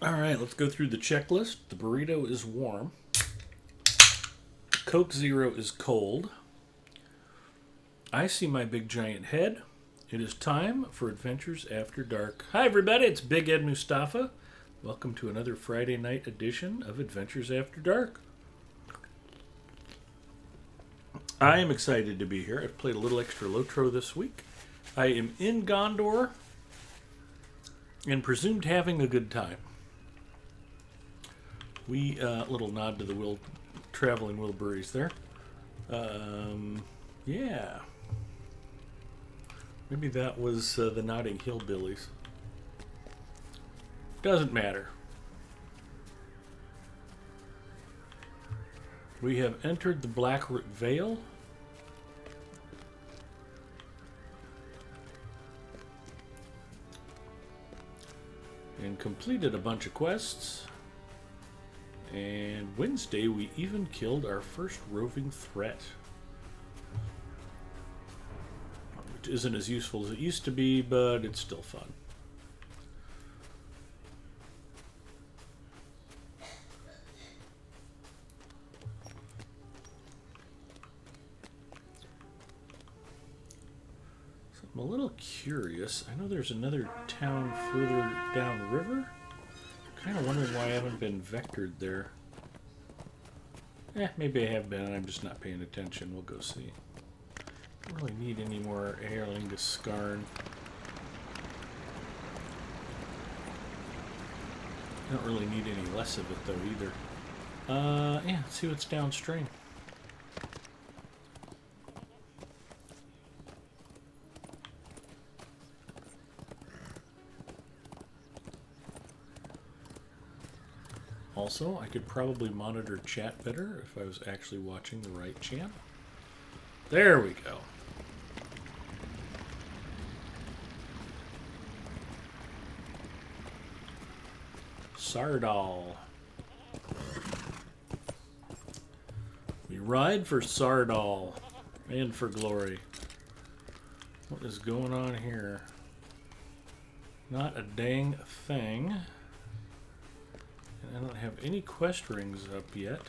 Alright, let's go through the checklist. The burrito is warm. Coke Zero is cold. I see my big giant head. It is time for Adventures After Dark. Hi, everybody. It's Big Ed Mustafa. Welcome to another Friday night edition of Adventures After Dark. I am excited to be here. I've played a little extra Lotro this week. I am in Gondor and presumed having a good time. We, little nod to the traveling Wilburys there. Yeah. Maybe that was the Notting Hillbillies. Doesn't matter. We have entered the Blackroot Vale. And completed a bunch of quests. And Wednesday we even killed our first roving threat. Which isn't as useful as it used to be, but it's still fun. So I'm a little curious. I know there's another town further downriver. Kind of wondering why I haven't been vectored there. Maybe I have been and I'm just not paying attention. We'll go see. Don't really need any more Aerlingus Skarn. Don't really need any less of it though either. Yeah, let's see what's downstream. Also, I could probably monitor chat better if I was actually watching the right channel. There we go. Sardal. We ride for Sardal and for glory. What is going on here? Not a dang thing. And I don't have any quest rings up yet.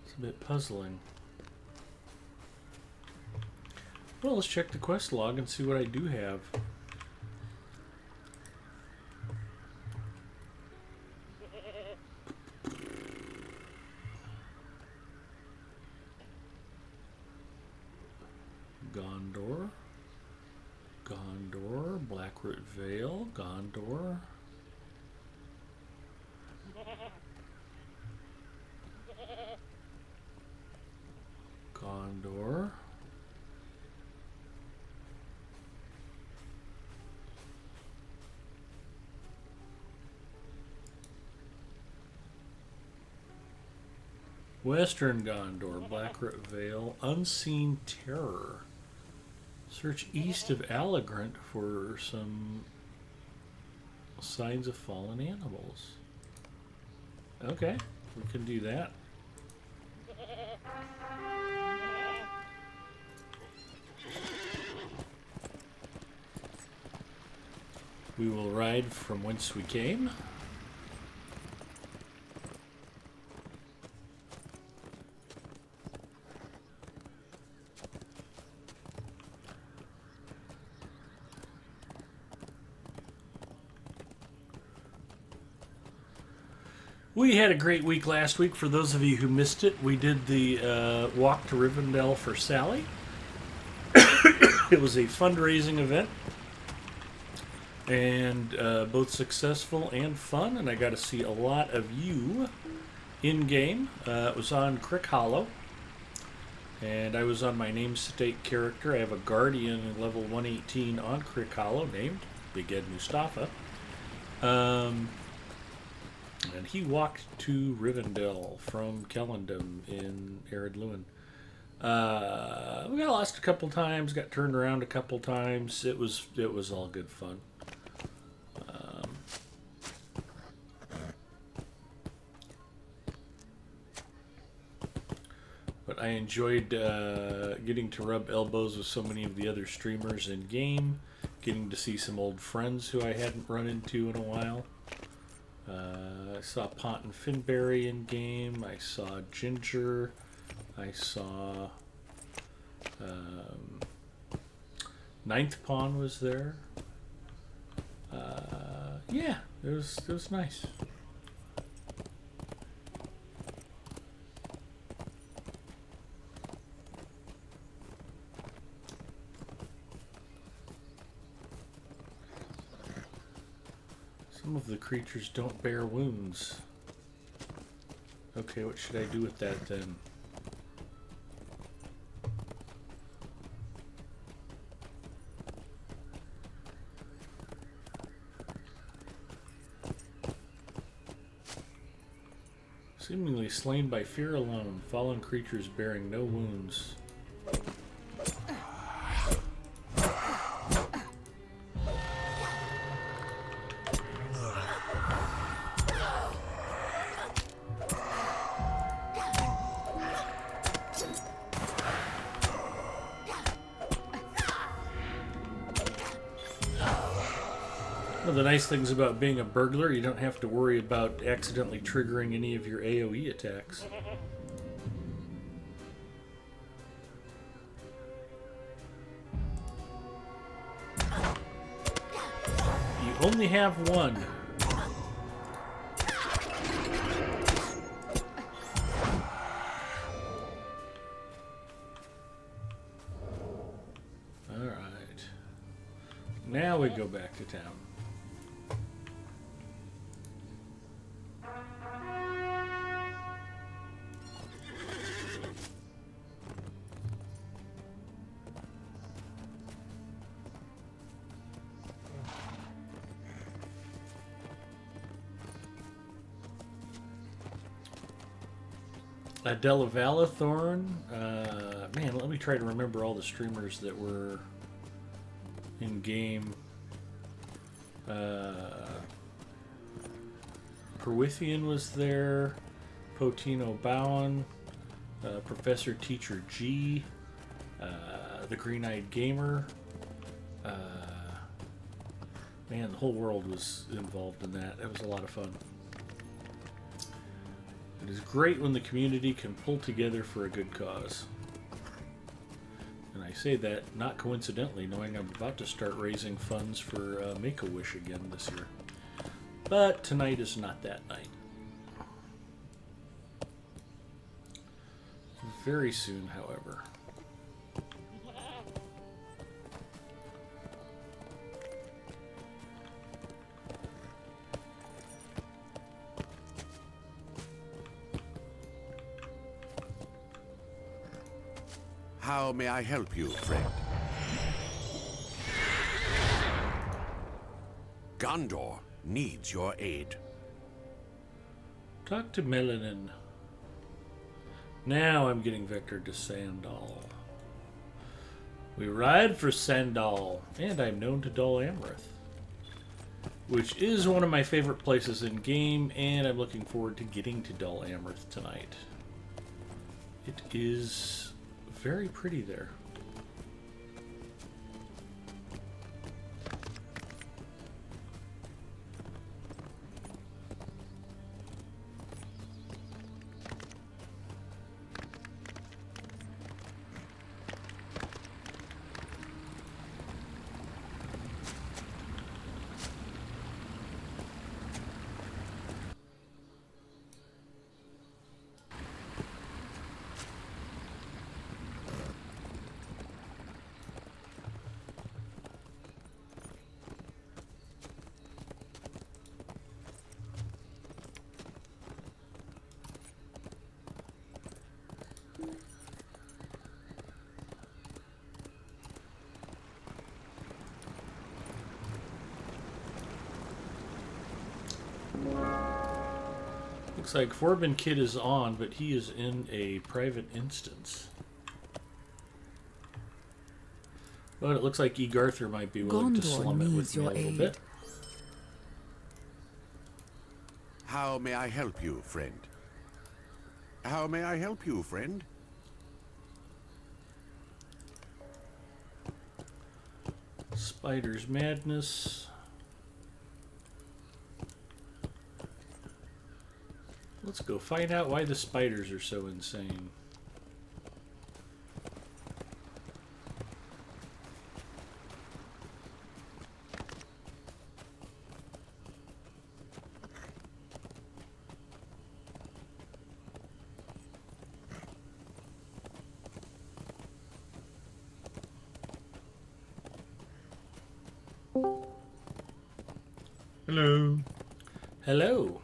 It's a bit puzzling. Well, let's check the quest log and see what I do have. Gondor. Gondor. Blackroot Vale. Gondor. Gondor. Western Gondor, Blackroot Vale, Unseen Terror. Search east of Allegrant for some signs of fallen animals. Okay, we can do that. We will ride from whence we came. We had a great week last week. For those of you who missed it, we did the walk to Rivendell for Sally. It was a fundraising event. And both successful and fun, and I got to see a lot of you in-game. It was on Crick Hollow, and I was on my namesake character. I have a Guardian in level 118 on Crick Hollow named Big Ed Mustafa. And he walked to Rivendell from Kellendam in Ered Luin. We got lost a couple times, got turned around a couple times. It was all good fun. But I enjoyed getting to rub elbows with so many of the other streamers in game, getting to see some old friends who I hadn't run into in a while. I saw Pont and Finberry in game. I saw Ginger. I saw Ninth Pawn was there. Yeah, it was nice. Some of the creatures don't bear wounds. Okay, what should I do with that then? Seemingly slain by fear alone, fallen creatures bearing no wounds. One of the nice things about being a burglar, you don't have to worry about accidentally triggering any of your AoE attacks. You only have one. Alright. Now we go back to town. Adela Valathorn. Man, let me try to remember all the streamers that were in game. Perwithian was there. Potino Bowen. Professor Teacher G. The Green-Eyed Gamer. Man, the whole world was involved in that. It was a lot of fun. It is great when the community can pull together for a good cause. And I say that not coincidentally, knowing I'm about to start raising funds for Make-A-Wish again this year. But tonight is not that night. Very soon, however. How may I help you, friend? Gondor needs your aid. Talk to Melanin. Now I'm getting vectored to Sandal. We ride for Sandal, and I'm known to Dol Amrith, which is one of my favorite places in game, and I'm looking forward to getting to Dol Amrith tonight. It is very pretty there. Looks like Forbin Kid is on, but he is in a private instance. But it looks like E. Garther might be willing to slum it with me a little bit. How may I help you, friend? How may I help you, friend? Spider's Madness. Let's go find out why the spiders are so insane. Hello. Hello.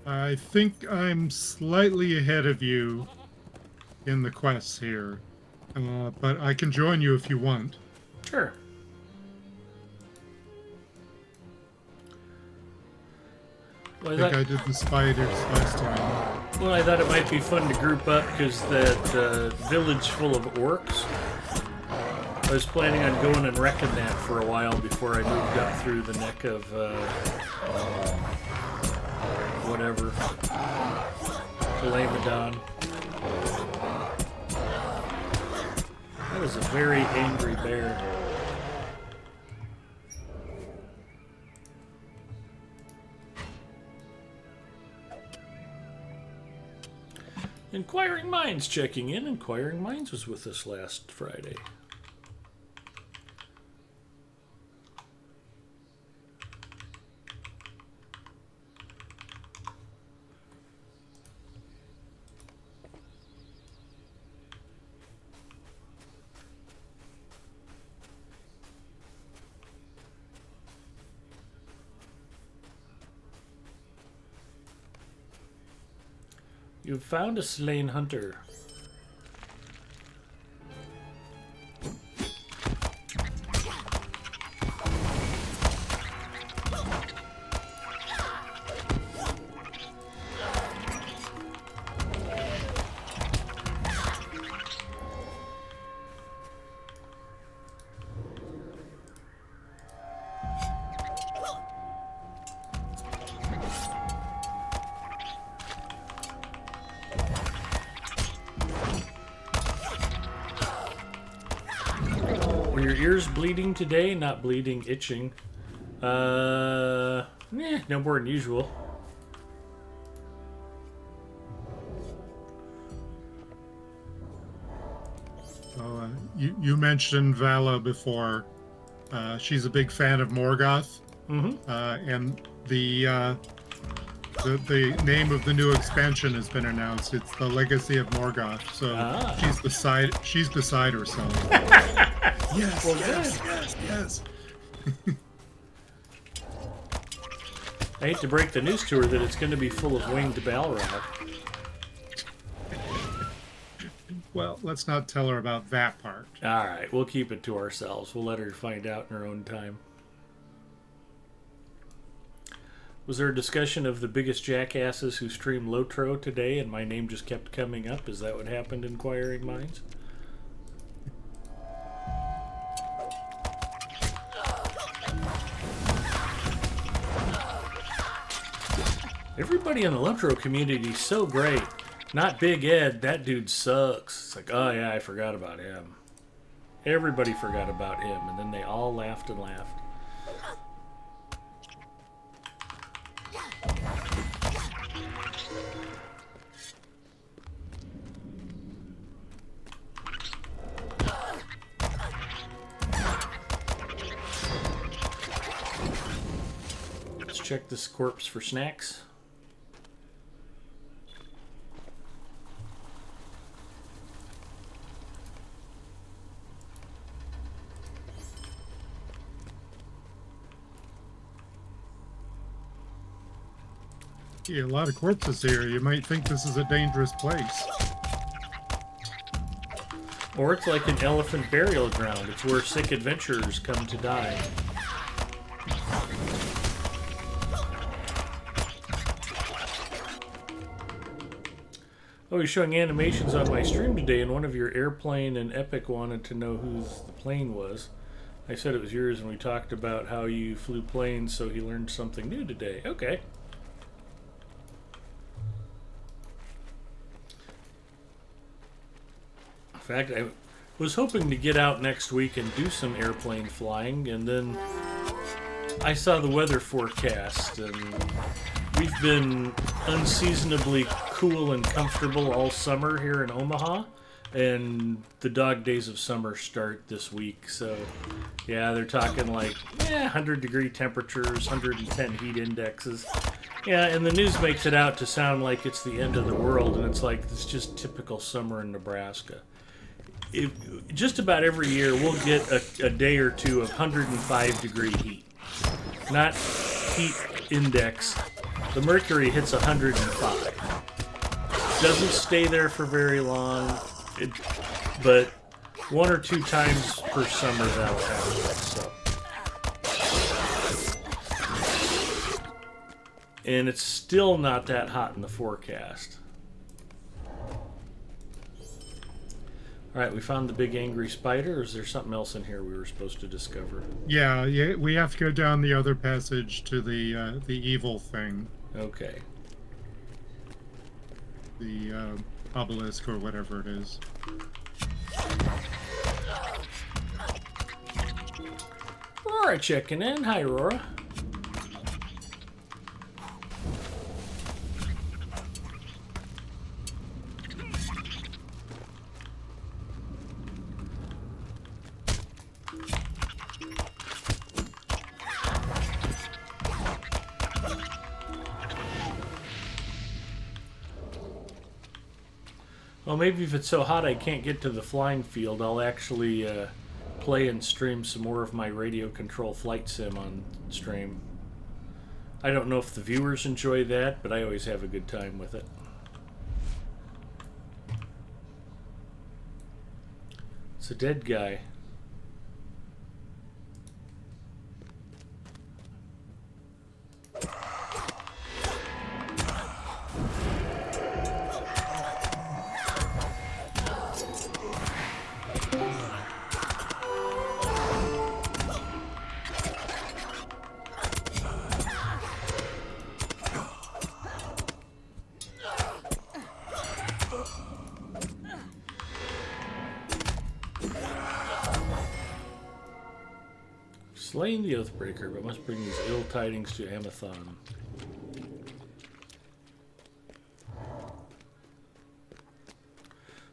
I think I'm slightly ahead of you in the quests here, but I can join you if you want. Sure. Well, I think I did the spiders last time. Well, I thought it might be fun to group up because that village full of orcs. I was planning on going and wrecking that for a while before I moved up through the neck of whatever, Lamedon. That was a very angry bear. Inquiring Minds checking in. Inquiring Minds was with us last Friday. You've found a slain hunter. Were your ears bleeding today? Not bleeding, itching. No more than usual. You mentioned Vala before. She's a big fan of Morgoth, and the name of the new expansion has been announced. It's the Legacy of Morgoth. So she's beside herself. Yes, Well, yes. I hate to break the news to her that it's going to be full of winged Balrog. Well, let's not tell her about that part. All right, we'll keep it to ourselves. We'll let her find out in her own time. Was there a discussion of the biggest jackasses who stream Lotro today and my name just kept coming up? Is that what happened, Inquiring Minds? Everybody in the Lotro community is so great. Not Big Ed, that dude sucks. It's like, oh yeah, I forgot about him. Everybody forgot about him, and then they all laughed and laughed. Let's check this corpse for snacks. Yeah, a lot of corpses here. You might think this is a dangerous place. Or it's like an elephant burial ground. It's where sick adventurers come to die. Oh, he's showing animations on my stream today, and one of your airplane and Epic wanted to know whose the plane was. I said it was yours, and we talked about how you flew planes, so he learned something new today. Okay. In fact, I was hoping to get out next week and do some airplane flying, and then I saw the weather forecast, and we've been unseasonably cool and comfortable all summer here in Omaha, and the dog days of summer start this week. So, yeah, they're talking like 100-degree temperatures, 110 heat indexes. Yeah, and the news makes it out to sound like it's the end of the world, and it's like it's just typical summer in Nebraska. Just about every year we'll get a day or two of 105-degree heat. Not heat index. The mercury hits 105. Doesn't stay there for very long, but one or two times per summer that'll happen. So. And it's still not that hot in the forecast. Alright, we found the big angry spider, or is there something else in here we were supposed to discover? Yeah, we have to go down the other passage to the evil thing. Okay. The obelisk or whatever it is. Aurora checking in. Hi, Aurora. Well, maybe if it's so hot I can't get to the flying field, I'll actually play and stream some more of my radio control flight sim on stream. I don't know if the viewers enjoy that, but I always have a good time with it. It's a dead guy. Slain the Oathbreaker, but must bring these ill tidings to Amathon.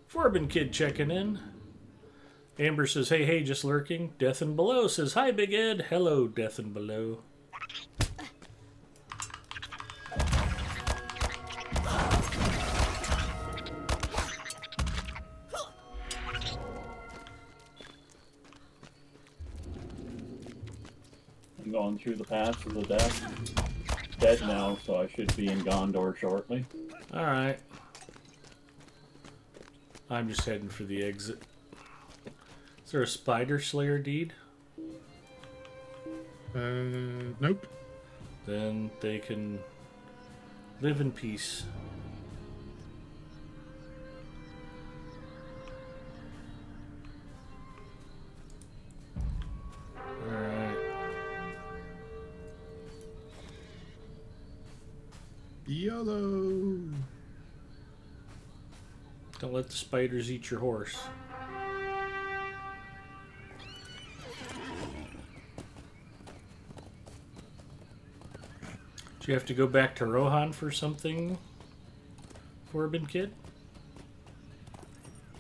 Forbin Kid checking in. Amber says, hey, just lurking. Death and Below says, hi, Big Ed. Hello, Death and Below. Going through the paths of the dead now, so I should be in Gondor shortly. Alright. I'm just heading for the exit. Is there a Spider Slayer deed? Nope. Then they can live in peace. Alright. YOLO! Don't let the spiders eat your horse. Do you have to go back to Rohan for something, Forbin Kid?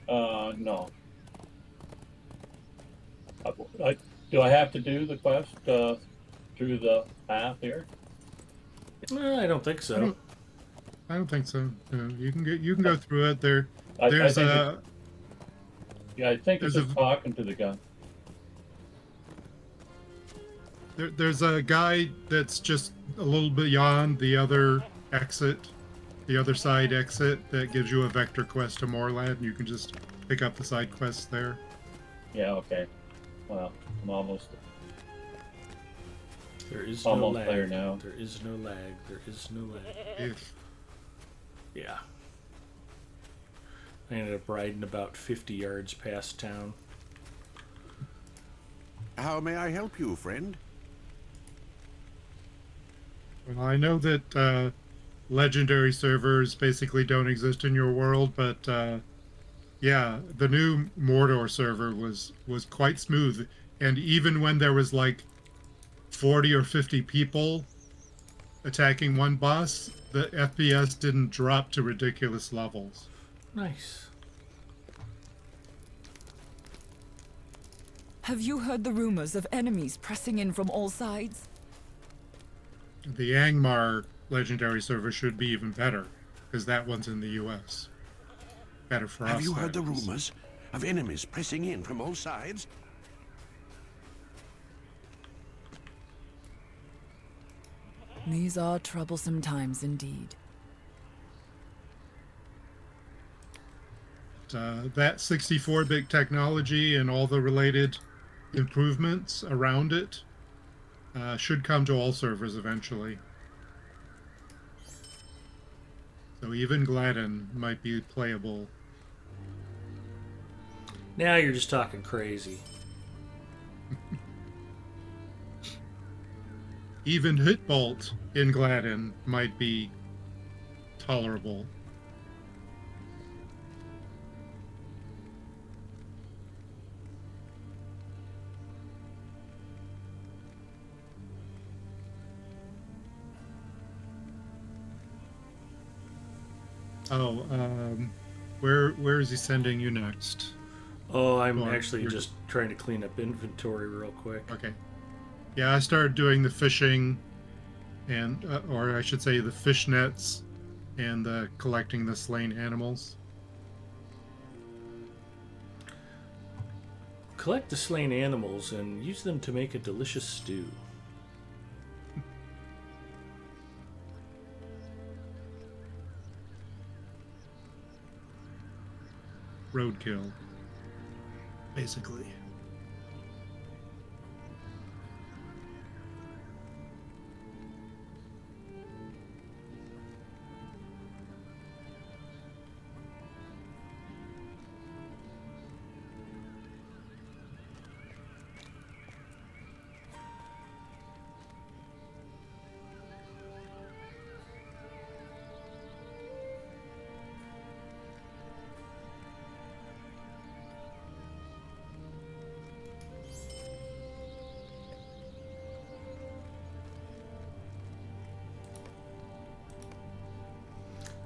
No. Do I have to do the quest through the path here? I don't think so. I don't think so. No, you can go through it. I There's think a I think it's there's just a- talking to the guy. there's a guy that's just a little beyond the other exit, the other side exit that gives you a vector quest to Moorland, and you can just pick up the side quests there. Yeah, okay. Well, I'm almost There is no almost lag. there now. There is no lag. There is no lag. If Yeah. I ended up riding about 50 yards past town. How may I help you, friend? Well, I know that legendary servers basically don't exist in your world, but yeah, the new Mordor server was quite smooth, and even when there was like 40 or 50 people, attacking one boss, the FPS didn't drop to ridiculous levels. Nice. Have you heard the rumors of enemies pressing in from all sides? The Angmar legendary server should be even better, because that one's in the US. Better for us. Have you heard the that is. rumors of enemies pressing in from all sides? These are troublesome times indeed. That 64-bit technology and all the related improvements around it should come to all servers eventually. So even Gladden might be playable. Now you're just talking crazy. Even Hitbolt in Gladden might be tolerable. Oh, where is he sending you next? Oh, I'm Or actually you're- just trying to clean up inventory real quick. Okay. Yeah, I started doing the fishing, and or I should say the fish nets, and collecting the slain animals. Collect the slain animals and use them to make a delicious stew. Roadkill, basically.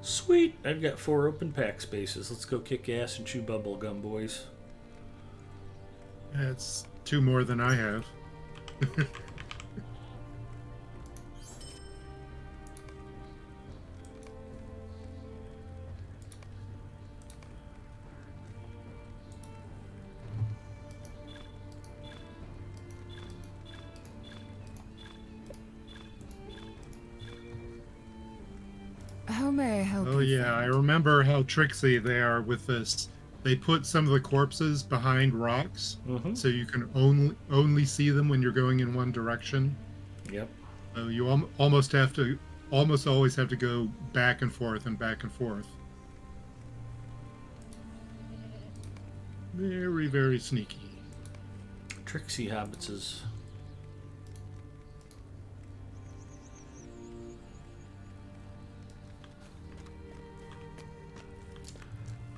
Sweet! I've got 4 open pack spaces. Let's go kick ass and chew bubble gum, boys. That's 2 more than I have. How may I help Oh you? yeah, I friend? remember how tricksy they are with this. They put some of the corpses behind rocks, Mm-hmm. so you can only see them when you're going in one direction. Yep. So you almost always have to go back and forth and back and forth. Very, very sneaky. Trixie hobbitses.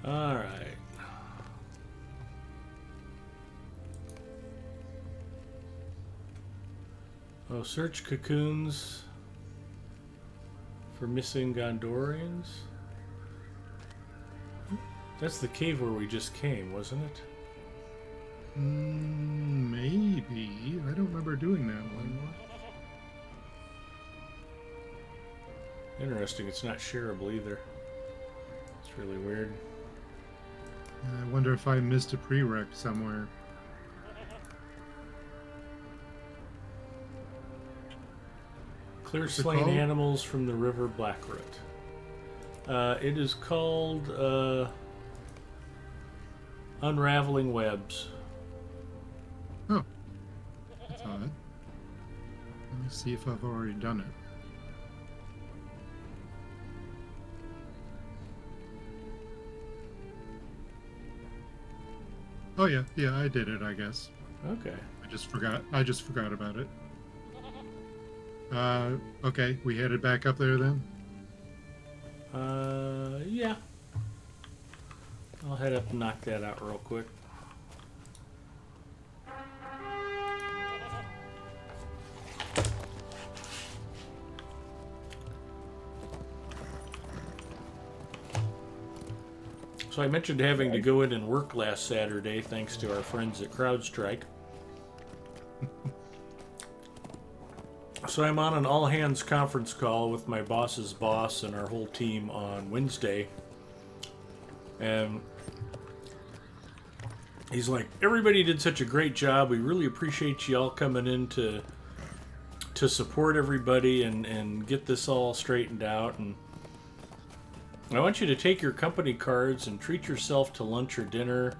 Alright. Oh, search cocoons for missing Gondorians. That's the cave where we just came, wasn't it? Maybe. I don't remember doing that one. Interesting, it's not shareable either. It's really weird. I wonder if I missed a prereq somewhere. Clear What's it slain called? animals from the river Blackroot. It is called Unraveling Webs. Oh, that's odd. Let me see if I've already done it. Oh yeah, I did it, I guess. Okay. I just forgot about it. Okay, we headed back up there then? Yeah. I'll head up and knock that out real quick. So I mentioned having to go in and work last Saturday thanks to our friends at CrowdStrike. So I'm on an all-hands conference call with my boss's boss and our whole team on Wednesday. And he's like, everybody did such a great job. We really appreciate you all coming in to support everybody and get this all straightened out. And I want you to take your company cards and treat yourself to lunch or dinner.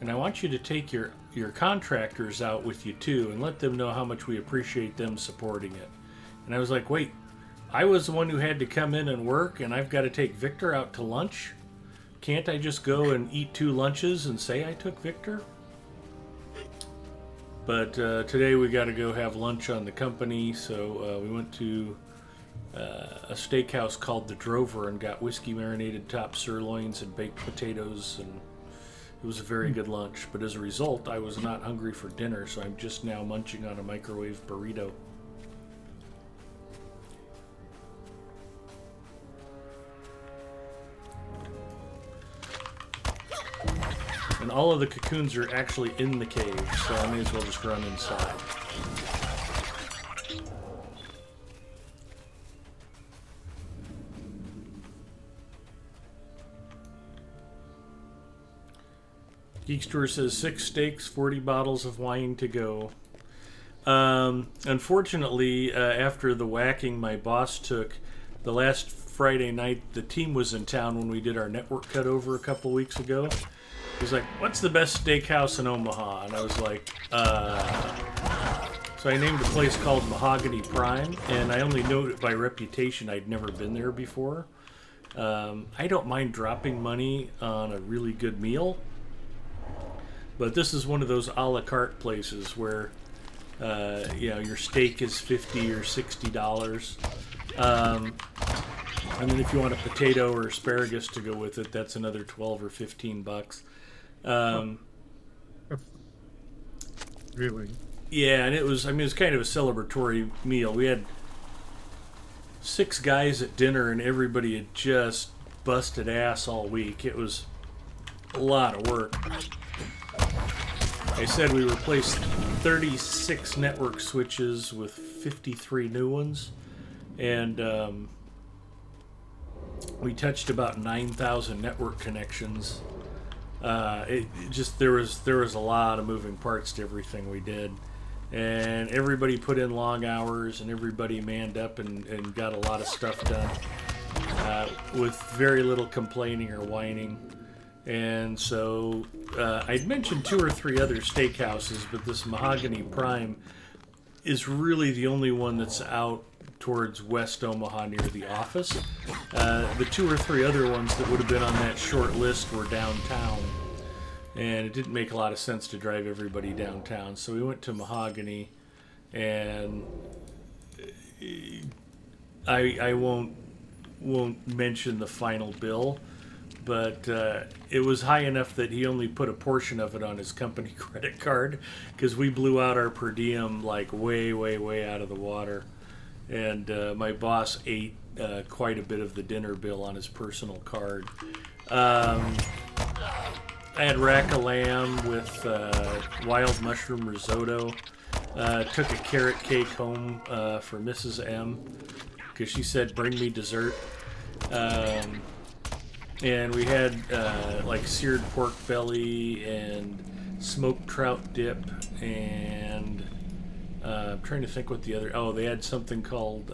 And I want you to take your contractors out with you too and let them know how much we appreciate them supporting it. And I was like, wait, I was the one who had to come in and work and I've got to take Victor out to lunch? Can't I just go and eat 2 lunches and say I took Victor? But today we got to go have lunch on the company, so we went to a steakhouse called The Drover and got whiskey marinated top sirloins and baked potatoes, and it was a very good lunch. But as a result, I was not hungry for dinner, so I'm just now munching on a microwave burrito. And all of the cocoons are actually in the cave, so I may as well just run inside. Geekstore says 6 steaks, 40 bottles of wine to go. Unfortunately, after the whacking my boss took, the last Friday night, the team was in town when we did our network cutover a couple weeks ago. He's like, what's the best steakhouse in Omaha? And I was like, So I named a place called Mahogany Prime, and I only know it by reputation. I'd never been there before. I don't mind dropping money on a really good meal, but this is one of those a la carte places where, your steak is $50 or $60. And then if you want a potato or asparagus to go with it, that's another $12 or $15. Really? Yeah, and it was kind of a celebratory meal. We had 6 guys at dinner, and everybody had just busted ass all week. It was a lot of work. I said we replaced 36 network switches with 53 new ones, and we touched about 9,000 network connections. There was a lot of moving parts to everything we did, and everybody put in long hours, and everybody manned up and got a lot of stuff done with very little complaining or whining. And so I'd mentioned 2 or 3 other steakhouses, but this Mahogany Prime is really the only one that's out towards West Omaha near the office. The 2 or 3 other ones that would have been on that short list were downtown, and it didn't make a lot of sense to drive everybody downtown. So we went to Mahogany, and I won't mention the final bill, but it was high enough that he only put a portion of it on his company credit card, because we blew out our per diem like way out of the water. And my boss ate quite a bit of the dinner bill on his personal card. I had rack of lamb with wild mushroom risotto. Took a carrot cake home for Mrs. M, because she said, bring me dessert. And we had like seared pork belly and smoked trout dip, and I'm trying to think what the other... Oh, they had something called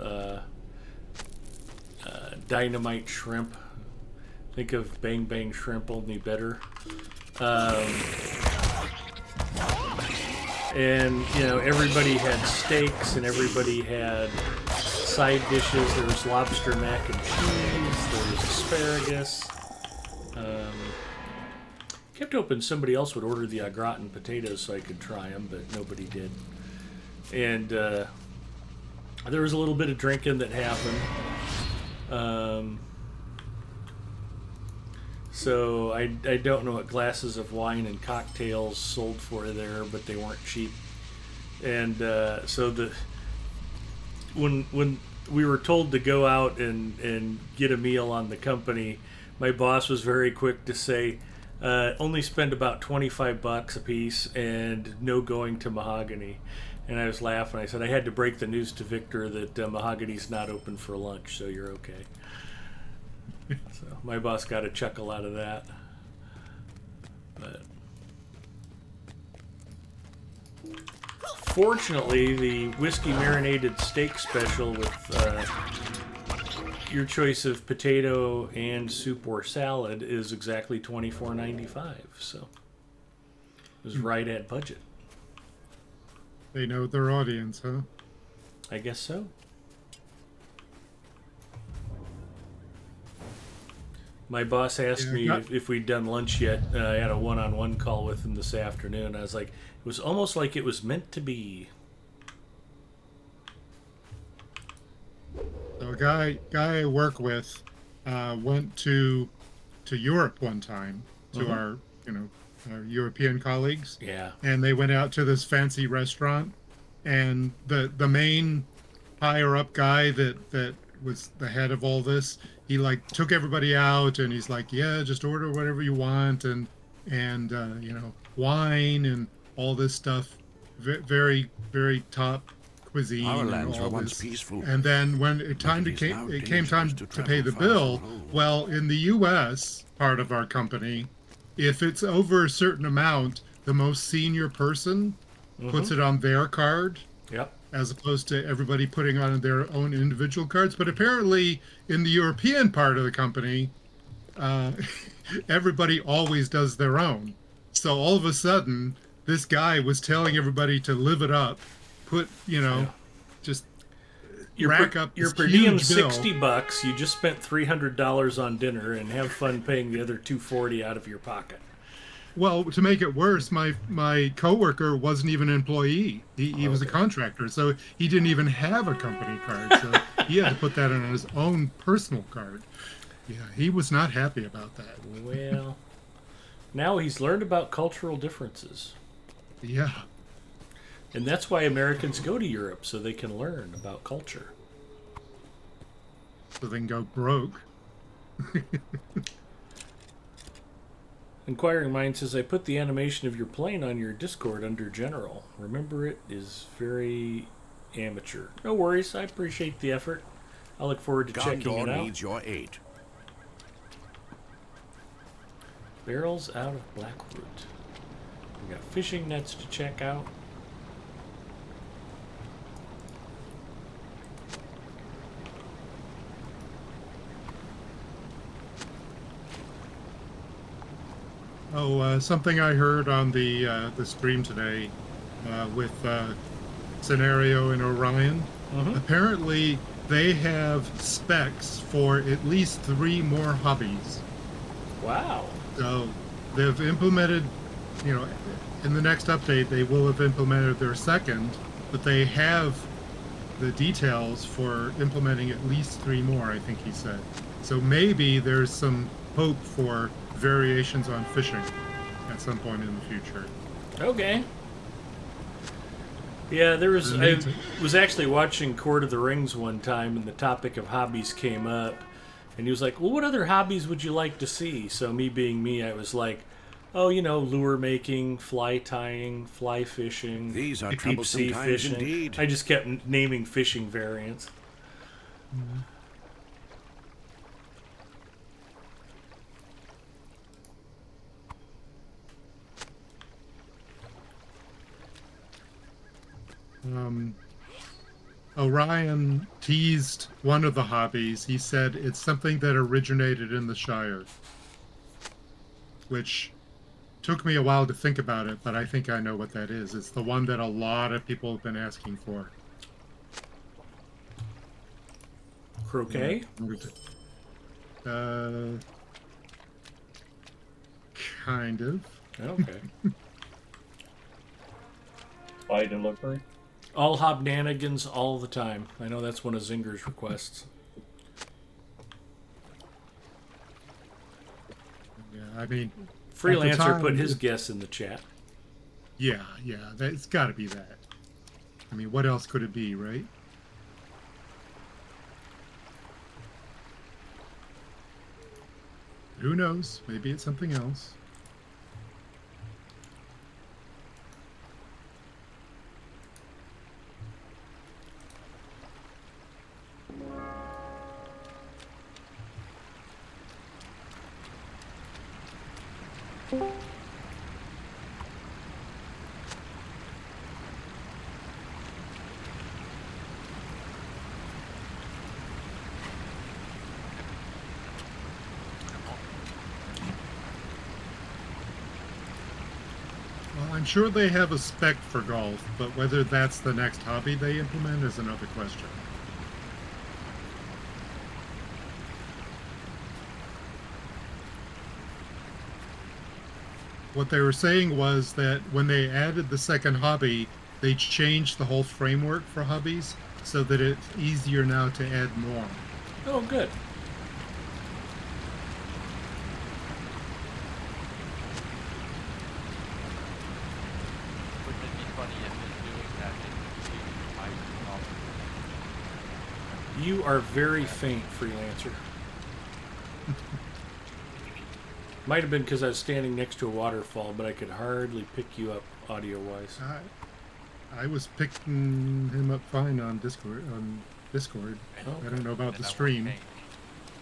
dynamite shrimp. Think of Bang Bang Shrimp, only better. And, everybody had steaks, and everybody had side dishes. There was lobster mac and cheese. There was asparagus. Kept hoping somebody else would order the au gratin potatoes so I could try them, but nobody did. And there was a little bit of drinking that happened. So I don't know what glasses of wine and cocktails sold for there, but they weren't cheap. And so when we were told to go out and get a meal on the company, My boss was very quick to say, only spend about $25 a piece and no going to Mahogany. And I was laughing. I said, I had to break the news to Victor that Mahogany's not open for lunch, so you're okay. So my boss got a chuckle out of that. But fortunately, the whiskey marinated steak special with your choice of potato and soup or salad is exactly $24.95. So it was right at budget. They know their audience, huh? I guess so. My boss asked me if we'd done lunch yet. I had a one-on-one call with him this afternoon. I was like, it was almost like it was meant to be. So a guy I work with went to Europe one time to our European colleagues. Yeah. And they went out to this fancy restaurant, and the main higher up guy that was the head of all this, he like took everybody out, and he's like, yeah, just order whatever you want, and wine and all this stuff, very very top cuisine. Our and lands all were once this. peaceful. And then when it came time to pay the bill, well, in the U.S. part of our company, if it's over a certain amount, the most senior person puts it on their card. Yep. As opposed to everybody putting on their own individual cards. But apparently in the European part of the company, everybody always does their own. So all of a sudden, this guy was telling everybody to live it up, put, just rack up your this per diem huge bill. $60. You just spent $300 on dinner and have fun paying the other $240 out of your pocket. Well, to make it worse, my coworker wasn't even an employee. He was a contractor, so he didn't even have a company card. So he had to put that on his own personal card. Yeah, he was not happy about that. Well, now he's learned about cultural differences. Yeah. And that's why Americans go to Europe, so they can learn about culture. So they can go broke. Inquiring Mind says, I put the animation of your plane on your Discord under General. Remember, it is very amateur. No worries, I appreciate the effort. I look forward to checking it Gondor out. needs your aid. Barrels out of Blackroot. We got fishing nets to check out. Oh, something I heard on the stream today with Scenario and Orion. Apparently, they have specs for at least 3 more hobbies. Wow. So they've implemented, in the next update, they will have implemented their second, but they have the details for implementing at least 3 more, I think he said. So maybe there's some hope for variations on fishing at some point in the future. Okay. Yeah, I was actually watching Court of the Rings one time, and the topic of hobbies came up, and he was like, well, what other hobbies would you like to see? So me being me, I was like, oh, lure making, fly tying, fly fishing, These are deep troublesome sea times fishing. indeed. I just kept naming fishing variants. Orion teased one of the hobbies. He said it's something that originated in the Shire, which took me a while to think about it, but I think I know what that is. It's the one that a lot of people have been asking for. Croquet? Kind of. Okay. Spy delivery. All hobnanigans all the time. I know that's one of Zinger's requests. Yeah, I mean, Freelancer time, put his guess in the chat. yeah, it's got to be that. I mean, what else could it be, right? who knows? Maybe it's something else. Well, I'm sure they have a spec for golf, but whether that's the next hobby they implement is another question. What they were saying was that when they added the second hobby, they changed the whole framework for hobbies so that it's easier now to add more. Oh, good. Wouldn't it be funny if in doing that it might You are very faint, freelancer. Might have been because I was standing next to a waterfall, but I could hardly pick you up audio-wise. I was picking him up fine on Discord. Oh. I don't know about the stream.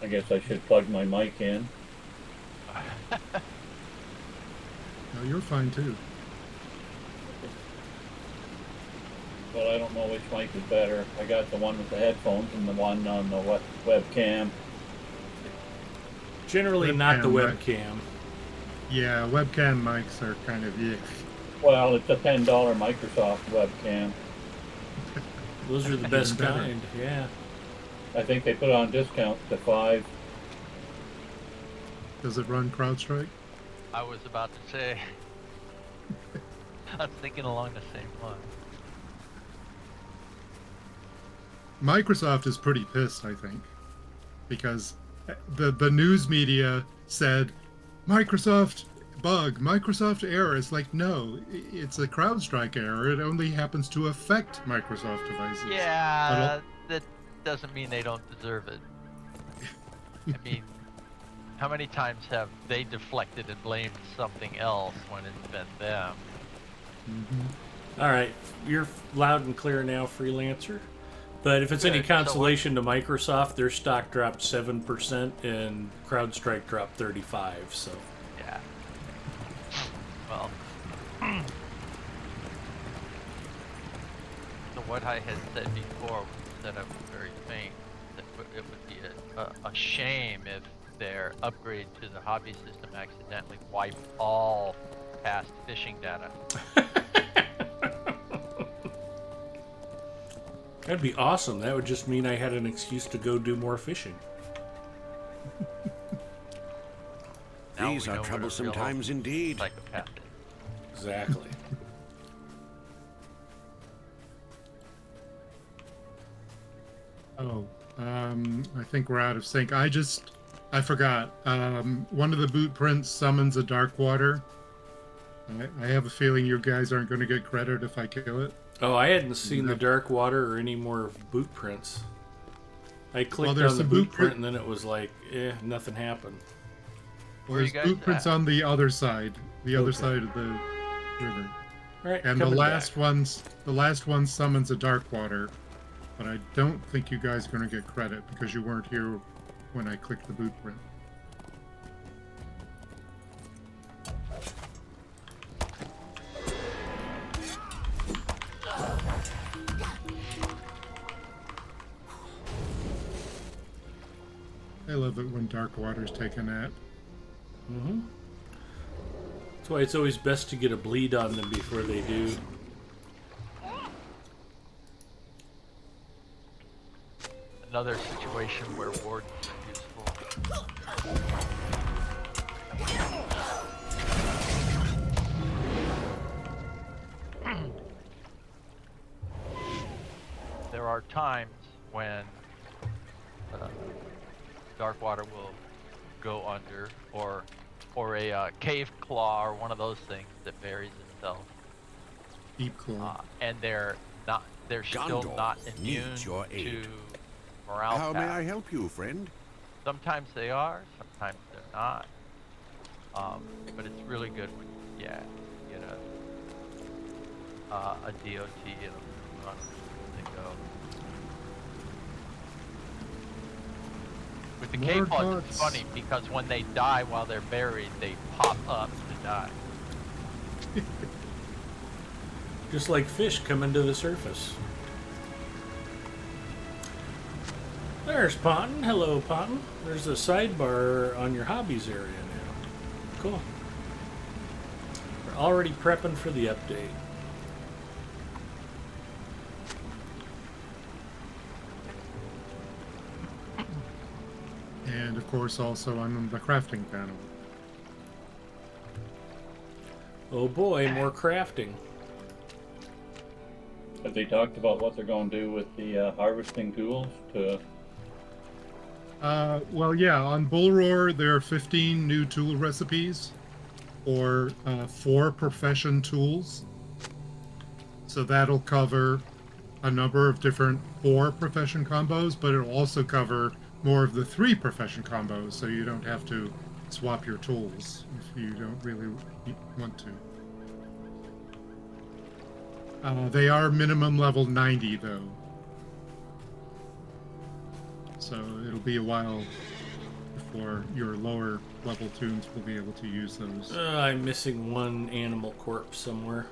I guess I should plug my mic in. No, you're fine too. But I don't know which mic is better. I got the one with the headphones and the one on the webcam. Generally not the Webcam, right? webcam. Yeah, webcam mics are kind of Well, it's a $10 Microsoft webcam. Those are the best Even better. kind, yeah. I think they put it on discount to $5. Does it run CrowdStrike? I was about to say. I was thinking along the same line. Microsoft is pretty pissed, I think, because the news media said Microsoft bug, Microsoft error. It's like, no, it's a CrowdStrike error. It only happens to affect Microsoft devices. Yeah, that doesn't mean they don't deserve it. I mean, how many times have they deflected and blamed something else when it's been them? All right, you're loud and clear now, freelancer. But if it's any Good. So consolation to Microsoft, their stock dropped 7% and CrowdStrike dropped 35%. So Yeah. Well. So what I had said before, that I was very faint, that it would be a shame if their upgrade to the hobby system accidentally wiped all past phishing data. that'd be awesome. That would just mean I had an excuse to go do more fishing. Now These we know are what a troublesome real times indeed. Psychopath is. Exactly. Oh, I think we're out of sync. I forgot. One of the boot prints summons a dark water. I have a feeling you guys aren't going to get credit if I kill it. Oh, I hadn't seen No. the dark water or any more boot prints. I clicked there's on the some boot boot print print- and then it was like, nothing happened. Where are you There's guys boot prints at? on the other side, Okay. side of the river. All right, And the coming last back. one summons a dark water, but I don't think you guys are going to get credit because you weren't here when I clicked the boot print. I love it when dark waters take a nap. That's why it's always best to get a bleed on them before they do. Another situation where wardens are useful. There are times when dark water will go under, or a cave claw, or one of those things that buries itself, Deep claw. and they're still Gondor not immune needs your to aid. morale How may paths. I help you, friend? Sometimes they are, sometimes they're not. But it's really good when, yeah, you get a DOT and a run to go. With the More K-pods, it's dots. funny because when they die while they're buried, they pop up to die. Just like fish coming to the surface. There's Ponton. Hello, Ponton. There's a sidebar on your hobbies area now. Cool. We're already prepping for the update. And of course, also on the crafting panel. Oh boy, more crafting. Have they talked about what they're going to do with the harvesting tools to? Well, yeah, on Bull Roar, there are 15 new tool recipes for 4 profession tools. So that'll cover a number of different 4 profession combos, but it'll also cover more of the 3 profession combos, so you don't have to swap your tools if you don't really want to. They are minimum level 90, though. So it'll be a while before your lower level tunes will be able to use those. I'm missing one animal corpse somewhere.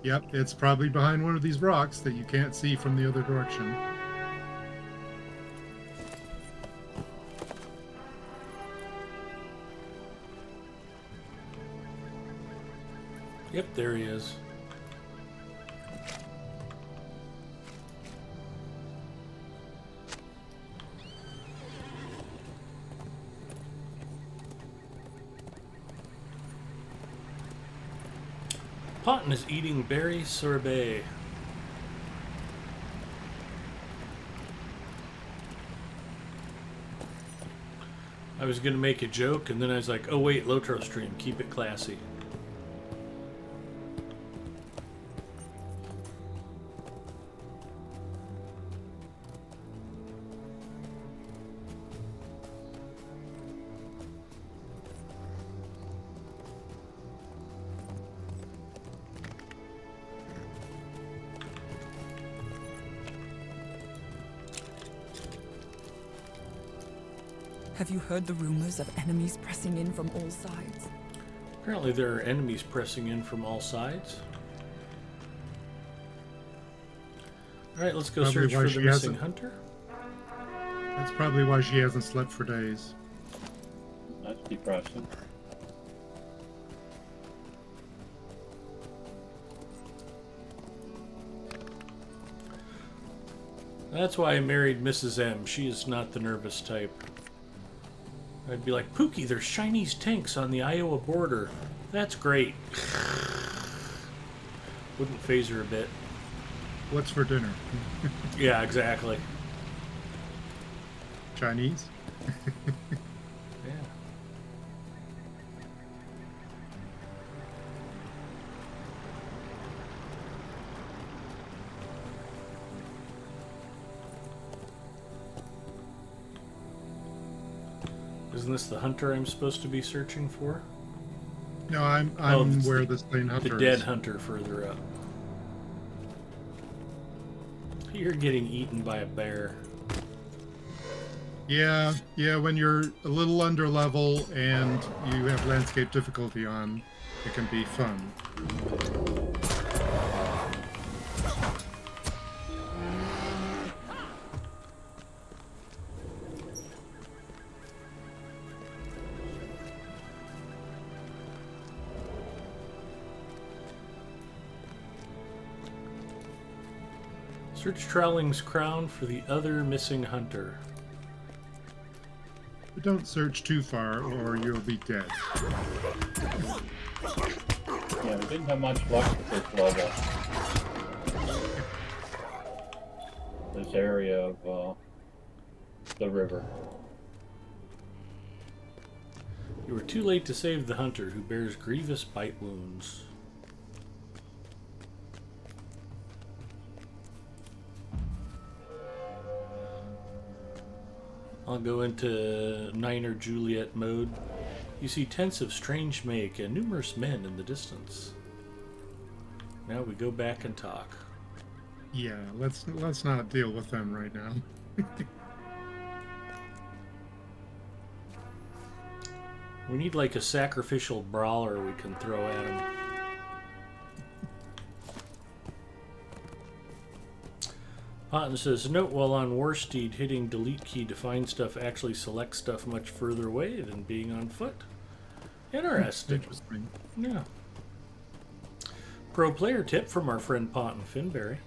Yep, it's probably behind one of these rocks that you can't see from the other direction. Yep, there he is. Ponton is eating berry sorbet. I was gonna make a joke, and then I was like, oh wait, Lotro stream, keep it classy. Have you heard the rumors of enemies pressing in from all sides? Apparently there are enemies pressing in from all sides. Alright, let's go Probably search why for she the missing hasn't- hunter. That's probably why she hasn't slept for days. That's depressing. That's why I married Mrs. M. She is not the nervous type. I'd be like, Pookie, there's Chinese tanks on the Iowa border. That's great. Wouldn't phase her a bit. What's for dinner? Yeah, exactly. Chinese? Yeah. Isn't this the hunter I'm supposed to be searching for? No, I'm it's where the- the slain hunter The dead is. hunter further up. You're getting eaten by a bear. Yeah, when you're a little under level and you have landscape difficulty on, it can be fun. Search Trowling's crown for the other missing hunter. But don't search too far or you'll be dead. Yeah, we didn't have much luck with this level. This area of the river. You were too late to save the hunter, who bears grievous bite wounds. I'll go into Niner Juliet mode. You see tents of strange make and numerous men in the distance. Now we go back and talk. Yeah, let's not deal with them right now. We need like a sacrificial brawler we can throw at him. Potton says, note while on Warsteed, hitting delete key to find stuff actually selects stuff much further away than being on foot. Interesting. Interesting. Yeah. Pro player tip from our friend Potton Finberry.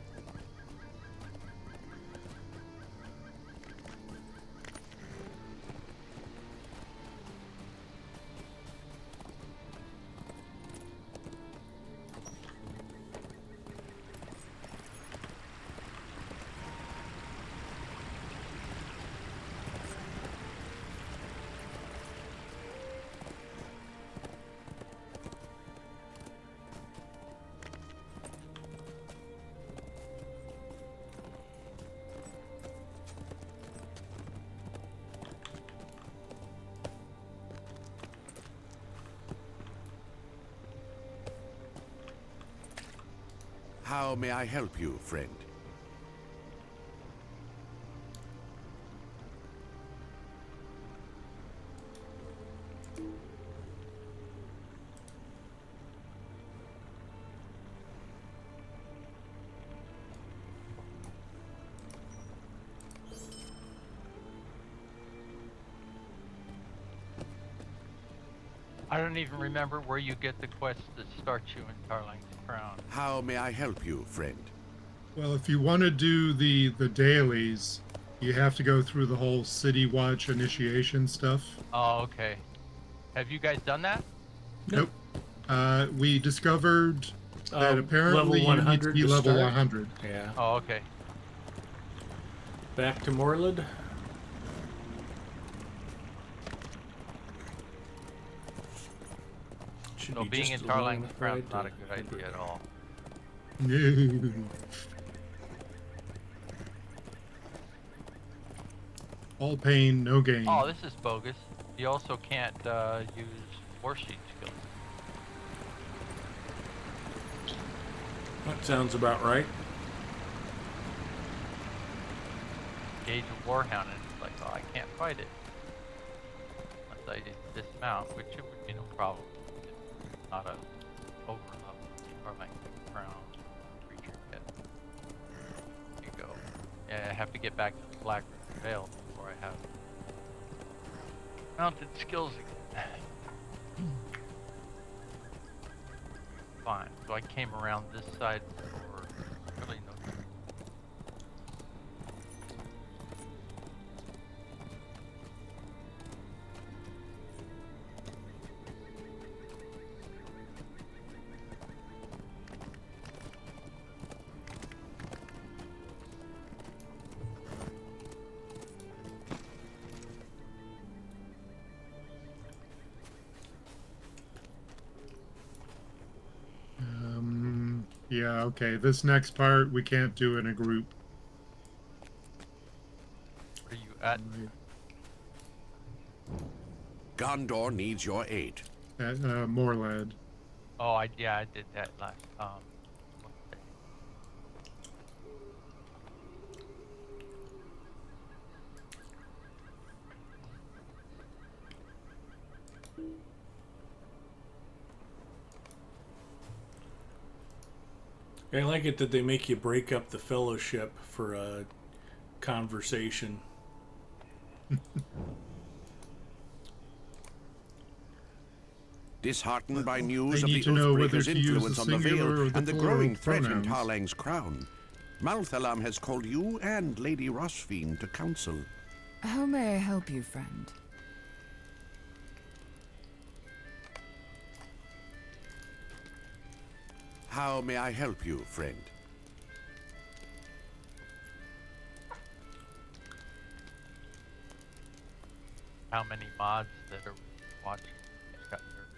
How may I help you, friend? I don't even remember where you get the quest that starts you in Tarling's Crown. How may I help you, friend? Well, if you want to do the dailies, you have to go through the whole City Watch initiation stuff. Oh, okay. Have you guys done that? Nope. We discovered that apparently level you need to 100 be to level start. 100. Yeah. Oh, okay. Back to Morlid. Should So be being in just along Tarling's the Crown ride is not a to good idea at all. No. All pain, no gain. Oh, this is bogus. You also can't use Warsheet skills. That sounds about right. Gauge of Warhound, and it's like, oh, I can't fight it. Unless I dismount, which it would be no problem. It's not a overlevel or like crown creature yet. There you go. Yeah, I have to get back to the Black Veil before I have mounted skills again. Fine. So I came around this side for really no. Yeah, okay. This next part we can't do in a group. Where are you at? Gondor needs your aid. At Morlad. Oh, I did that last. What day? I like it that they make you break up the fellowship for a conversation. Disheartened by news I of need the to know whether Oathbreaker's to use influence the on the singular Vale or the and the plural growing threat in pronouns. Tarlang's crown, Malthalam has called you and Lady Rosfine to council. How may I help you, friend? How may I help you, friend? How many mods that are watching? Just got nervous.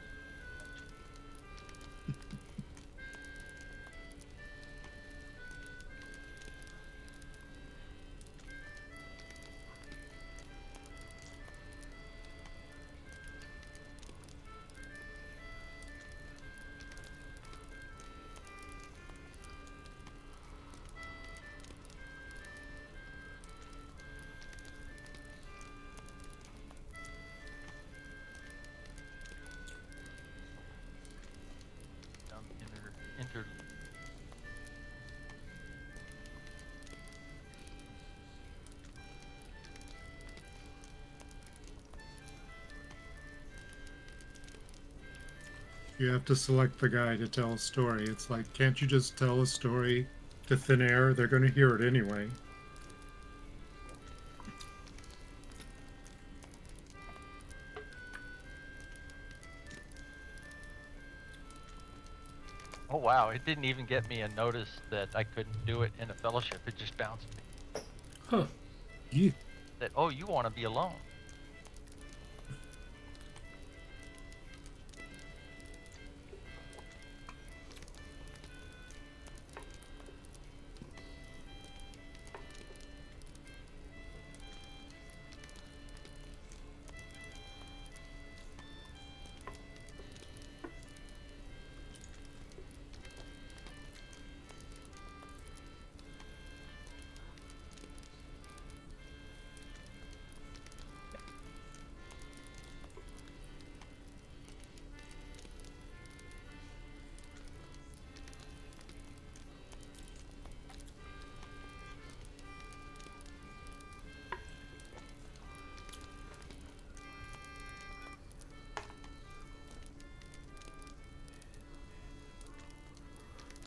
You have to select the guy to tell a story. It's like, can't you just tell a story to thin air? They're going to hear it anyway. Oh wow, it didn't even get me a notice that I couldn't do it in a fellowship. It just bounced me. Huh. Yeah. That, oh, you want to be alone.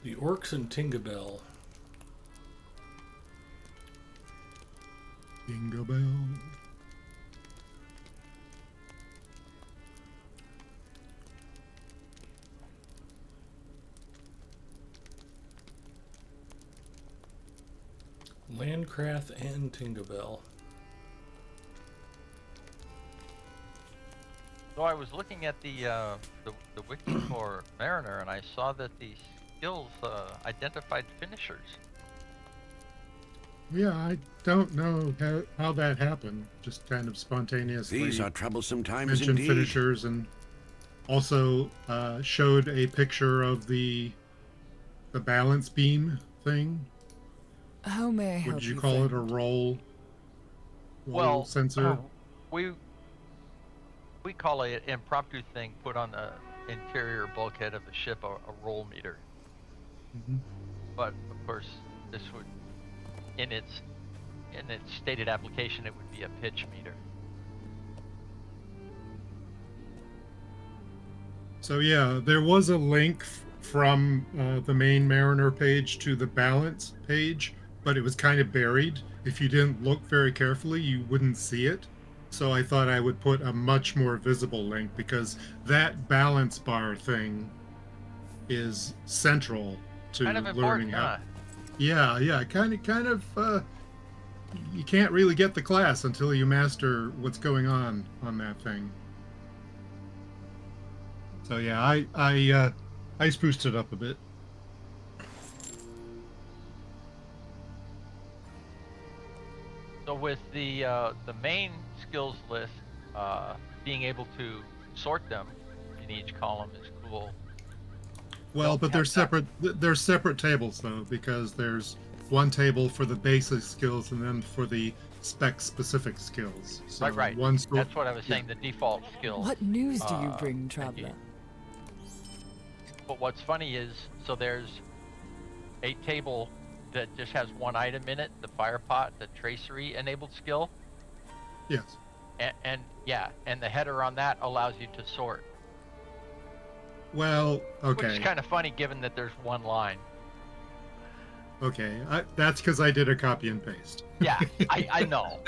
The Orcs and Tinkerbell. Jingle bell. Landcraft and Tinkerbell. So I was looking at the wiki for Mariner, and I saw that the skills identified finishers. Yeah, I don't know how that happened. Just kind of spontaneously These are troublesome times mentioned indeed. finishers, and also showed a picture of the balance beam thing. How may I help Would you you, call it a friend? roll Well, sensor? we call it an impromptu thing put on the interior bulkhead of the ship a roll meter. Mhm. But of course, this would, in its stated application, it would be a pitch meter. So yeah, there was a link from the main Mariner page to the balance page, but it was kind of buried. If you didn't look very carefully, you wouldn't see it. So I thought I would put a much more visible link, because that balance bar thing is central to Kind of learning important, how. huh? Yeah, kind of. You can't really get the class until you master what's going on that thing. So yeah, I spruced it up a bit. So with the main skills list, being able to sort them in each column is cool. Well, Don't but have they're that. separate. They're separate tables though, because there's one table for the basic skills and then for the spec-specific skills. So Right. one sort. That's what I was saying. The default skills. What news do you uh, bring, and traveler? But what's funny is, so there's a table that just has one item in it, the fire pot, the tracery enabled skill, Yes. and yeah, and the header on that allows you to sort, Well, which is okay, kind of funny given that there's one line. okay. That's because I did a copy and paste. Yeah, I know.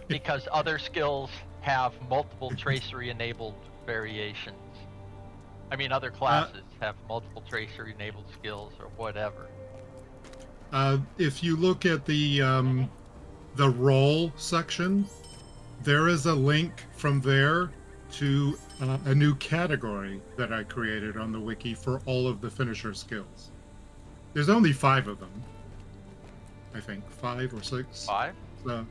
Because other skills have multiple tracery enabled variations. I mean, other classes have multiple tracery enabled skills or whatever. If you look at the role section, there is a link from there to a new category that I created on the wiki for all of the finisher skills. There's only 5 of them, I think, 5 or 6. 5? So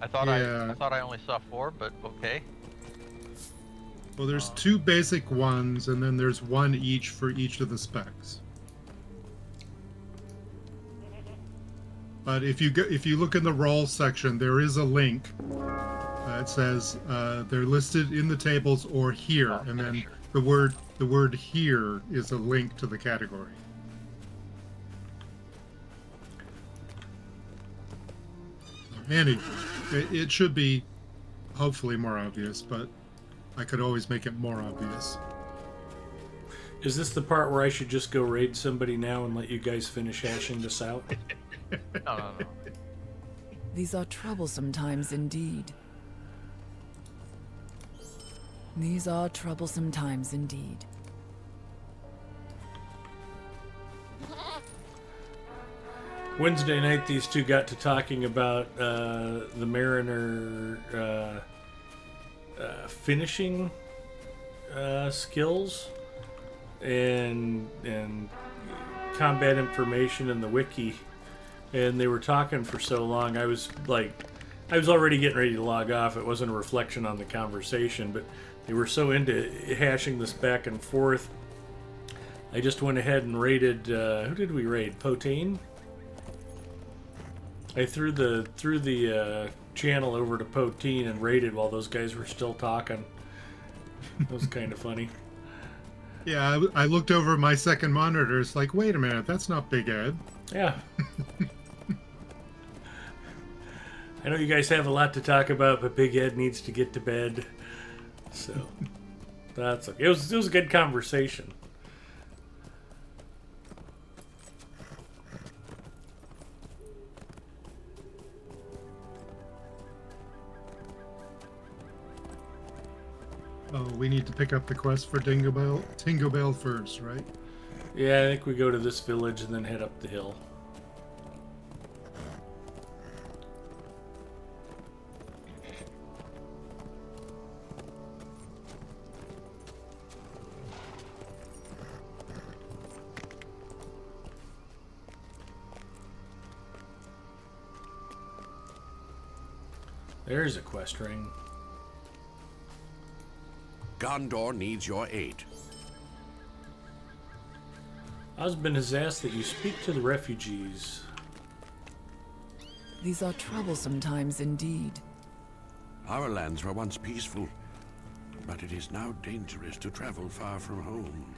I thought yeah. I thought I only saw 4, but okay. Well, there's 2 basic ones, and then there's 1 each for each of the specs. But if you look in the role section, there is a link. It says they're listed in the tables or here, and then finisher. the word here is a link to the category. Anyway, it should be hopefully more obvious, but I could always make it more obvious. Is this the part where I should just go raid somebody now and let you guys finish hashing this out? No. These are troublesome times indeed. These are troublesome times indeed. Wednesday night, these two got to talking about the Mariner finishing skills and combat information in the wiki, and they were talking for so long. I was already getting ready to log off. It wasn't a reflection on the conversation, but they were so into hashing this back and forth. I just went ahead and raided. Who did we raid? Poteen. I threw the channel over to Poteen and raided while those guys were still talking. That was kind of funny. Yeah, I looked over my second monitor. It's like, wait a minute, that's not Big Ed. Yeah. I know you guys have a lot to talk about, but Big Ed needs to get to bed. So that's okay. It was a good conversation. Oh, we need to pick up the quest for Tingle Bell first, right? Yeah, I think we go to this village and then head up the hill. There's a quest ring. Gondor needs your aid. Osmond has asked that you speak to the refugees. These are troublesome times indeed. Our lands were once peaceful, but it is now dangerous to travel far from home.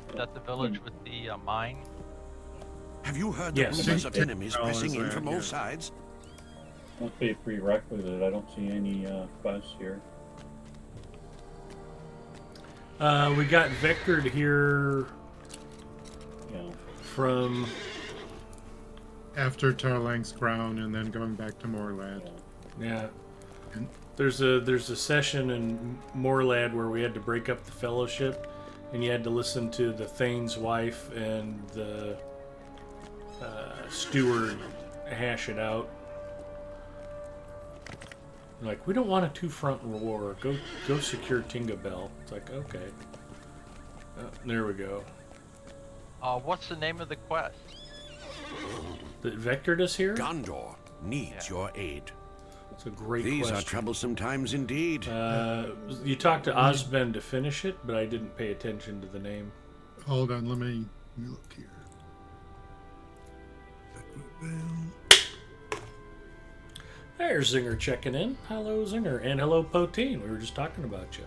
Is that the village with the mine? Have you heard Yes. the rumors of Yeah. enemies Oh, pressing is in that, from yeah. all sides? Must be a prerequisite. I don't see any quests here. We got vectored here Yeah. from... After Tarlang's Crown and then going back to Moorland. Yeah. There's a session in Morlad where we had to break up the fellowship, and you had to listen to the Thane's wife and the steward hash it out. Like, we don't want a two-front war. Go secure Tingabel. It's like, okay. Oh, there we go. What's the name of the quest? That vectored us here? Gondor needs your aid. It's a great These question. are troublesome times indeed. You talked to Osmond to finish it, but I didn't pay attention to the name. Hold on, let me look here. There's Zinger checking in. Hello, Zinger. And hello, Poteen. We were just talking about you.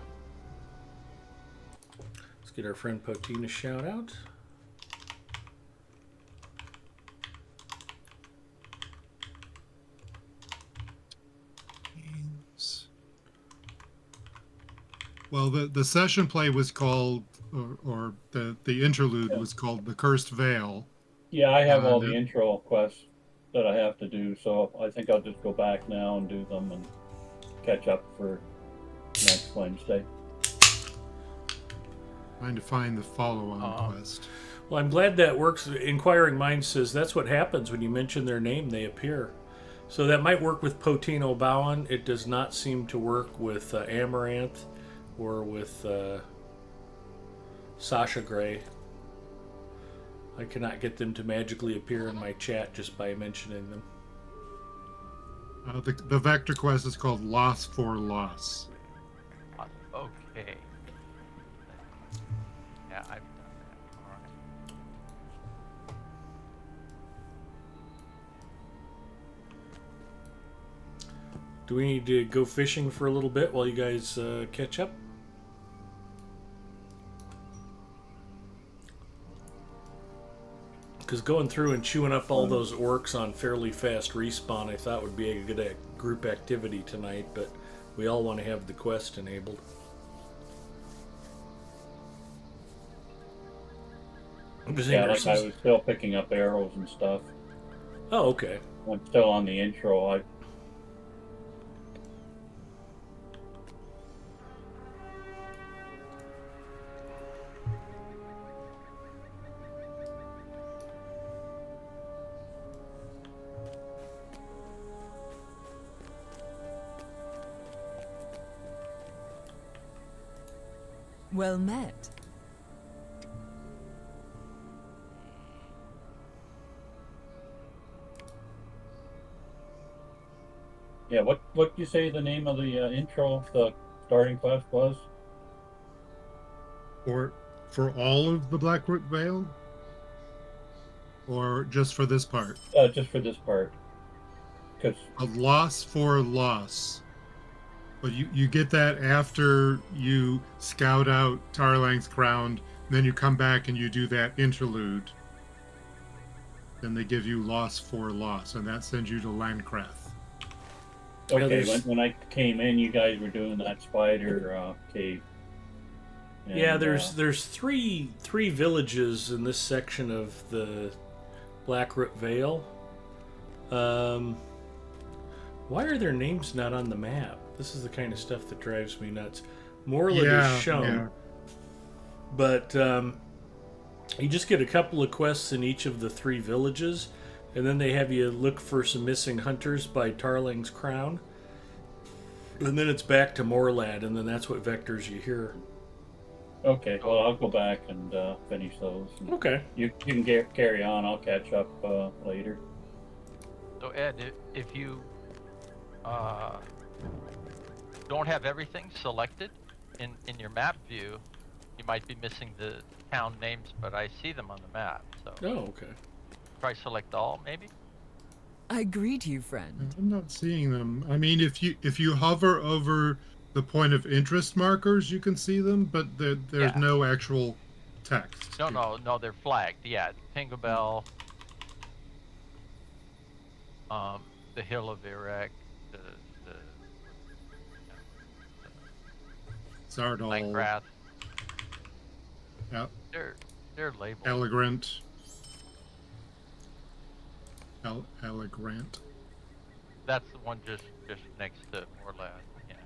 Let's get our friend Poteen a shout out. Well, the session play was called, or the interlude was called The Cursed Veil. Yeah, I have all no. the intro quests that I have to do, so I think I'll just go back now and do them and catch up for next Wednesday. Trying to find the follow-on quest. Well, I'm glad that works. Inquiring Mind says that's what happens when you mention their name, they appear. So that might work with Poteen O'Bowen. It does not seem to work with Amaranth or with Sasha Gray. I cannot get them to magically appear in my chat just by mentioning them. The vector quest is called Loss for Loss. Okay. Yeah, I've done that. All right. Do we need to go fishing for a little bit while you guys catch up? Because going through and chewing up all those orcs on fairly fast respawn, I thought would be a good group activity tonight, but we all want to have the quest enabled. Yeah, like I was still picking up arrows and stuff. Oh, okay. I'm still on the intro. Well met. Yeah, what you say the name of the intro, the starting quest was? For all of the Blackroot Vale, or just for this part? Just for this part, because A loss for a loss. But you get that after you scout out Tarlang's Crown, then you come back and you do that interlude. Then they give you loss for loss, and that sends you to Landcraft. okay, when I came in, you guys were doing that spider cave. And, Yeah, there's three villages in this section of the Blackroot Vale. Why are their names not on the map? This is the kind of stuff that drives me nuts. Morland is shown, but you just get a couple of quests in each of the three villages, and then they have you look for some missing hunters by Tarling's Crown, and then it's back to Moorland, and then that's what vectors you here. Okay, well, I'll go back and finish those. Okay. You can carry on. I'll catch up later. So Ed, if you don't have everything selected in your map view, you might be missing the town names, but I see them on the map. So Oh, okay. try select all, maybe. I greet you, friend. I'm not seeing them. I mean, if you hover over the point of interest markers, you can see them, but there's no actual text. No, they're flagged. Yeah, Tinkerbell, the Hill of Irek, the Zardal, Langcraft. Al- They're labeled. Allegrant. Allegrant. That's the one just next to Moorland. Yeah.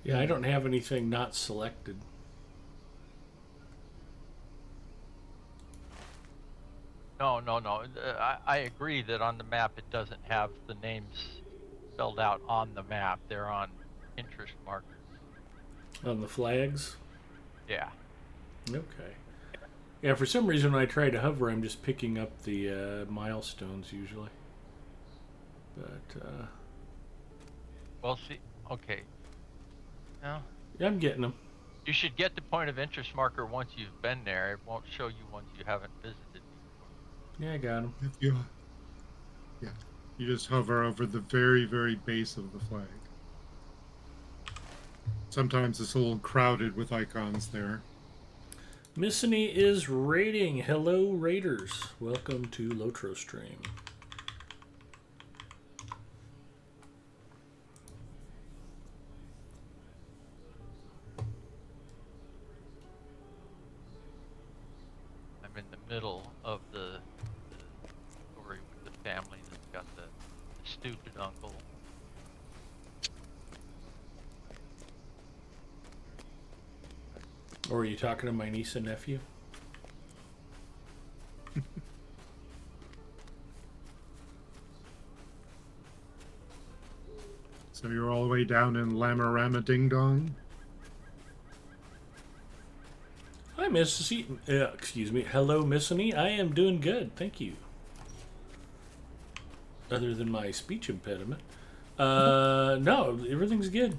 Yeah, I don't have anything not selected. No. I agree that on the map it doesn't have the names spelled out on the map. They're on interest markers. On the flags? Yeah. Okay. Yeah, for some reason when I try to hover, I'm just picking up the milestones usually. But, Well, see, okay. No. yeah, I'm getting them. You should get the point of interest marker once you've been there. It won't show you once you haven't visited. Yeah, I got them. You just hover over the very, very base of the flag. Sometimes it's a little crowded with icons there. Missany is raiding. Hello, raiders. Welcome to Lotro Stream. I'm in the middle of the story with the family that's got the stupid uncle. Or are you talking to my niece and nephew? So you're all the way down in Lamarama Ding Dong? Hi, Missy. Excuse me. Hello, Missany. I am doing good. Thank you. Other than my speech impediment. No, everything's good.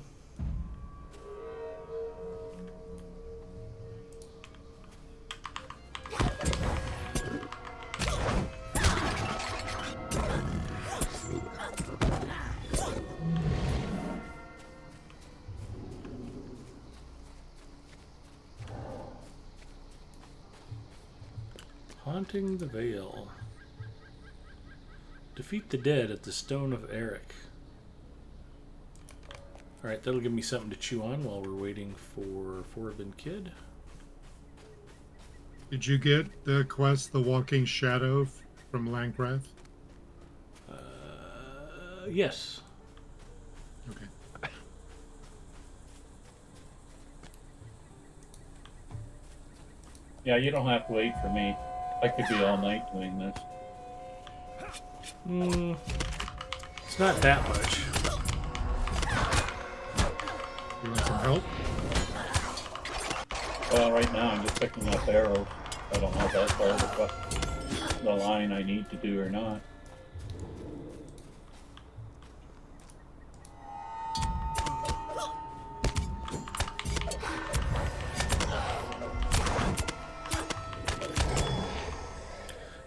Haunting the Veil. Defeat the dead at the Stone of Eric. Alright, that'll give me something to chew on while we're waiting for Forbin Kid. Did you get the quest, The Walking Shadow, from Langrath? Yes. Okay. Yeah, you don't have to wait for me. I could be all night doing this. It's not that much. You want some help? Well, right now I'm just picking up arrows. I don't know if that's part of the line I need to do or not.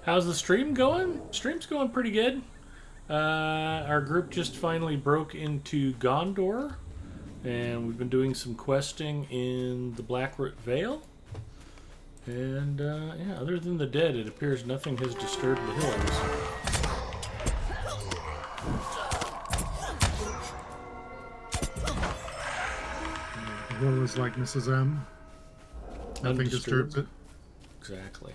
How's the stream going? Stream's going pretty good. Our group just finally broke into Gondor, and we've been doing some questing in the Blackroot Vale. And yeah, other than the dead, it appears nothing has disturbed the hills. The hill is like Mrs. M. Nothing disturbs it. Exactly.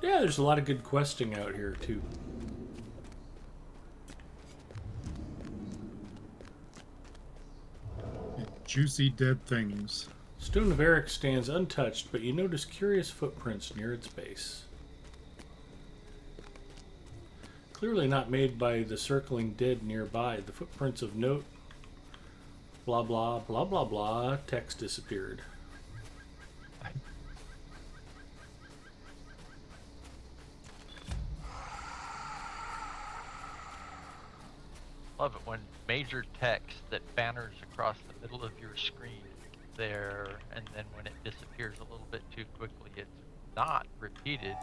Yeah, there's a lot of good questing out here, too. Juicy dead things. Stone of Eric stands untouched, but you notice curious footprints near its base. Clearly not made by the circling dead nearby. The footprints of note, blah blah, blah blah blah, text disappeared. Love it when major text that banners across the middle of your screen there, and then when it disappears a little bit too quickly, it's not repeated.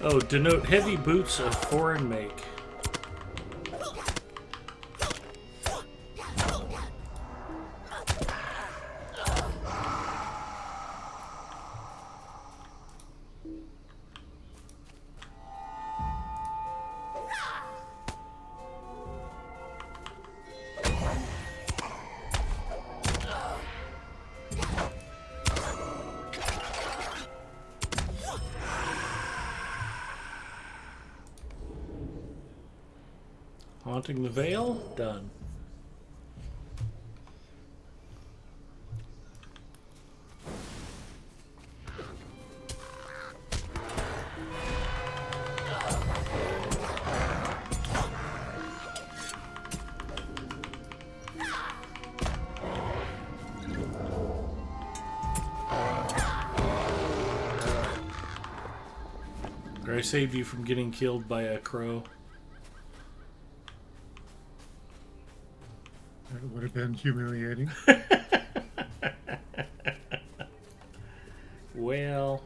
Oh, denote heavy boots of foreign make. Haunting the Veil, done. Or I saved you from getting killed by a crow. That would have been humiliating. Well,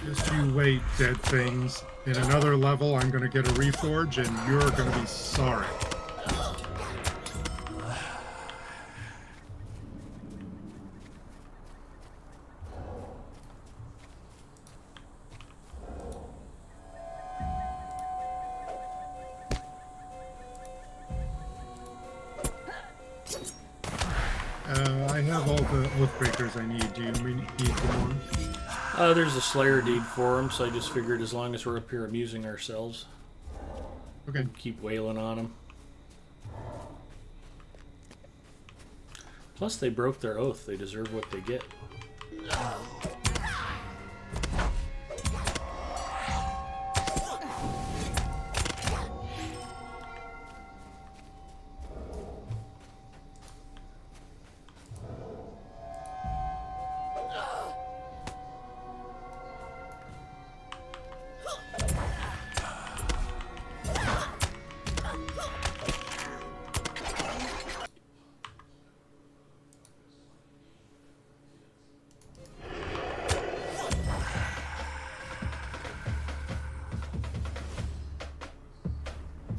Just you wait, dead things. In another level, I'm going to get a reforge, and you're going to be sorry. I have all the Oathbreakers I need. Do you need more? There's a Slayer deed for them, so I just figured as long as we're up here amusing ourselves, Okay. keep wailing on them. Plus, they broke their oath. They deserve what they get.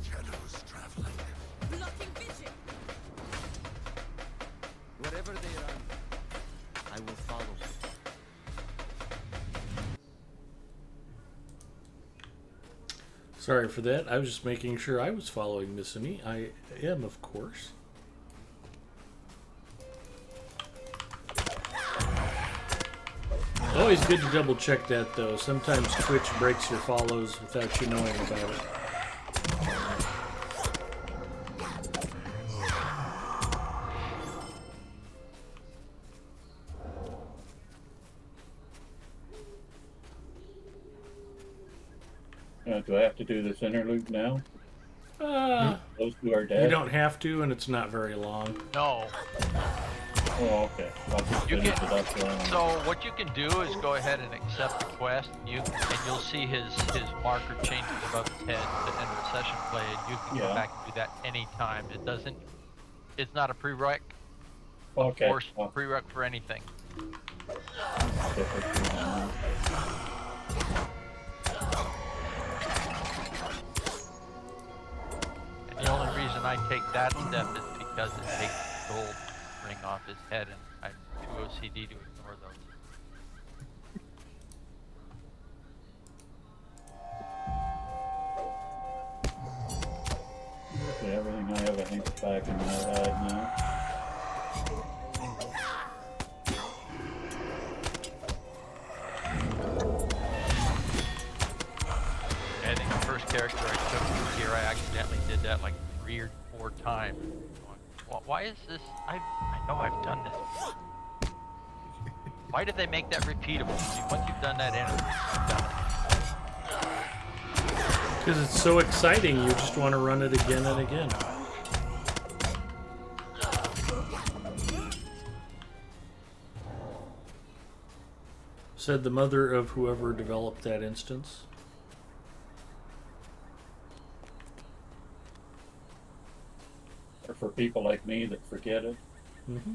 Shadows traveling. Blocking vision. Wherever they run, I will follow. Sorry for that. I was just making sure I was following Missimi. I am, of course. Always good to double check that, though. Sometimes Twitch breaks your follows without you knowing about it. Do I have to do this interlude now? Those two are You dead? don't have to, and it's not very long. No. Oh, okay. I'll just You finish can. it up then. So what you can do is go ahead and accept the quest. And you'll see his marker changes above his head to end of session play. And you can go Yeah. back and do that anytime. It doesn't. It's not a prereq. Okay. Or prereq for anything. And the only reason I take that step is because it takes the gold ring off his head, and I'm too OCD to ignore those. Okay, everything I have, I think, is back in my head now. I think the first character I took through here, I accidentally did that like 3 or 4 times. Why is this? I know I've done this. Why did they make that repeatable? I mean, once you've done that enemy, you've done it. Because it's so exciting, you just want to run it again and again. Said the mother of whoever developed that instance. Or for people like me that forget it. Mm-hmm.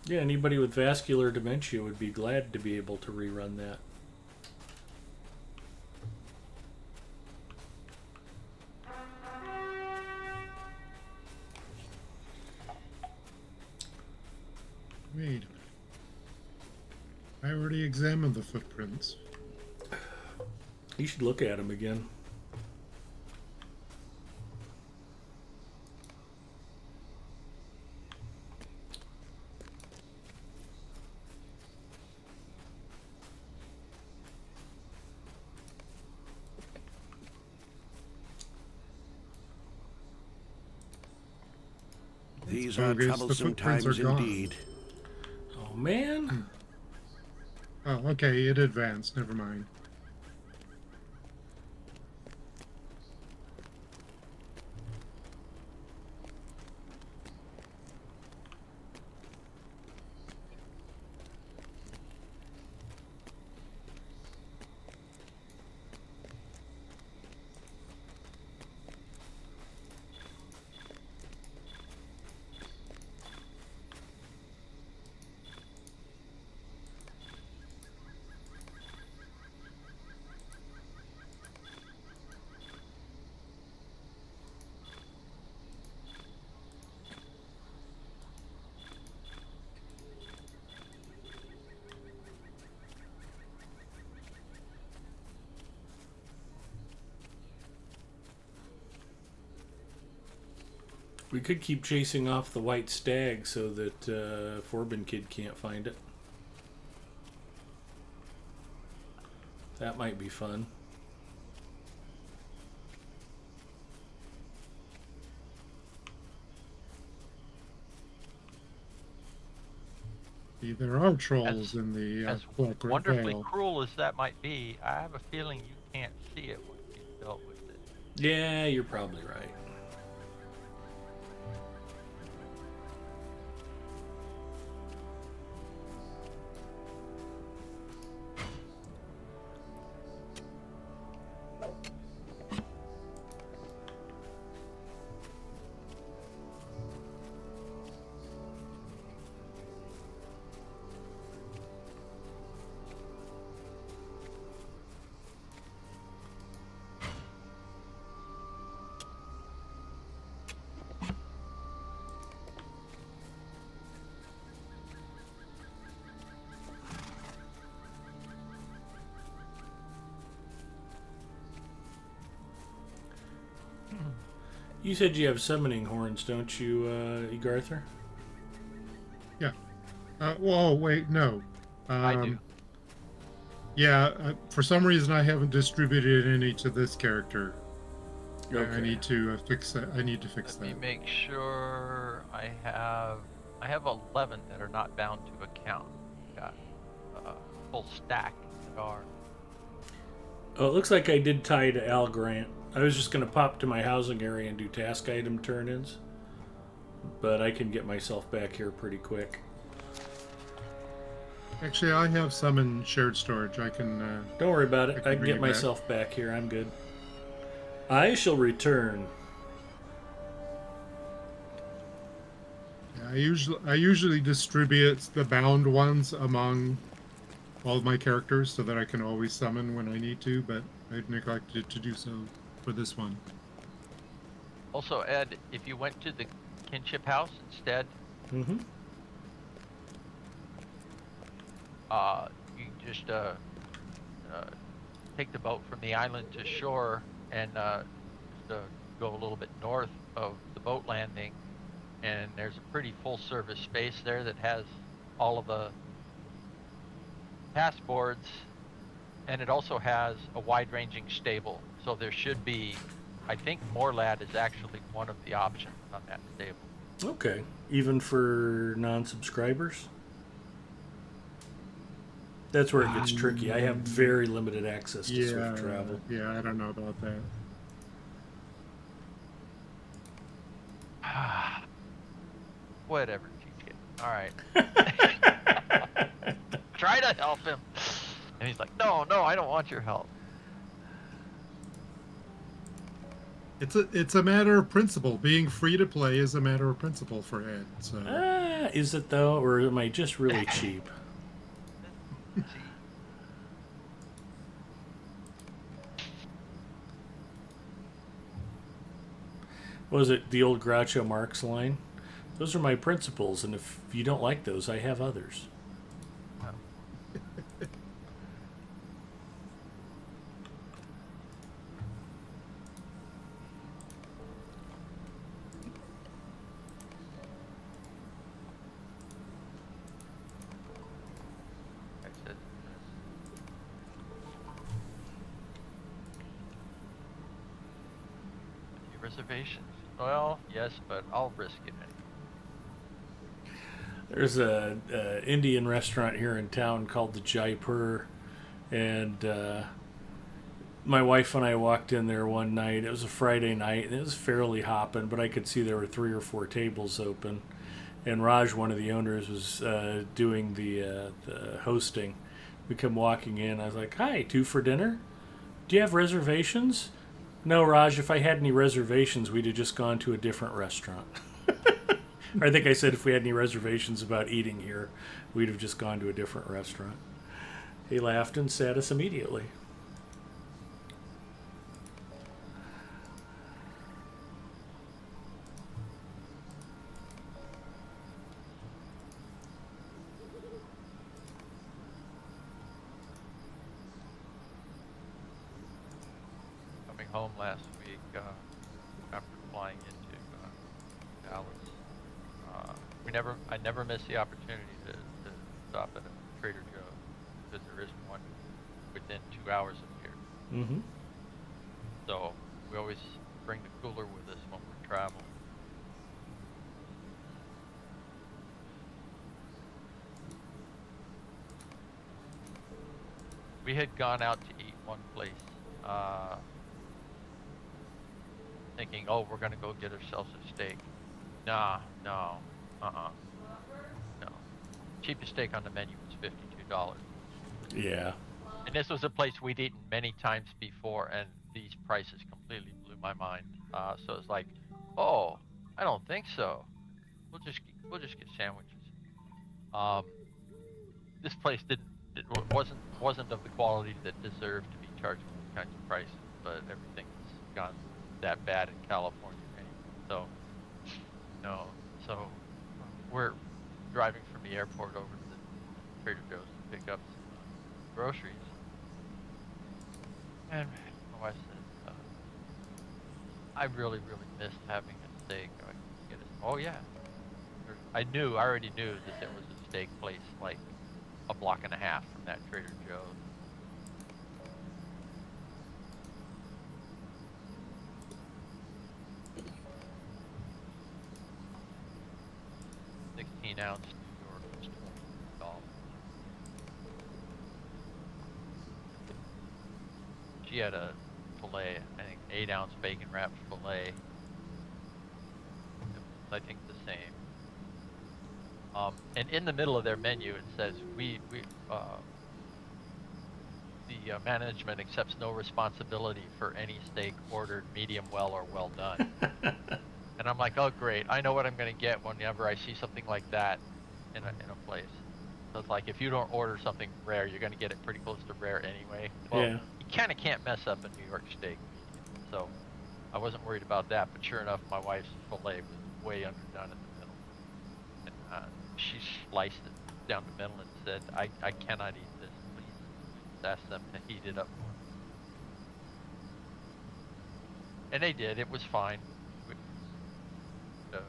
Yeah, anybody with vascular dementia would be glad to be able to rerun that. Wait a minute. I already examined the footprints. You should look at them again. These are Bogus. The troublesome footprints times are gone. indeed. Oh man. Oh, okay, it advanced. Never mind. We could keep chasing off the white stag so that Forbin Kid can't find it. That might be fun. See, there are trolls As- in the As Cloakroot wonderfully Vale. cruel as that might be, I have a feeling you can't see it once you've dealt with it. Yeah, you're probably right. You said you have summoning horns, don't you, Egarther? Yeah. Whoa, wait, no. I do. Yeah, for some reason I haven't distributed any to this character. I Okay. need to fix that. I need to fix Let me that. make sure I have 11 that are not bound to account. Got a full stack that are. Oh, it looks like I did tie to Al Grant. I was just going to pop to my housing area and do task item turn-ins. But I can get myself back here pretty quick. Actually, I have some in shared storage. I can. Don't worry about I it. can I can bring get you back. myself back here. I'm good. I shall return. Yeah, I usually distribute the bound ones among all of my characters so that I can always summon when I need to, but I neglected to do so for this one. Also, Ed, if you went to the kinship house instead, Mm-hmm. you just take the boat from the island to shore and just go a little bit north of the boat landing, and there's a pretty full service space there that has all of the passports, and it also has a wide ranging stable. So there should be, I think Morlad is actually one of the options on that stable. Okay. Even for non-subscribers? That's where it gets tricky. I have very limited access to Swift travel. Yeah, I don't know about that. Whatever, TK. All right. Try to help him. And he's like, no, I don't want your help. It's a matter of principle. Being free to play is a matter of principle for Ed. So Is it though, or am I just really cheap? What was it, the old Groucho Marx line? Those are my principles, and if you don't like those, I have others. I said, "Any reservations?" Well, yes, but I'll risk it anyway. There's a Indian restaurant here in town called the Jaipur, and my wife and I walked in there one night. It was a Friday night, and it was fairly hopping, but I could see there were 3 or 4 tables open. And Raj, one of the owners, was doing the hosting. We come walking in. I was like, "Hi, 2 for dinner? Do you have reservations?" "No, Raj. If I had any reservations, we'd have just gone to a different restaurant." I think I said if we had any reservations about eating here, we'd have just gone to a different restaurant. He laughed and sat us immediately. Coming home last week after flying into I never miss the opportunity to stop at a Trader Joe's because there is one within 2 hours of here. Mm-hmm. So we always bring the cooler with us when we're traveling. We had gone out to eat one place, thinking, oh, we're gonna go get ourselves a steak. Nah, no, no. Cheapest steak on the menu was $52. Yeah. And this was a place we'd eaten many times before, and these prices completely blew my mind. So it's like, oh, I don't think so. We'll just get sandwiches. Um, this place wasn't of the quality that deserved to be charging these kinds of prices, but everything's gone that bad in California anyway. So no, so we're driving from the airport over to the Trader Joe's to pick up some groceries, and my wife said, "I really, really missed having a steak. I can get it." Oh yeah, I already knew that there was a steak place like a block and a half from that Trader Joe's. $16-ounce New York was $22. She had a fillet, I think 8-ounce bacon wrapped fillet. It was, I think, the same. And in the middle of their menu, it says the management accepts no responsibility for any steak ordered medium well or well done. And I'm like, oh great, I know what I'm gonna get whenever I see something like that in a place. So it's like if you don't order something rare, you're gonna get it pretty close to rare anyway. Well, Yeah. you kind of can't mess up a New York steak medium, so I wasn't worried about that. But sure enough, my wife's fillet was way underdone in the middle, and she sliced it down the middle and said, I cannot eat this. Please ask them to heat it up for me. And they did. It was fine. Uh,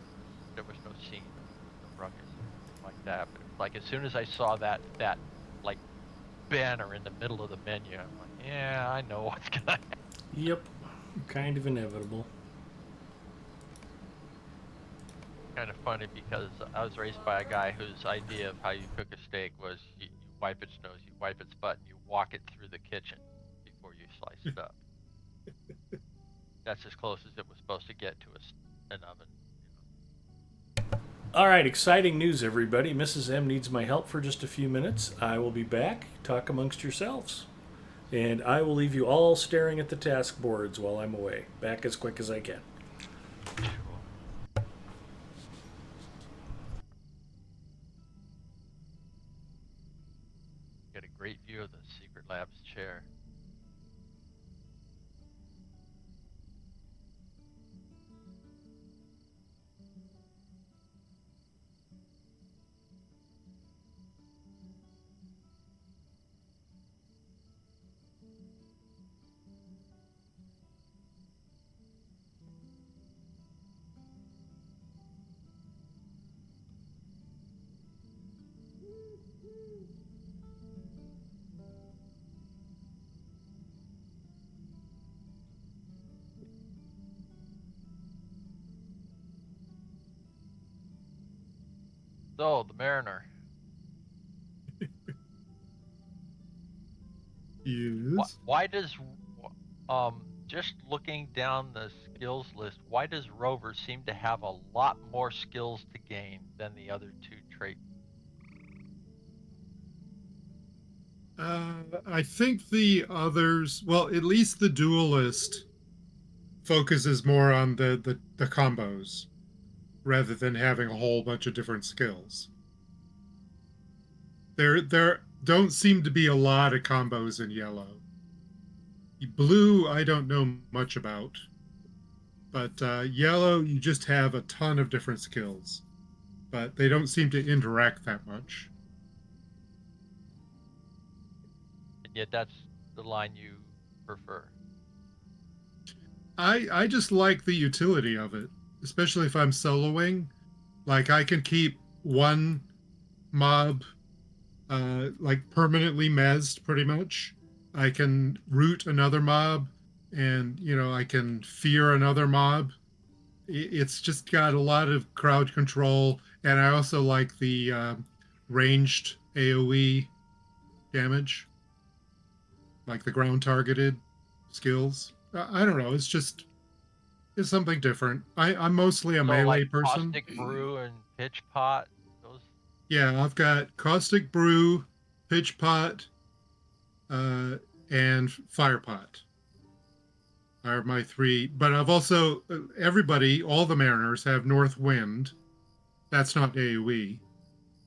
there was no scene, no ruckus or anything like that. But it was like as soon as I saw that like banner in the middle of the menu, I'm like, yeah, I know what's gonna happen. Yep. Kind of inevitable. Kind of funny because I was raised by a guy whose idea of how you cook a steak was you wipe its nose, you wipe its butt, and you walk it through the kitchen before you slice it up. That's as close as it was supposed to get to an oven. All right, exciting news, everybody. Mrs. M needs my help for just a few minutes. I will be back. Talk amongst yourselves. And I will leave you all staring at the task boards while I'm away. Back as quick as I can. Cool. Get a great view of the Secret Labs chair. So, the Mariner. Yes. Why does just looking down the skills list, why does Rover seem to have a lot more skills to gain than the other two traits? I think the others, well, at least the duelist focuses more on the combos rather than having a whole bunch of different skills. There don't seem to be a lot of combos in yellow. Blue, I don't know much about, but yellow, you just have a ton of different skills, but they don't seem to interact that much. And yet that's the line you prefer. I just like the utility of it, especially if I'm soloing. Like I can keep one mob like permanently mezzed pretty much. I can root another mob, and I can fear another mob. It's just got a lot of crowd control, and I also like the ranged AOE damage, like the ground targeted skills. I don't know. It's something different. I'm mostly a So like melee person. caustic brew and pitch pot, those. Yeah, I've got caustic brew, pitch pot, uh, and fire pot are my three. But I've also everybody, all the mariners have north wind. That's not AOE,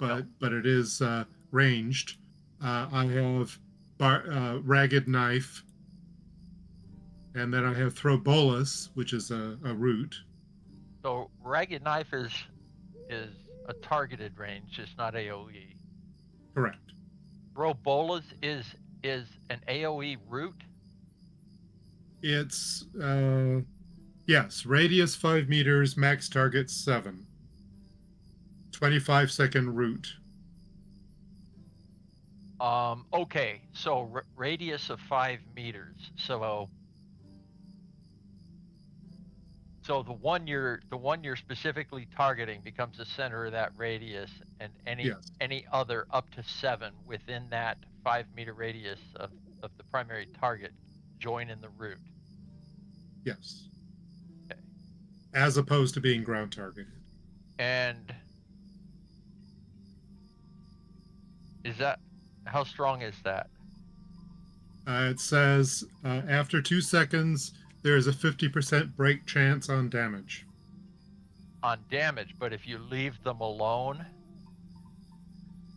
No. but it is ranged. I have ragged knife, and then I have throw bolus, which is a root. So ragged knife is a targeted range. It's not AOE. Correct. Robolas is an AOE route. It's yes, radius 5 meters, max target 7. 25-second route. Okay, so radius of 5 meters. So the one you're specifically targeting becomes the center of that radius, and Yes. any other up to 7 within that 5 meter radius of the primary target join in the route. Yes. Okay. As opposed to being ground targeted. And is that how strong is that? It says after 2 seconds, there is a 50% break chance on damage. On damage, but if you leave them alone,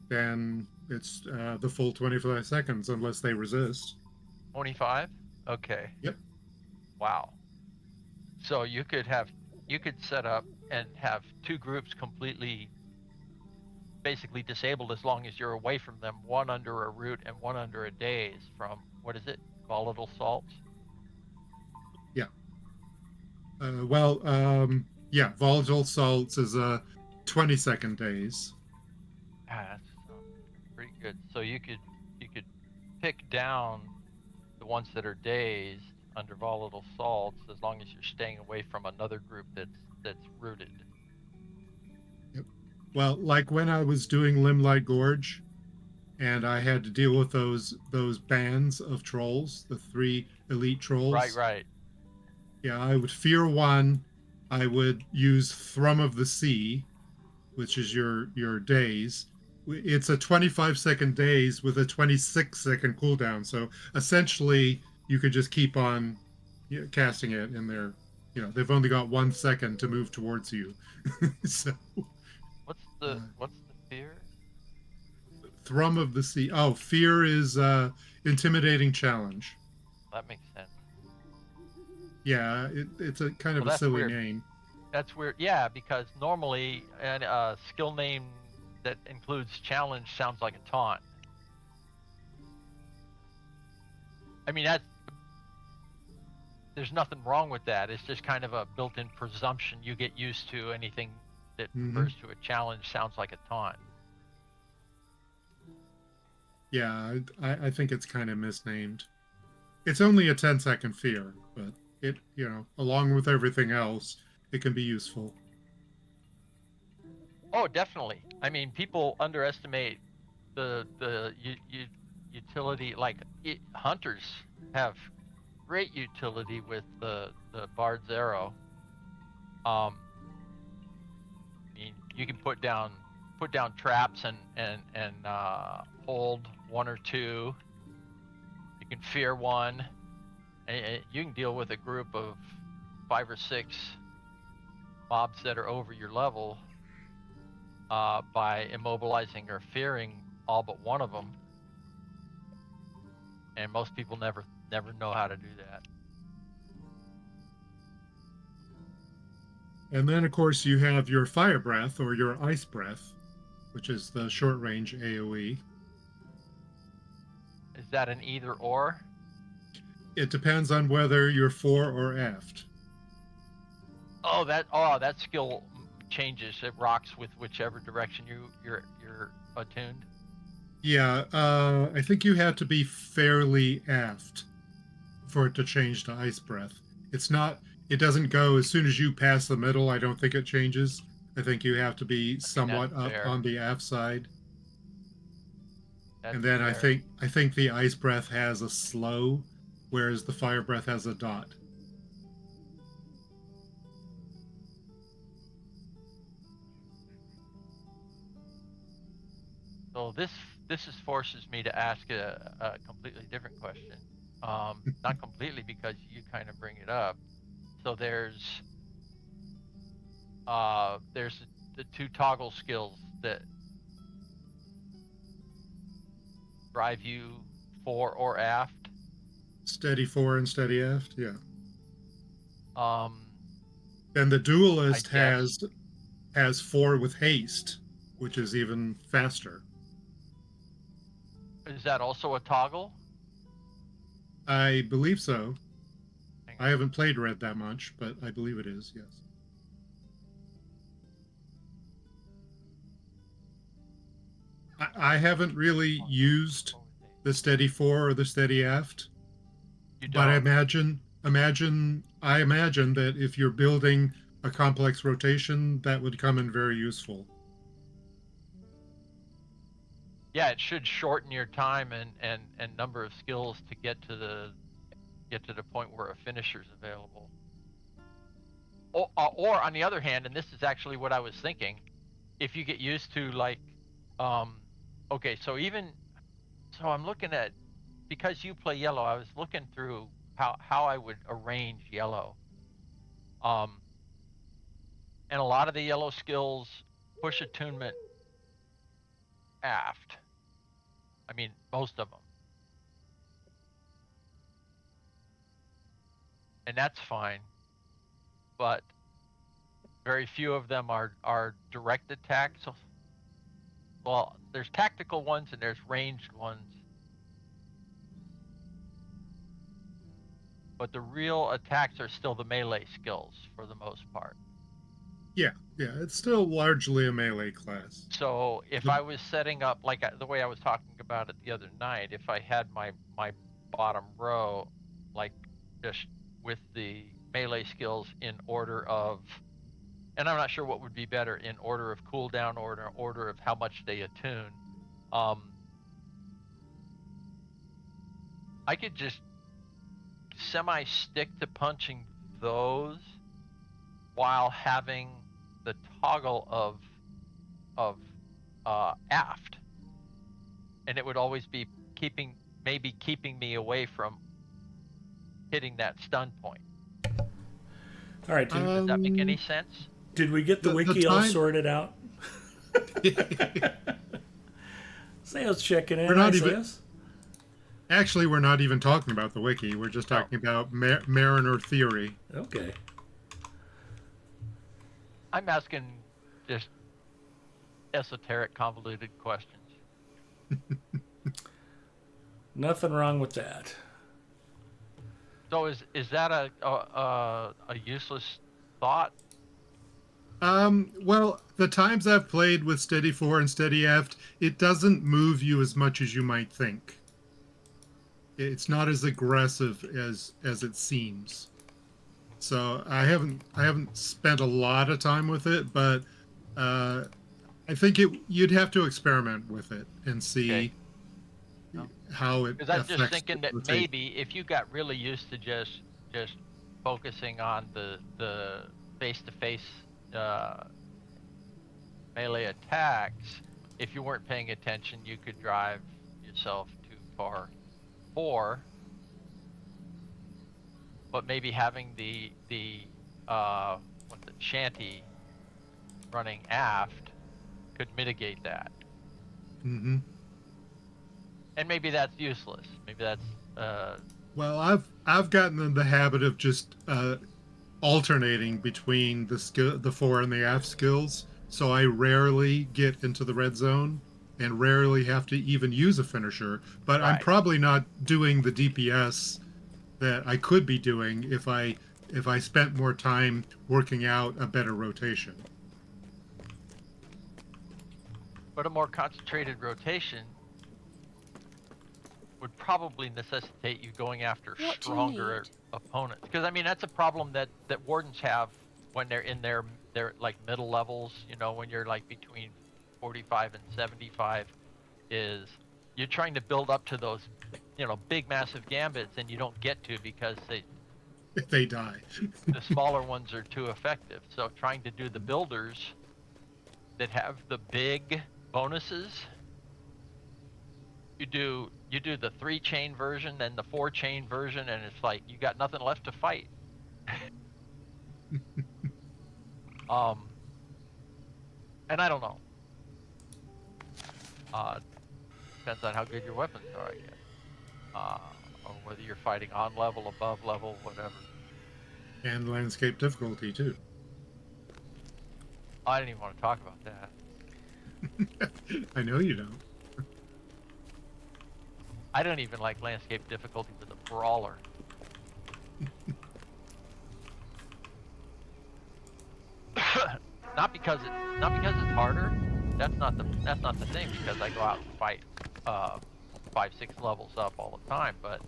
Then it's the full 25 seconds unless they resist. 25? Okay. Yep. Wow. So you could set up and have 2 groups completely basically disabled as long as you're away from them, one under a root and one under a daze from, what is it, volatile salts? Yeah. Yeah, volatile salts is a 20-second daze. That sounds pretty good. So you could pick down the ones that are dazed under volatile salts as long as you're staying away from another group that's rooted. Yep. Well, like when I was doing Limelight Gorge, and I had to deal with those bands of trolls, the 3 elite trolls. Right. Yeah, I would fear one. I would use Thrum of the Sea, which is your daze. It's a 25-second daze with a 26-second cooldown. So essentially, you could just keep on casting it, and they've only got 1 second to move towards you. So What's the fear? Thrum of the Sea. Oh, fear is intimidating challenge. That makes sense. Yeah, it's a kind of a silly weird. name. That's weird. Yeah, because normally a skill name that includes challenge sounds like a taunt. I mean, there's nothing wrong with that. It's just kind of a built-in presumption. You get used to anything that refers to a challenge sounds like a taunt. Yeah, I think it's kind of misnamed. It's only a 10-second fear, but it, along with everything else, it can be useful. Oh, definitely. I mean, people underestimate the utility. Like hunters have great utility with the Bard's Arrow. I mean, you can put down traps and hold 1 or 2. You can fear 1. And you can deal with a group of 5 or 6 mobs that are over your level by immobilizing or fearing all but one of them. And most people never know how to do that. And then, of course, you have your Fire Breath or your Ice Breath, which is the short range AoE. Is that an either or? It depends on whether you're fore or aft. Oh, that skill changes. It rocks with whichever direction you're attuned. Yeah, I think you have to be fairly aft for it to change to ice breath. It's not. It doesn't go as soon as you pass the middle. I don't think it changes. I think you have to be I mean, somewhat that's up fair. on the aft side. That's And then fair. I think the ice breath has a slow, whereas the fire breath has a dot. So this is forces me to ask a completely different question. Not completely because you kind of bring it up. So there's the two toggle skills that drive you fore or aft. Steady fore and steady aft. Yeah. Um, And the I duelist guess has fore with haste, which is even faster. is that also a toggle? I believe so. Hang I on. haven't played Red that much, but I believe it is. Yes. I haven't really used the steady fore or the steady aft, You but don't. I imagine that if you're building a complex rotation, that would come in very useful. Yeah, it should shorten your time and number of skills to get to the point where a finisher's available. Or on the other hand, and this is actually what I was thinking, if you get used to like, um, okay, so I'm looking at, because you play yellow, I was looking through how I would arrange yellow. Um, and a lot of the yellow skills push attunement aft. I mean, most of them. And that's fine. But very few of them are direct attacks. So, well, there's tactical ones and there's ranged ones. But the real attacks are still the melee skills for the most part. Yeah, yeah, it's still largely a melee class. So if The, I was setting up like the way I was talking about it the other night, if I had my bottom row like just with the melee skills in order of, and I'm not sure what would be better, in order of cooldown or in order of how much they attune. I could just semi-stick to punching those while having the toggle of aft, and it would always be keeping me away from hitting that stun point. All right. Does that make any sense? Did we get the the wiki all time- sorted out? Sales checking in. We're not Hi, even- Sales. Actually, we're not even talking about the wiki. We're just talking about Mariner theory. Okay. I'm asking just esoteric, convoluted questions. Nothing wrong with that. So is that a useless thought? Well, the times I've played with steady fore and steady aft, it doesn't move you as much as you might think. It's not as aggressive as it seems. So I haven't spent a lot of time with it, but I think you'd have to experiment with it and see how it Because I'm affects just thinking the that rotation. maybe if you got really used to just focusing on the face-to-face melee attacks, if you weren't paying attention, you could drive yourself too far for. But maybe having the shanty running aft could mitigate that. Mm-hmm. And maybe that's useless. Maybe that's Well, I've gotten in the habit of just alternating between the fore and the aft skills, so I rarely get into the red zone and rarely have to even use a finisher. But I'm Right. probably not doing the DPS that I could be doing if I spent more time working out a better rotation. But a more concentrated rotation would probably necessitate you going after What do you stronger need? opponents. Because I mean, that's a problem that wardens have when they're in their like middle levels. You know, when you're like between 45 and 75, is you're trying to build up to those, you know, big massive gambits, and you don't get to because They die. the smaller ones are too effective. So trying to do the builders that have the big bonuses, you do the 3-chain version, then the 4-chain version, and it's like you got nothing left to fight. And I don't know. Depends on how good your weapons are, I guess. Or whether you're fighting on level, above level, whatever. And landscape difficulty, too. I didn't even want to talk about that. I know you don't. I don't even like landscape difficulty with a brawler. not because it's harder. That's not the thing, because I go out and fight 5-6 levels up all the time, but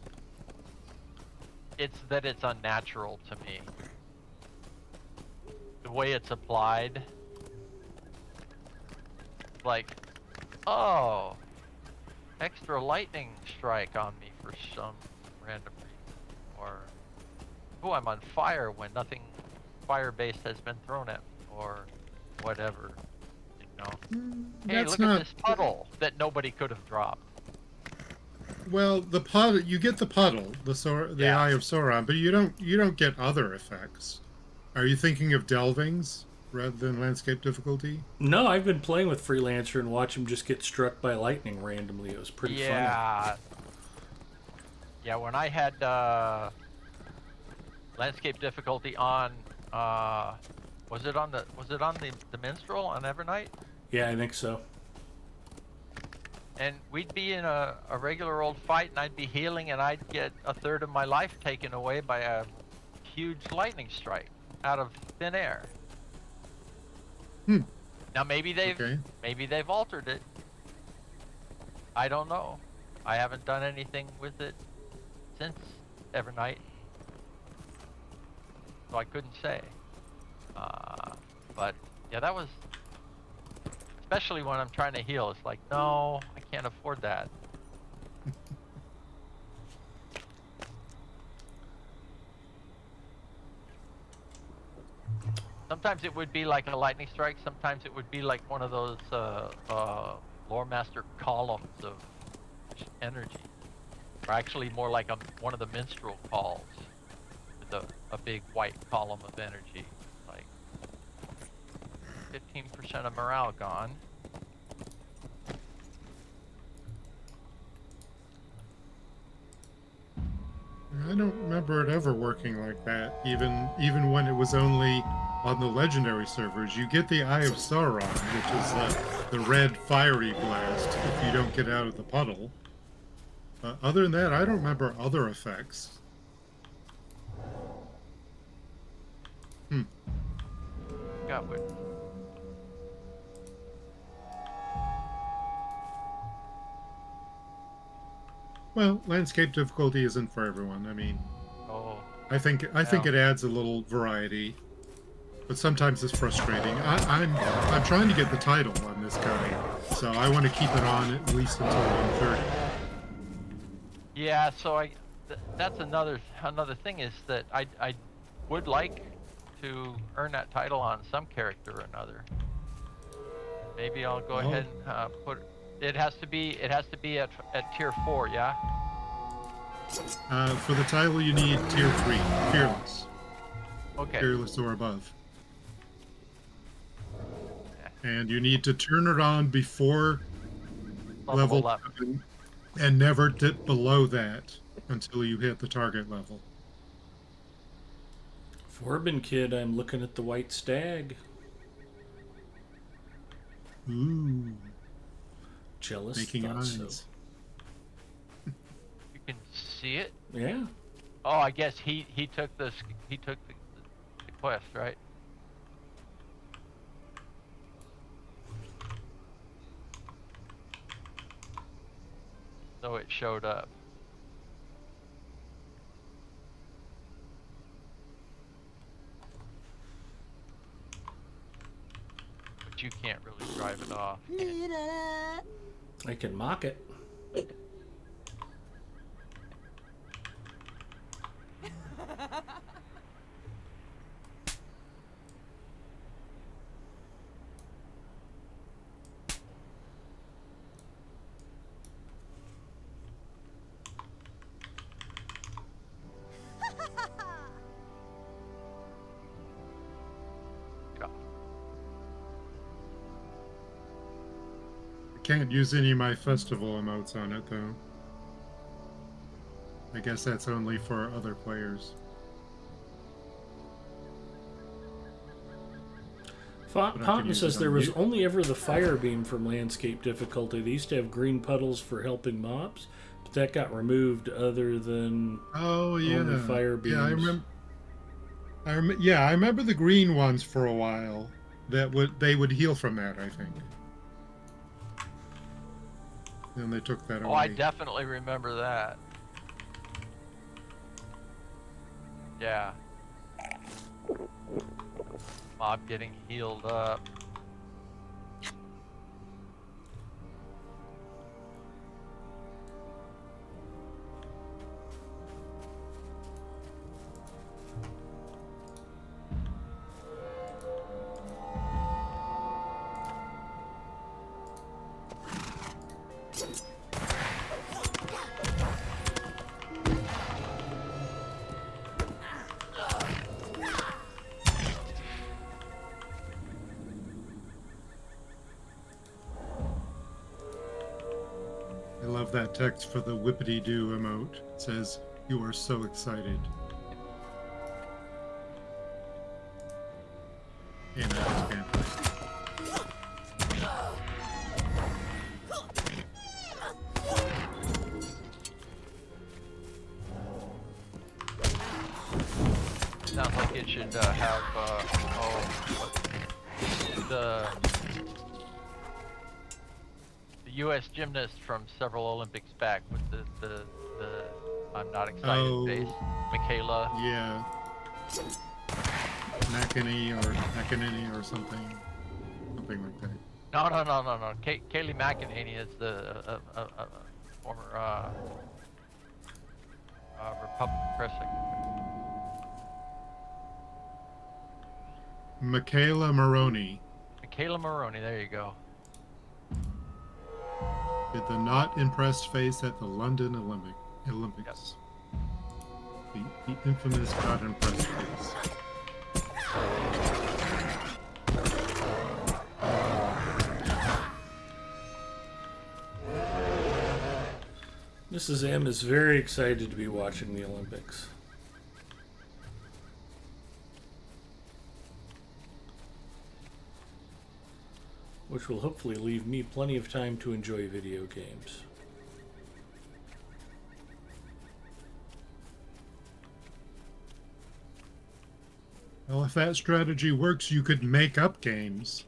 it's that it's unnatural to me. The way it's applied, like, oh, extra lightning strike on me for some random reason, or oh, I'm on fire when nothing fire-based has been thrown at me, or whatever, you know. Hey, That's look not... at this puddle that nobody could have dropped. Well, the puddle, you get the puddle, the Yeah. Eye of Sauron, but you don't get other effects. Are you thinking of delvings rather than landscape difficulty? No, I've been playing with Freelancer and watch him just get struck by lightning randomly. It was pretty funny. Yeah, when I had landscape difficulty on, was it on the Minstrel on Evernight? Yeah, I think so. And we'd be in a regular old fight, and I'd be healing, and I'd get a third of my life taken away by a huge lightning strike out of thin air. Now maybe they've altered it. I don't know. I haven't done anything with it since Evernight, so I couldn't say. But yeah, that was, especially when I'm trying to heal. It's like, no, I can't afford that. Sometimes it would be like a lightning strike. Sometimes it would be like one of those lore master columns of energy, or actually more like one of the minstrel calls with a big white column of energy. Like 15% of morale gone. I don't remember it ever working like that. Even when it was only on the legendary servers, you get the Eye of Sauron, which is the red fiery blast if you don't get out of the puddle. Other than that, I don't remember other effects. Got what? Well, landscape difficulty isn't for everyone. I mean, Oh, I think it adds a little variety, but sometimes it's frustrating. I'm trying to get the title on this guy, so I want to keep it on at least until 1:30. yeah. So that's another thing, is that I would like to earn that title on some character or another. Maybe I'll go ahead and put. It has to be at tier 4, yeah. For the title, you need tier 3, fearless, Okay. fearless or above, and you need to turn it on before level up. 7 and never dip below that until you hit the target level. Forbin Kid, I'm looking at the white stag. Ooh, Jealous making thought eyes. so. You can see it. Yeah. Oh, I guess he took the quest, right? so it showed up. But you can't really drive it off. I can mock it. Can't use any of my festival emotes on it, though. I guess that's only for other players. Fountain says there was only ever the fire beam from landscape difficulty. They used to have green puddles for helping mobs, but that got removed other than only fire beams. Yeah, I remember the green ones for a while. They would heal from that, I think. Then they took that away. Oh, I definitely remember that. Yeah. Mob getting healed up. I love that text for the whippity-doo emote. It says, "You are so excited." And that was fantastic. Sounds like it should have, the U.S. gymnast from several Olympics back with the I'm not excited face, Michaela. Yeah. McEnany or something like that. No. Kaylee McEnany is the former Republican press secretary. Michaela Maroney Michaela Maroney, there you go. did the not impressed face at the London Olympics. Yep. The infamous not impressed face. Mrs. M is very excited to be watching the Olympics. Which will hopefully leave me plenty of time to enjoy video games. Well, if that strategy works, you could make up games.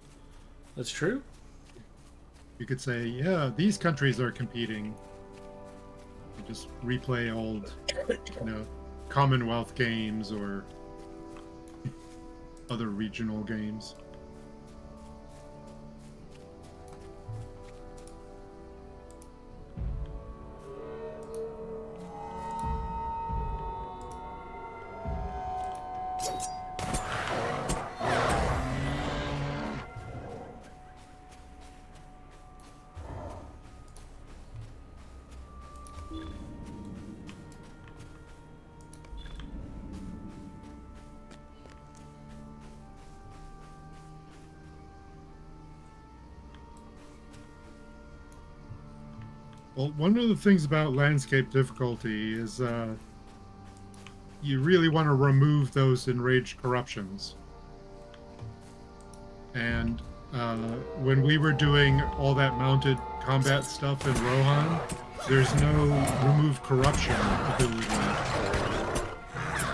That's true. You could say, yeah, these countries are competing. You just replay old, Commonwealth games or other regional games. Well, one of the things about landscape difficulty is you really want to remove those enraged corruptions. And when we were doing all that mounted combat stuff in Rohan, there's no remove corruption ability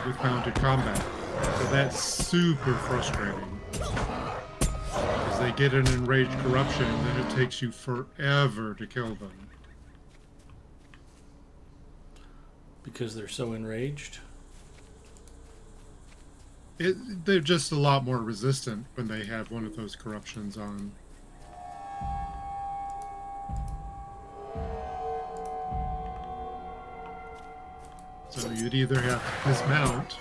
with mounted combat. So that's super frustrating. Because they get an enraged corruption and then it takes you forever to kill them. because they're so enraged. They're just a lot more resistant when they have one of those corruptions on. So you'd either have to dismount,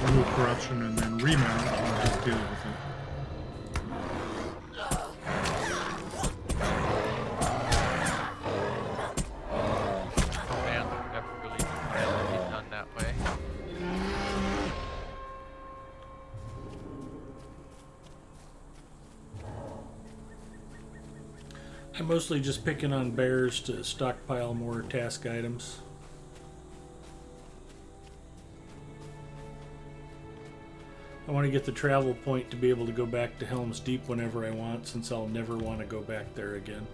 remove corruption, and then remount, or just deal with it. Man, never really been done that way. I'm mostly just picking on bears to stockpile more task items. I want to get the travel point to be able to go back to Helm's Deep whenever I want, since I'll never want to go back there again.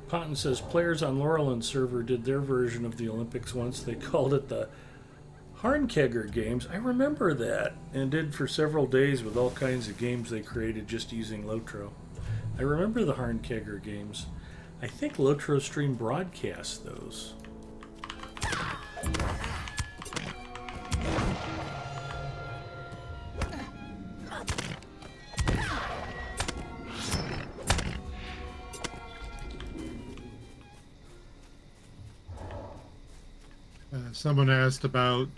Ponton says players on Laurelland server did their version of the Olympics once. They called it the Harnkegger Games. I remember that, and did for several days with all kinds of games they created just using Lotro. I remember the Harnkegger Games. I think Lotro Stream broadcast those. Someone asked about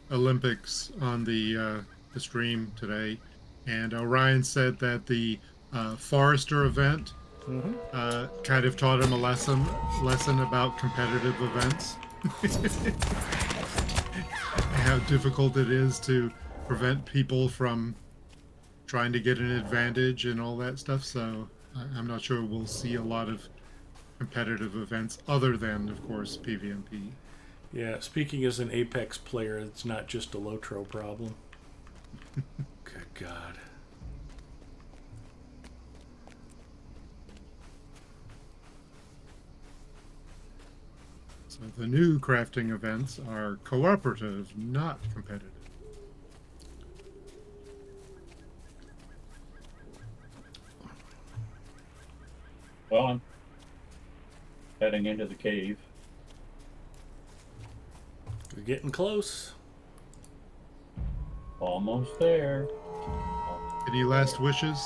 Olympics on the stream today, and Orion said that the Forester event kind of taught him a lesson about competitive events. How difficult it is to prevent people from trying to get an advantage and all that stuff. So I'm not sure we'll see a lot of competitive events other than, of course, PvMP. Yeah, speaking as an Apex player, it's not just a Lotro problem. Good God. So the new crafting events are cooperative, not competitive. Well, I'm heading into the cave. We're getting close. Almost there. Any last wishes?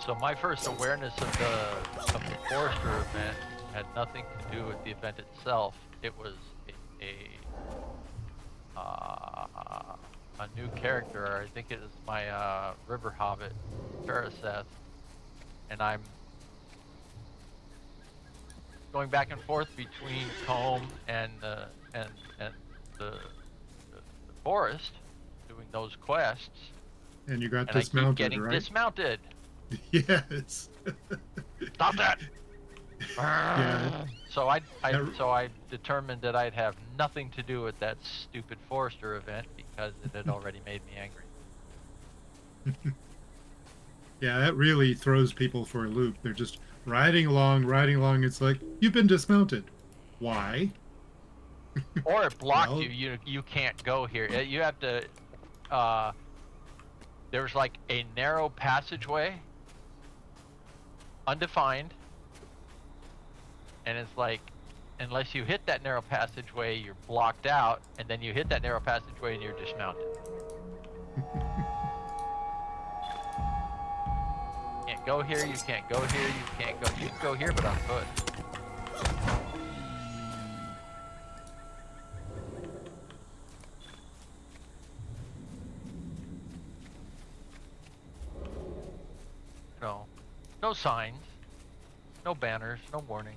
So my first awareness of the Forester event had nothing to do with the event itself. It was a new character. I think it is my river hobbit, Paraseth, and I'm going back and forth between Combe and the forest, doing those quests. And you got And dismounted, I keep getting right? dismounted. Yes. Stop that! Yeah. So I determined that I'd have nothing to do with that stupid Forester event because it had already made me angry. Yeah, that really throws people for a loop. They're just riding along. It's like, you've been dismounted. Why? Or it blocked Well, you can't go here. You have to there's like a narrow passageway, undefined, and it's like, unless you hit that narrow passageway, you're blocked out, and then you hit that narrow passageway and you're dismounted. Can't go here, you can't go here, you can't go. You can go here, but on foot. No signs, no banners, no warning.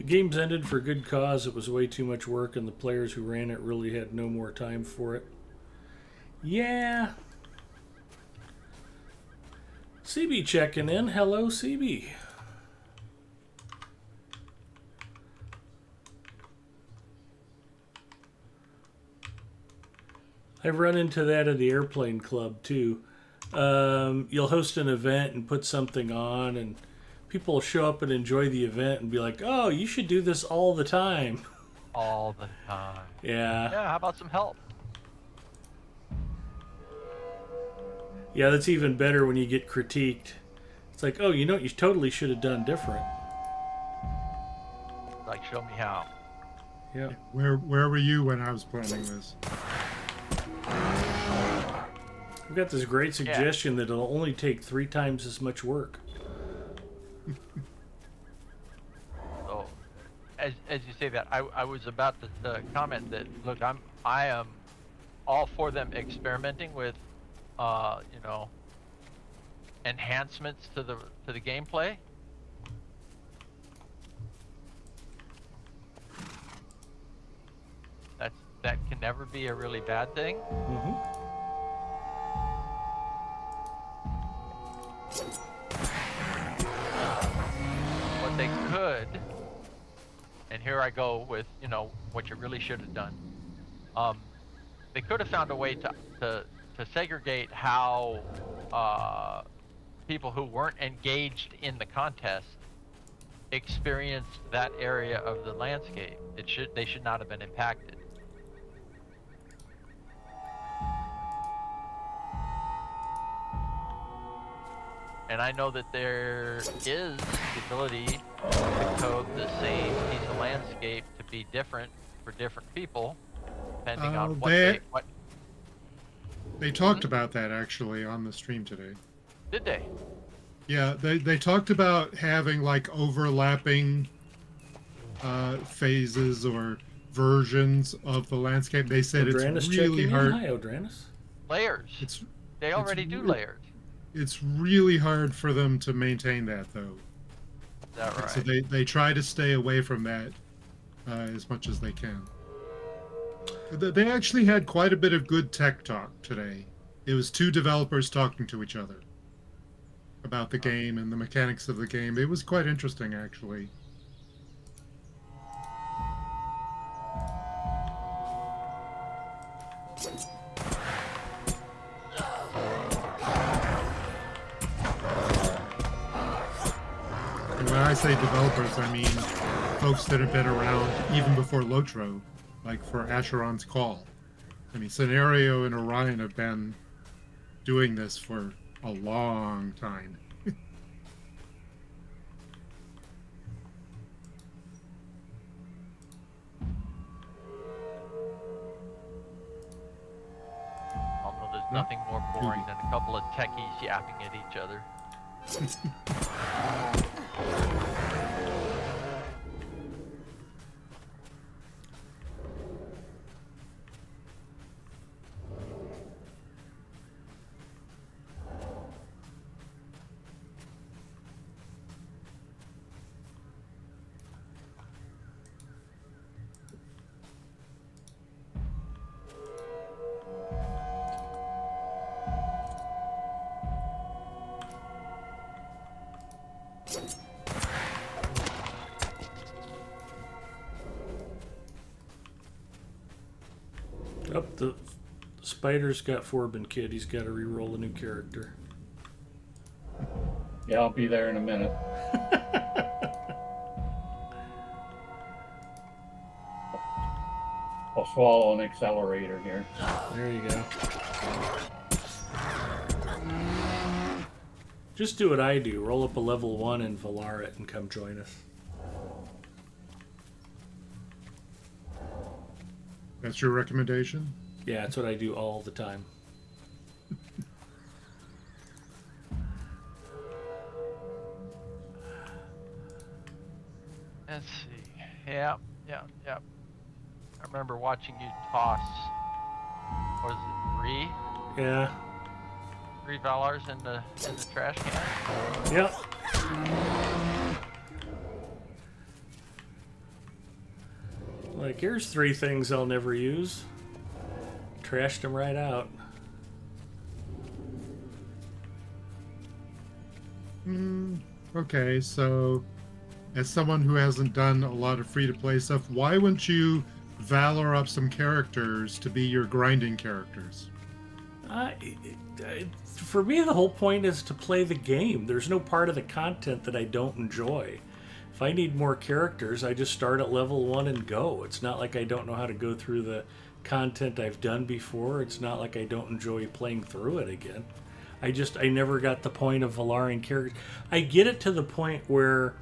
The game's ended for good cause. It was way too much work, and the players who ran it really had no more time for it. Yeah. CB checking in. Hello, CB. I've run into that at the airplane club too. You'll host an event and put something on, and people will show up and enjoy the event and be like, "Oh, you should do this all the time." All the time. Yeah. Yeah, how about some help? Yeah, that's even better when you get critiqued. It's like, oh, you know what you totally should have done different. Like, show me how. Yeah. Where were you when I was planning this? We've got this great suggestion that it'll only take 3 times as much work. So, as you say that, I was about to comment that, look, I am all for them experimenting with, you know, enhancements to the gameplay. That can never be a really bad thing. Mm-hmm. What they could, and here I go with, you know, what you really should have done. They could have found a way to segregate how people who weren't engaged in the contest experienced that area of the landscape. They should not have been impacted. And I know that there is the ability to code the same piece of landscape to be different for different people, depending on what they talked about that actually on the stream today. Did they? Yeah, they talked about having like overlapping phases or versions of the landscape. They said Odranus it's really checking hard. in. Hi, Odranus. Layers. They already do layers. It's really hard for them to maintain that, though. Is that right? So they try to stay away from that as much as they can. They actually had quite a bit of good tech talk today. It was 2 developers talking to each other about the game and the mechanics of the game. It was quite interesting, actually. And when I say developers, I mean folks that have been around even before Lotro, like for Acheron's Call. I mean, Scenario and Orion have been doing this for a long time. Although there's nothing more boring than a couple of techies yapping at each other. Up the spider's got Forbin Kid. He's got to re-roll a new character. Yeah, I'll be there in a minute. I'll swallow an accelerator here. There you go. Just do what I do. Roll up a level 1 and Valar it and come join us. That's your recommendation? Yeah, that's what I do all the time. Let's see. Yeah. I remember watching you toss. Was it 3? Yeah. 3 Valars in the trash can. Yep. like, here's 3 things I'll never use. Trashed them right out. Okay, so as someone who hasn't done a lot of free-to-play stuff, why wouldn't you valor up some characters to be your grinding characters? For me, the whole point is to play the game. There's no part of the content that I don't enjoy. If I need more characters, I just start at level 1 and go. It's not like I don't know how to go through the content I've done before. It's not like I don't enjoy playing through it again. I never got the point of Valarian characters. I get it to the point where,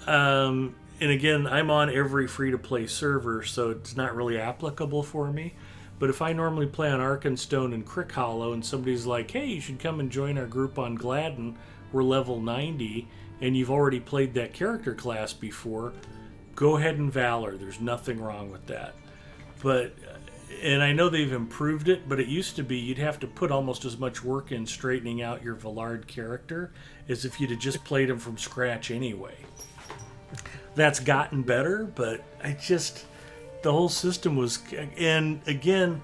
and again, I'm on every free-to-play server, so it's not really applicable for me. But if I normally play on Arkenstone and Crick Hollow, and somebody's like, hey, you should come and join our group on Gladden, we're level 90, and you've already played that character class before, go ahead and Valor. There's nothing wrong with that. But, and I know they've improved it, but it used to be you'd have to put almost as much work in straightening out your Valard character as if you'd have just played him from scratch anyway. That's gotten better, but the whole system was, and again,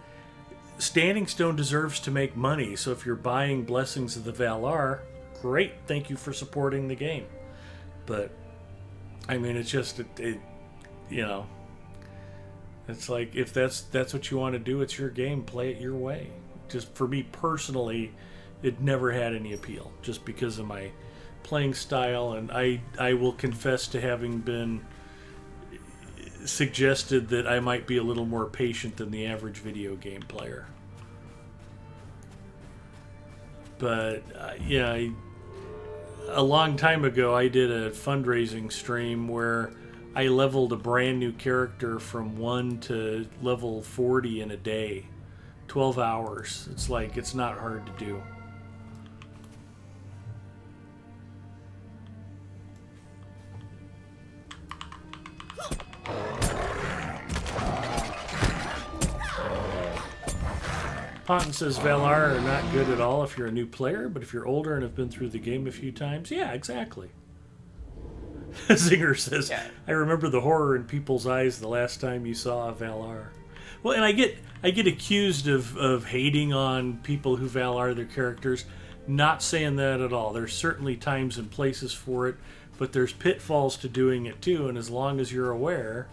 Standing Stone deserves to make money, so if you're buying Blessings of the Valar, great, thank you for supporting the game. But, I mean, it's just, you know, it's like, if that's what you want to do, it's your game, play it your way. Just for me personally, it never had any appeal, just because of my playing style, and I will confess to having been suggested that I might be a little more patient than the average video game player. But yeah, a long time ago I did a fundraising stream where I leveled a brand new character from 1 to level 40 in a day. 12 hours. It's like, it's not hard to do. Ponton says Valar are not good at all if you're a new player, but if you're older and have been through the game a few times, yeah, exactly. Zinger says, yeah. I remember the horror in people's eyes the last time you saw a Valar. Well, and I get accused of hating on people who Valar their characters. Not saying that at all. There's certainly times and places for it, but there's pitfalls to doing it too, and as long as you're aware,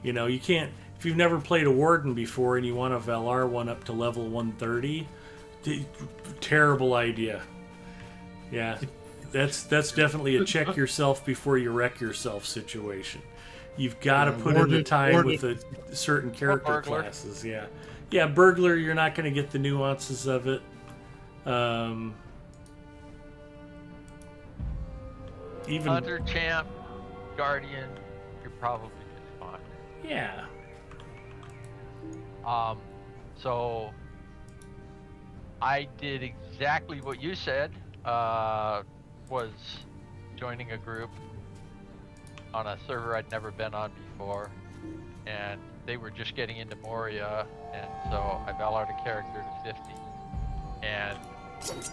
you know, you can't. If you've never played a Warden before and you want a Valar one up to level 130, terrible idea. Yeah, that's definitely a check yourself before you wreck yourself situation. You've got to put in the time with a certain character classes. Yeah, Burglar, you're not going to get the nuances of it. Even Hunter, Champ, Guardian, you're probably just fine. Yeah. So I did exactly what you said, was joining a group on a server I'd never been on before, and they were just getting into Moria, and so I Valared a character to 50, and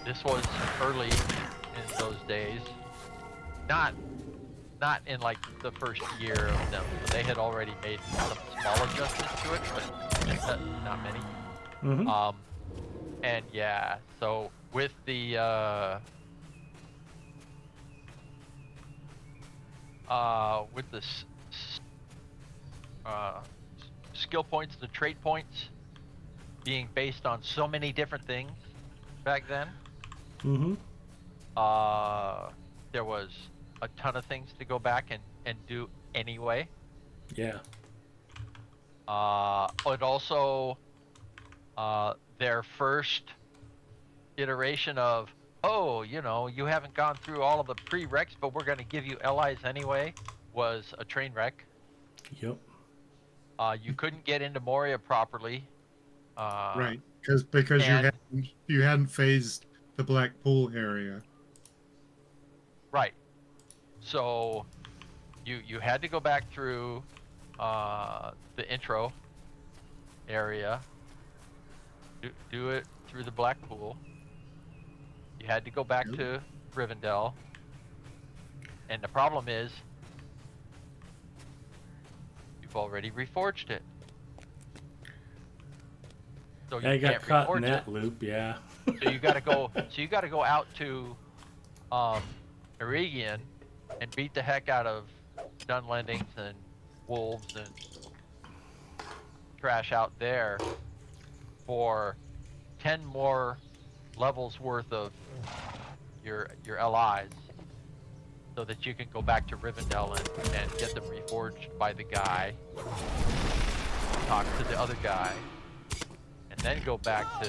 this was early in those days, not in like the first year of them. They had already made some small adjustments to it, but not many. Mm-hmm. And yeah, so with the skill points, the trait points being based on so many different things back then. Mm-hmm. There was a ton of things to go back and do anyway. Yeah. But also, their first iteration of, oh, you know, you haven't gone through all of the prereqs, but we're going to give you LIs anyway, was a train wreck. Yep. You couldn't get into Moria properly. Right, because you hadn't phased the Black Pool area. Right. So you had to go back through the intro area, do it through the Black Pool. You had to go back to Rivendell. And the problem is, you already reforged it. So you I got can't caught in reforge that it. loop, yeah. So you gotta go. So you gotta go out to Erigian and beat the heck out of Dunlendings and wolves and trash out there for 10 more levels worth of your LIs, so that you can go back to Rivendell and get them reforged by the guy, talk to the other guy, and then go back to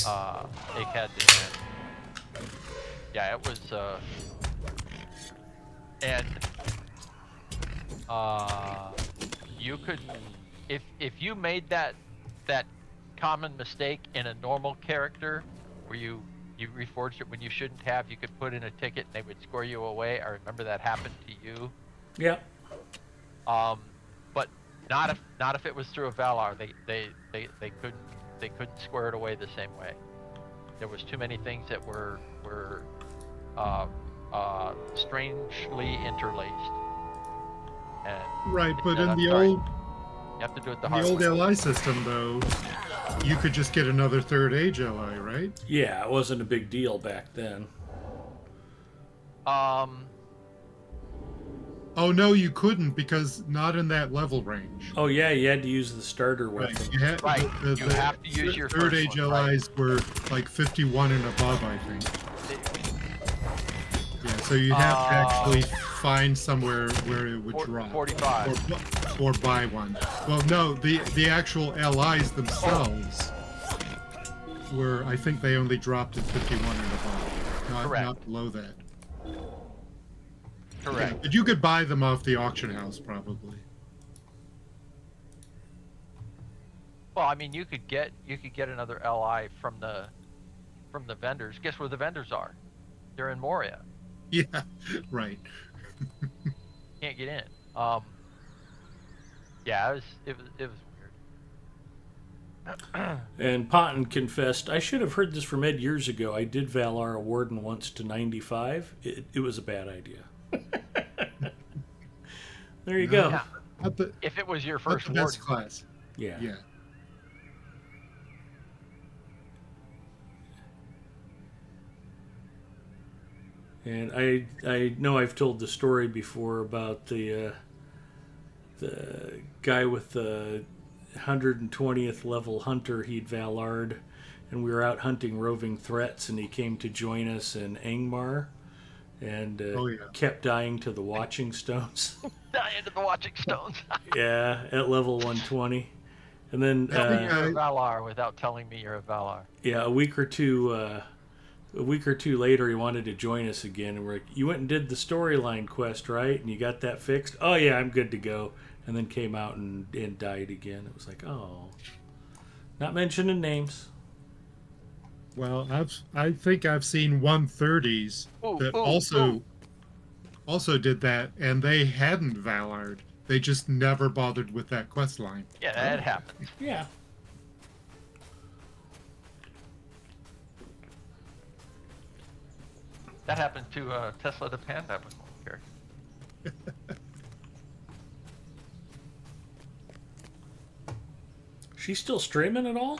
Akad Dan. Yeah, it was and you could, if you made that common mistake in a normal character where you reforged it when you shouldn't have, you could put in a ticket and they would score you away. I remember that happened to you. Yep. But not if it was through a Valar. They couldn't square it away the same way. There was too many things that were strangely interlaced. And Right, but in I'm the sorry, old you have to do it the in hard the old way. LI system, though, you could just get another third age LI, right? Yeah, it wasn't a big deal back then. Oh no, you couldn't, because not in that level range. Oh yeah, you had to use the starter weapon. Right, you had, Right, you have to use your third first age one, right. LIs were like 51 and above, I think. Yeah, so you have to actually find somewhere where it would drop. 45. Or buy one. Well, no, the actual LIs themselves were, I think they only dropped at 51 and above, Correct. not below that. Correct. Yeah, but you could buy them off the auction house, probably. Well, I mean, you could get another LI from the vendors. Guess where the vendors are? They're in Moria. Yeah, right. Can't get in. Yeah, it was weird. And Ponton confessed, I should have heard this from Ed years ago. I did Valar Warden once to 95. It was a bad idea. There you go. Yeah. Not the, If it was your not first the best warden, class. Yeah. Yeah. And I know I've told the story before about the guy with the 120th level hunter he'd Valard, and we were out hunting roving threats, and he came to join us in Angmar, and kept dying to the Watching Stones. dying to the Watching Stones. Yeah, at level 120. And then You're a Valar without telling me you're a Valar. yeah, a week or two later, he wanted to join us again, and we're like, "You went and did the storyline quest, right? And you got that fixed?" "Oh yeah, I'm good to go." And then came out and died again. It was like, oh, not mentioning names. Well, I think I've seen 130s that also did that, and they hadn't Valard. They just never bothered with that quest line. Yeah, that happens. Yeah. That happened to Tesla the Panda with one character. She's still streaming at all?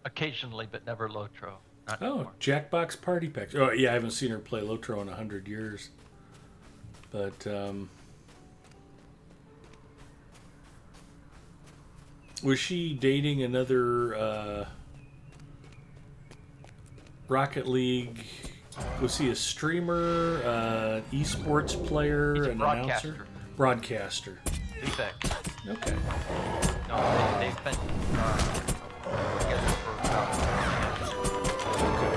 Occasionally, but never Lotro. Not Oh, anymore. Jackbox Party Packs. Oh yeah, I haven't seen her play Lotro in 100 years. But was she dating another Rocket League? Was he a streamer, esports player, He's a an broadcaster. announcer? Broadcaster. Defect. Okay. No, they've been together for about 20 years.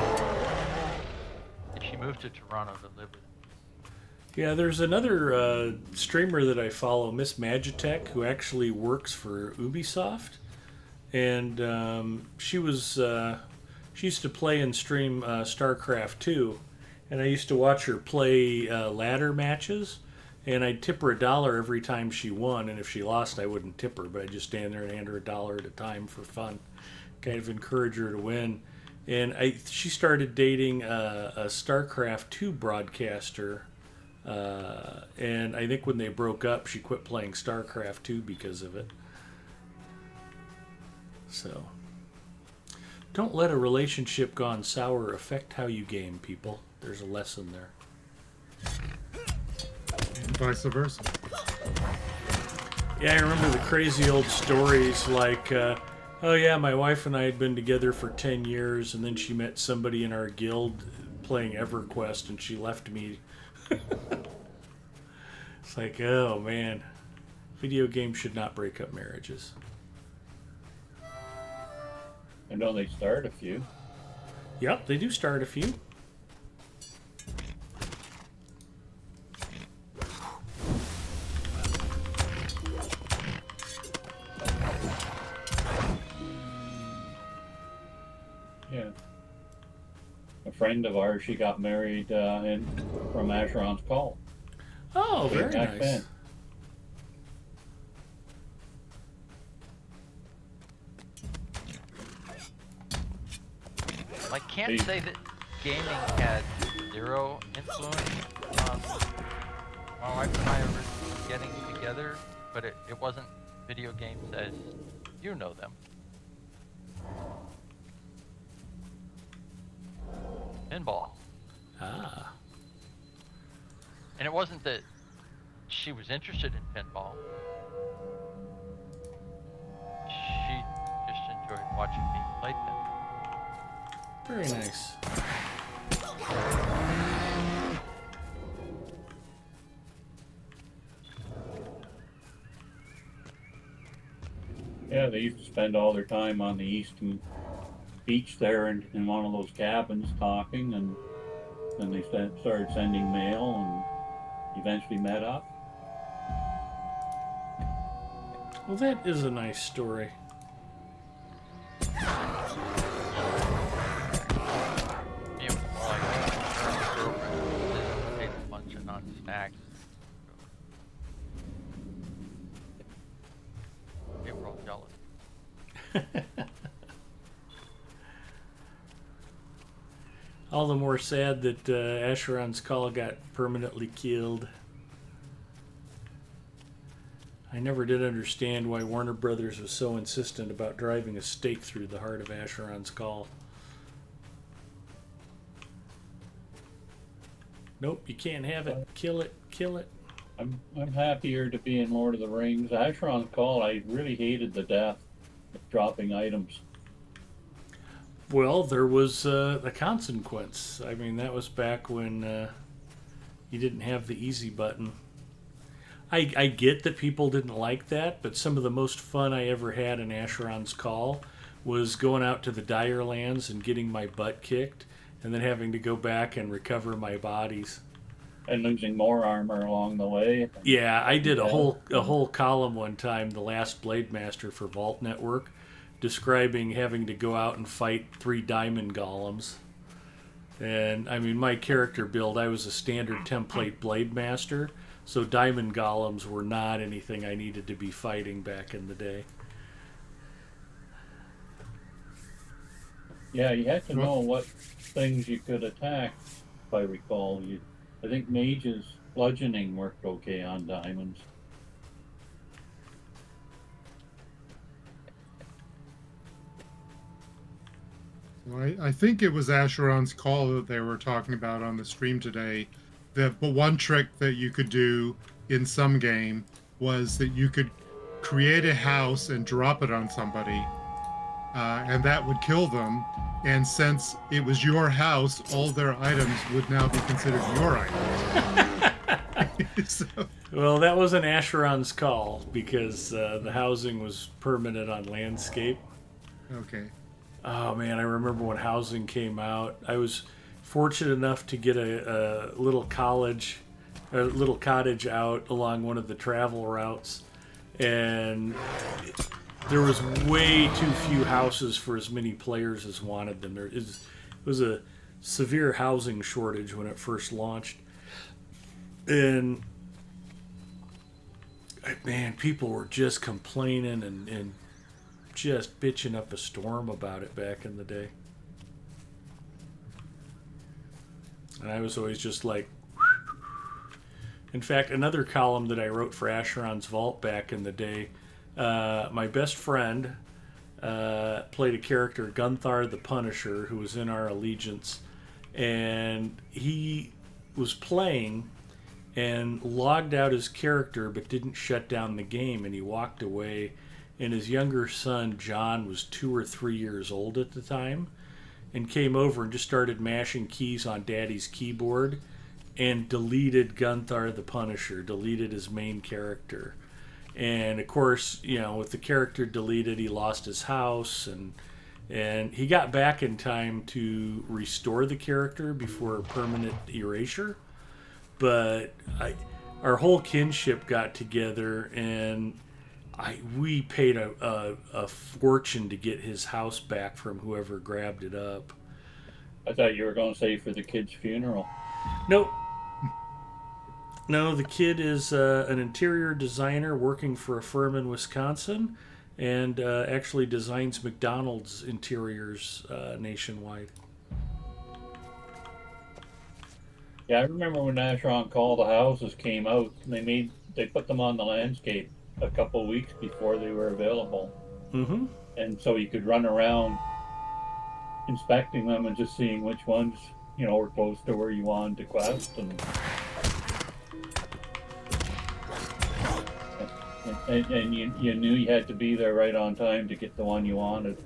And she moved to Toronto to live with him. Yeah, there's another streamer that I follow, Miss Magitech, who actually works for Ubisoft, and she used to play and stream StarCraft 2, and I used to watch her play ladder matches, and I'd tip her $1 every time she won, and if she lost, I wouldn't tip her, but I'd just stand there and hand her $1 at a time for fun, kind of encourage her to win. and she started dating a StarCraft 2 broadcaster, and I think when they broke up, she quit playing StarCraft 2 because of it. So, don't let a relationship gone sour affect how you game, people. There's a lesson there. And vice versa. Yeah, I remember the crazy old stories like, oh yeah, my wife and I had been together for 10 years, and then she met somebody in our guild playing EverQuest, and she left me. It's like, oh man, video games should not break up marriages. I know they start a few. Yep, they do start a few. Yeah. A friend of ours, she got married from Asheron's Call. Oh, Way very back nice. then. I can't Hey. say that gaming had zero influence on my wife and I originally getting together, but it wasn't video games as you know them. Pinball. Ah. And it wasn't that she was interested in pinball. She just enjoyed watching me play pinball. Very nice. Yeah, they used to spend all their time on the eastern beach there in one of those cabins talking, and then they started sending mail and eventually met up. Well, that is a nice story. Yeah, more like girlfriend ate a bunch of non-snacks. They were all jealous. All the more sad that Asheron's Call got permanently killed. I never did understand why Warner Brothers was so insistent about driving a stake through the heart of Asheron's Call. Nope, you can't have it. Kill it. Kill it. I'm happier to be in Lord of the Rings. Asheron's Call, I really hated the death of dropping items. Well, there was the consequence. I mean, that was back when you didn't have the easy button. I get that people didn't like that, but some of the most fun I ever had in Asheron's Call was going out to the Dire Lands and getting my butt kicked, and then having to go back and recover my bodies. And losing more armor along the way. Yeah, I did a Yeah. whole column one time, The Last Blade Master for Vault Network, describing having to go out and fight 3 diamond golems. And I mean, my character build, I was a standard template blade master, so diamond golems were not anything I needed to be fighting back in the day. Yeah, you had to know what things you could attack, if I recall. I think mage's bludgeoning worked okay on diamonds. I think it was Asheron's Call that they were talking about on the stream today. But one trick that you could do in some game was that you could create a house and drop it on somebody, and that would kill them. And since it was your house, all their items would now be considered your items. So, Well, that was an Asheron's Call because the housing was permanent on landscape. okay. Oh man, I remember when housing came out. I was fortunate enough to get a little cottage out along one of the travel routes, and there was way too few houses for as many players as wanted them. It was a severe housing shortage when it first launched, and man, people were just complaining and just bitching up a storm about it back in the day. And I was always just like, in fact, another column that I wrote for Asheron's Vault back in the day, my best friend played a character, Gunthar the Punisher, who was in our allegiance. And he was playing and logged out his character but didn't shut down the game, and he walked away. And his younger son, John, was 2 or 3 years old at the time, and came over and just started mashing keys on Daddy's keyboard and deleted Gunthar the Punisher, deleted his main character. And of course, you know, with the character deleted, he lost his house, and he got back in time to restore the character before permanent erasure. But our whole kinship got together, and we paid a fortune to get his house back from whoever grabbed it up. I thought you were going to say for the kid's funeral. Nope. No, the kid is an interior designer working for a firm in Wisconsin, and actually designs McDonald's interiors nationwide. Yeah, I remember when Asheron Call the Houses came out. They put them on the landscape a couple of weeks before they were available, Mm-hmm. and so you could run around inspecting them and just seeing which ones, you know, were close to where you wanted to quest, and you knew you had to be there right on time to get the one you wanted.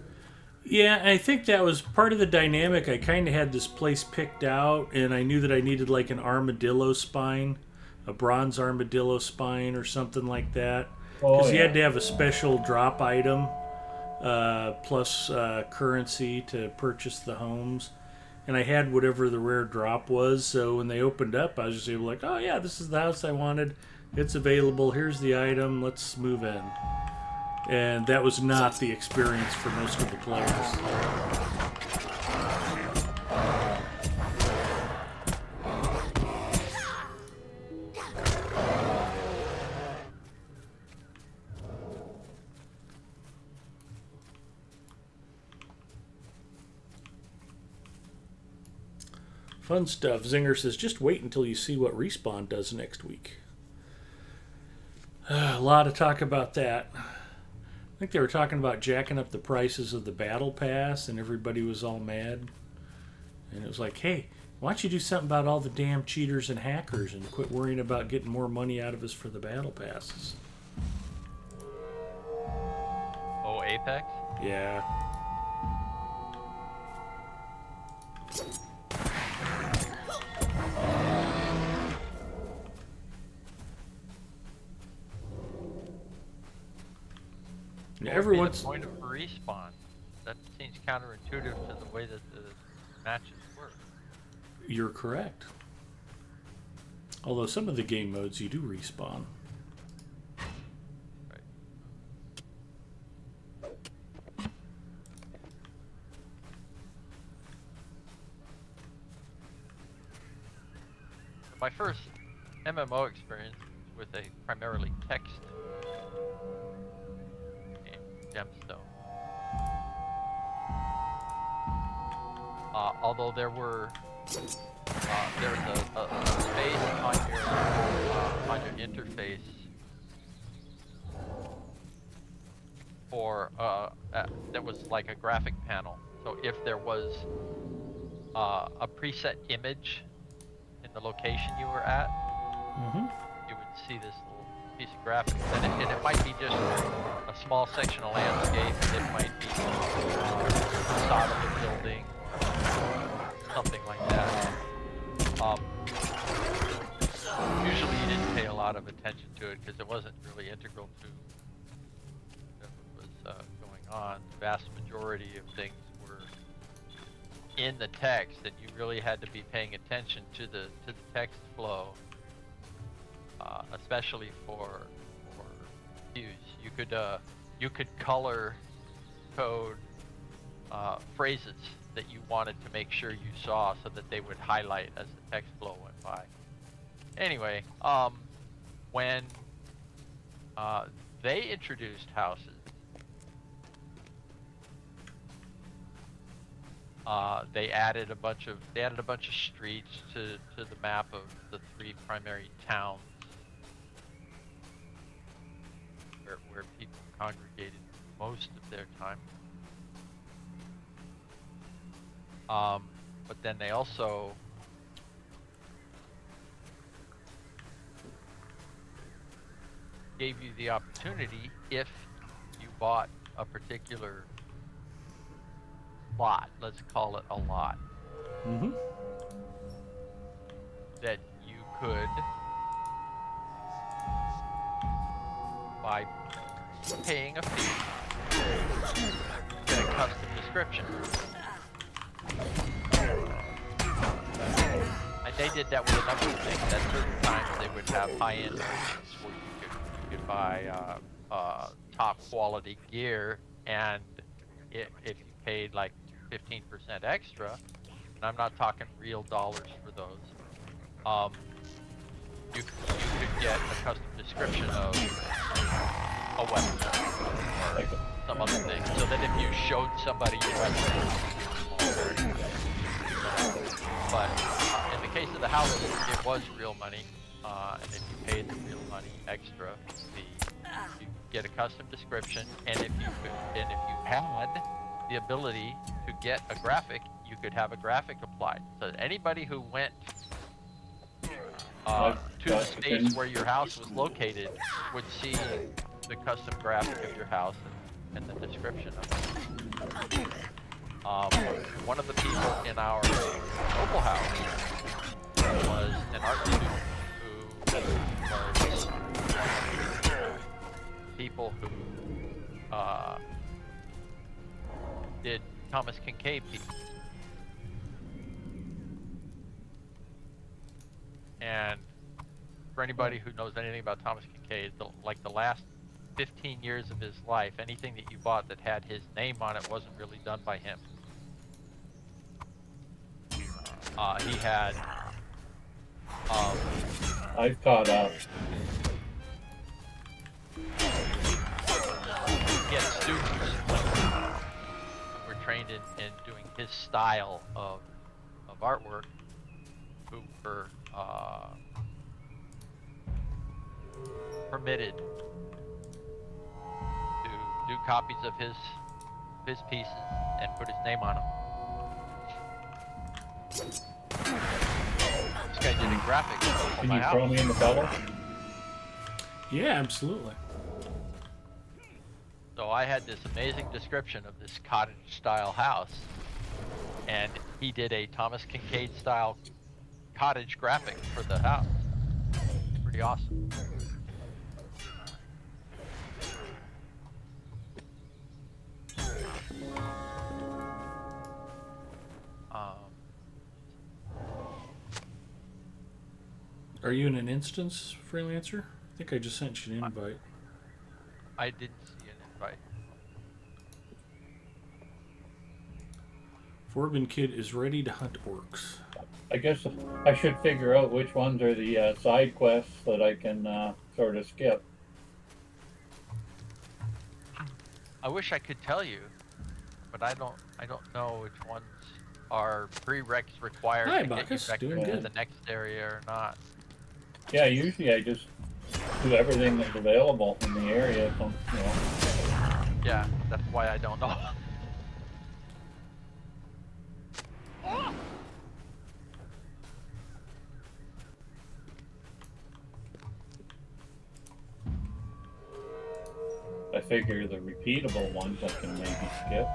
Yeah, I think that was part of the dynamic. I kind of had this place picked out, and I knew that I needed like an armadillo spine, a bronze armadillo spine or something like that. Because you had to have a special drop item plus currency to purchase the homes. And I had whatever the rare drop was, so when they opened up, I was just able like, oh yeah, this is the house I wanted. It's available. Here's the item. Let's move in. And that was not the experience for most of the players. Fun stuff. Zinger says, just wait until you see what Respawn does next week. A lot of talk about that. I think they were talking about jacking up the prices of the battle pass, and everybody was all mad. And it was like, hey, why don't you do something about all the damn cheaters and hackers and quit worrying about getting more money out of us for the battle passes? Oh, Apex? Yeah. Everyone's the point of respawn. That seems counterintuitive to the way that the matches work. You're correct. Although some of the game modes you do respawn. Right. My first MMO experience with a primarily text Gemstone. Although there was a space on your interface for that was like a graphic panel. So if there was a preset image in the location you were at, you would see this little piece of graphics, and it might be just a small section of landscape. It might be the facade of a building, or something like that. Usually, you didn't pay a lot of attention to it because it wasn't really integral to what was going on. The vast majority of things were in the text, and you really had to be paying attention to the text flow. Especially for use, you could color code phrases that you wanted to make sure you saw, so that they would highlight as the text flow went by. Anyway, when they introduced houses, They added a bunch of streets to the map of the 3 primary towns where people congregated most of their time. But then they also gave you the opportunity, if you bought a particular lot, let's call it a lot, Mm-hmm. that you could, by paying a fee, get a custom description. And they did that with a number of things. At certain times, they would have high-end merchants where you could buy top quality gear, and if you paid like 15% extra, and I'm not talking real dollars for those, you could get a custom description of a weapon or some other thing, so that if you showed somebody your weapon, but in the case of the house, it was real money, and if you paid the real money extra fee, you get a custom description, and if you had the ability to get a graphic, you could have a graphic applied. So anybody who went to the space where your house was located would see the custom graphic of your house and the description of it. One of the people in our local house was an art student who was one of the people who did Thomas Kincaid pieces. And for anybody who knows anything about Thomas Kincaid, the last 15 years of his life, anything that you bought that had his name on it wasn't really done by him. He had... I've caught up. He had students who were trained in doing his style of artwork, who were permitted to do copies of his pieces and put his name on them. This guy did a graphic for Can my you house. throw me in the bubble? Yeah, absolutely. So I had this amazing description of this cottage-style house, and he did a Thomas Kincaid-style cottage graphic for the house. Pretty awesome. Are you in an instance, freelancer? I think I just sent you an invite. I didn't see an invite. Forbin Kid is ready to hunt orcs. I guess I should figure out which ones are the side quests that I can sort of skip. I wish I could tell you, but I don't know which ones are prereqs required Hi, to get you Bacchus. back Doing to good. the next area or not. Yeah, usually I just do everything that's available in the area. So, you know. Yeah, that's why I don't know. I figure the repeatable ones I can maybe skip.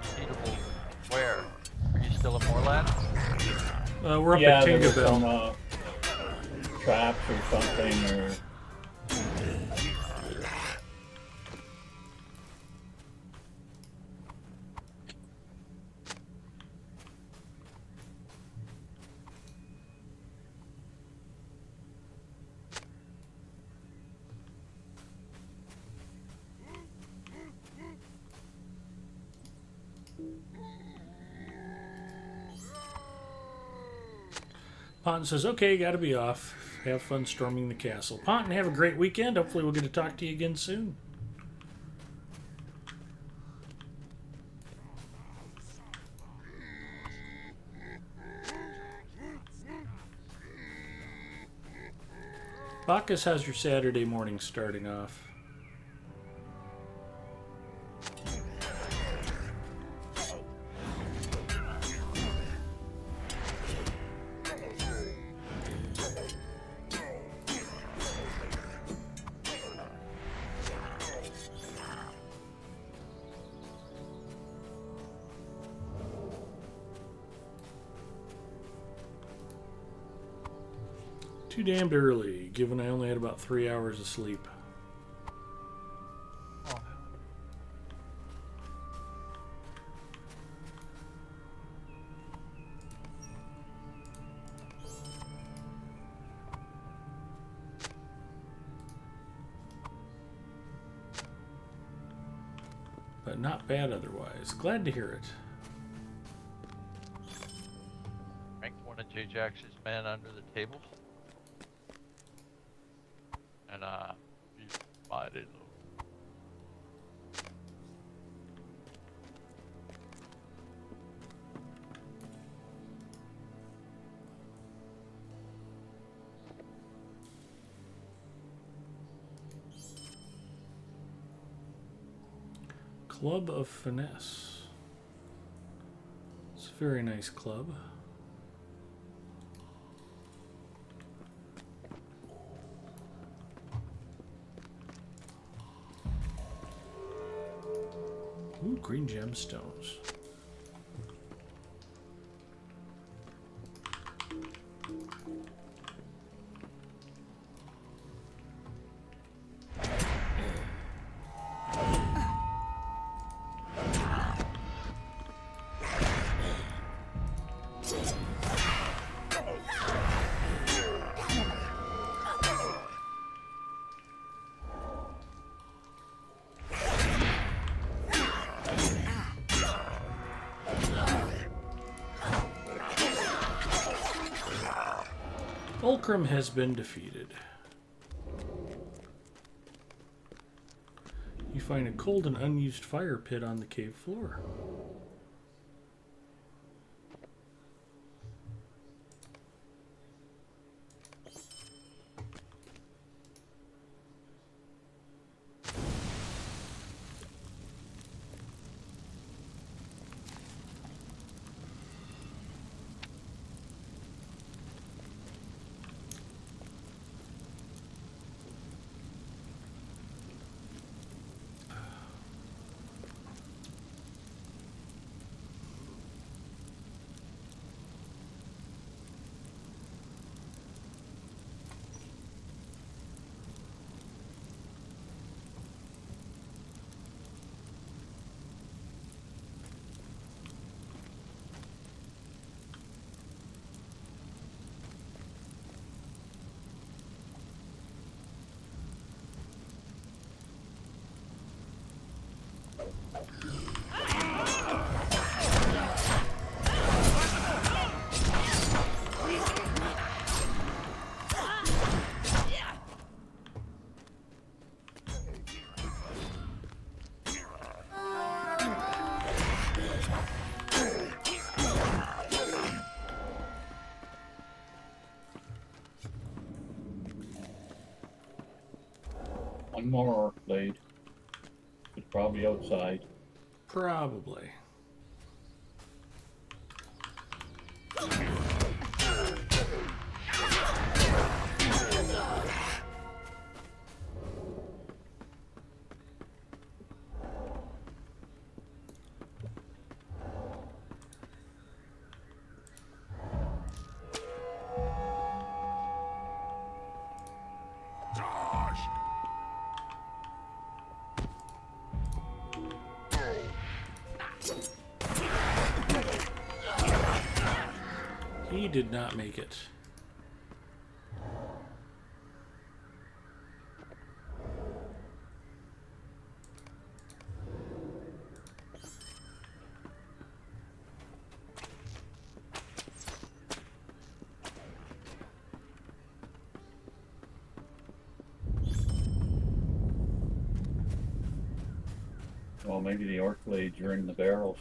Repeatable where? Are you still in Moorland? We're up Yeah, at there was Kingabell. some traps or something, or Pon says, okay, gotta be off. have fun storming the castle. Ponton, have a great weekend. Hopefully we'll get to talk to you again soon. Bacchus, how's your Saturday morning starting off? Too damned early, given I only had about 3 hours of sleep. But not bad otherwise. Glad to hear it. Ranked one of J-Jax's men under the table. And he's mighty low. Club of Finesse. It's a very nice club. Ooh, green gemstones. Fulcrum has been defeated. You find a cold and unused fire pit on the cave floor. One more orc blade. It's probably outside. Probably. He did not make it. Well, maybe the orc blades are in the barrels.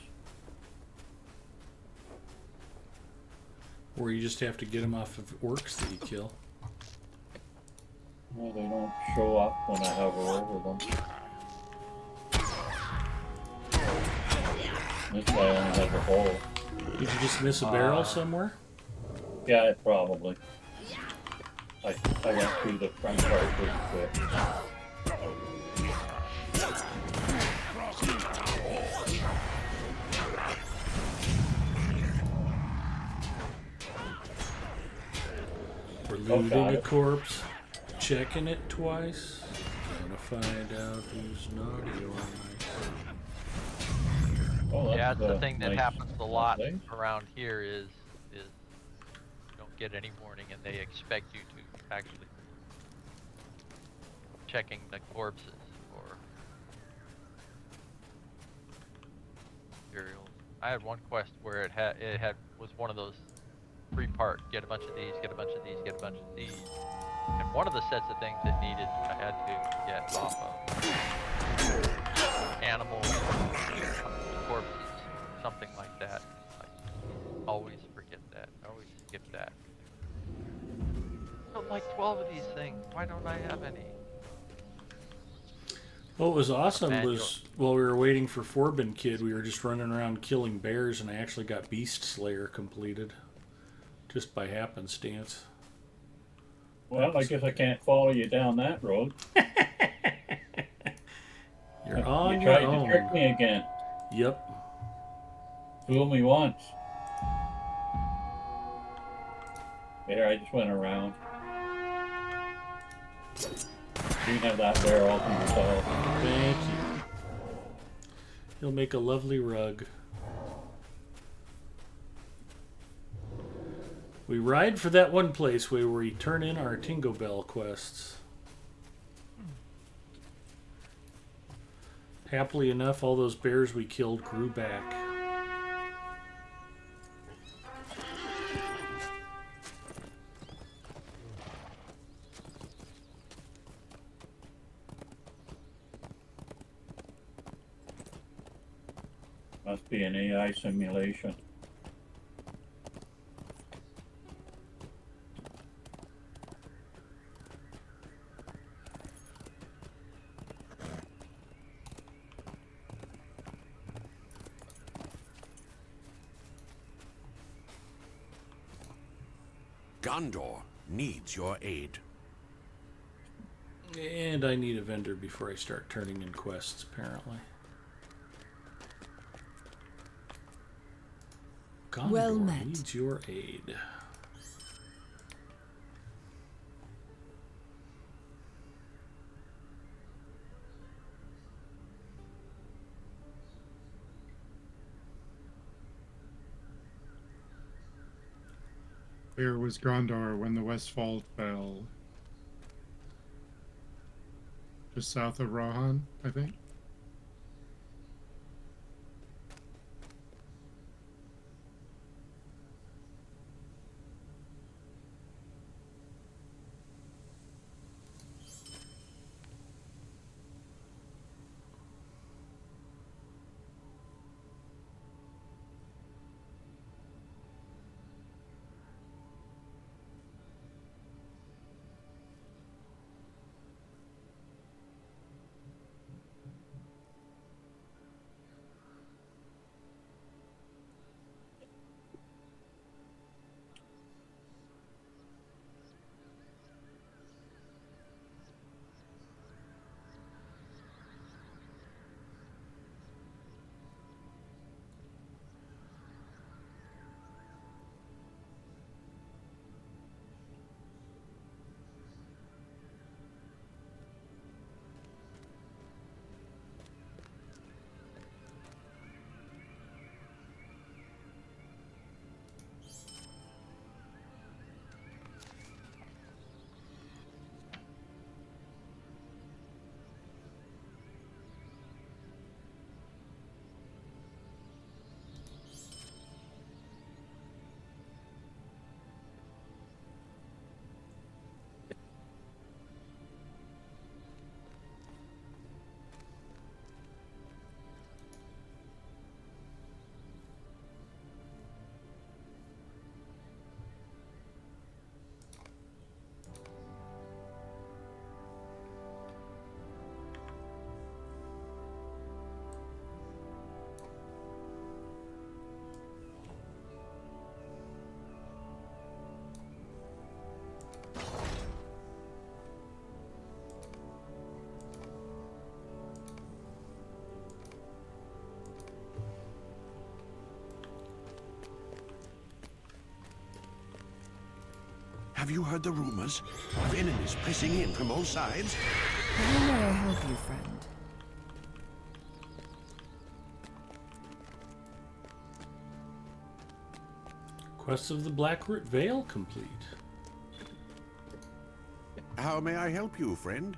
Or you just have to get them off of orcs that you kill. Well, they don't show up when I hover over them. This guy only has a hole. Did you just miss a barrel somewhere? Yeah, probably. I went through the front part pretty quick. We're looting got a it. corpse, checking it twice. Gonna find out who's naughty or nice. Oh, that's Yeah, it's the thing that nice happens a lot place. around here is you don't get any warning and they expect you to actually checking the corpses or materials. I had one quest where it was one of those 3-part, get a bunch of these, get a bunch of these, get a bunch of these. And one of the sets of things it needed I had to get off of animals, corpses, something like that. I always forget that. I always skip that. I got like 12 of these things. Why don't I have any? What was awesome Manual. was while we were waiting for Forbin Kid, we were just running around killing bears, and I actually got Beast Slayer completed just by happenstance. Well, I guess I can't follow you down that road. You're on You your tried to own. trick me again. Yep. Fool me once. There, I just went around. You can have that bear all to yourself. Thank you. You'll make a lovely rug. We ride for that one place where we turn in our Tingo Bell quests. Happily enough, all those bears we killed grew back. Must be an AI simulation. Gondor needs your aid. And I need a vendor before I start turning in quests, apparently. Gondor Well met. needs your aid. Where was Gondor when the Westfold fell? Just south of Rohan, I think. Have you heard the rumors of enemies pressing in from all sides? How may I help you, friend? Quest of the Blackroot Vale complete. How may I help you, friend?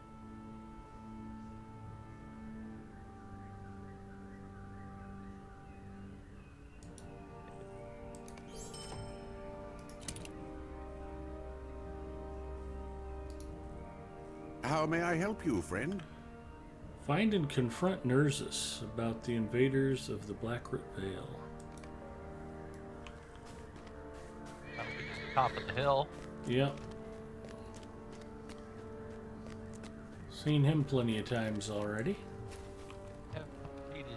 How may I help you, friend? Find and confront Nerzus about the invaders of the Blackroot Vale. That'll be at the top of the hill. Yep. Seen him plenty of times already. Yep, he did.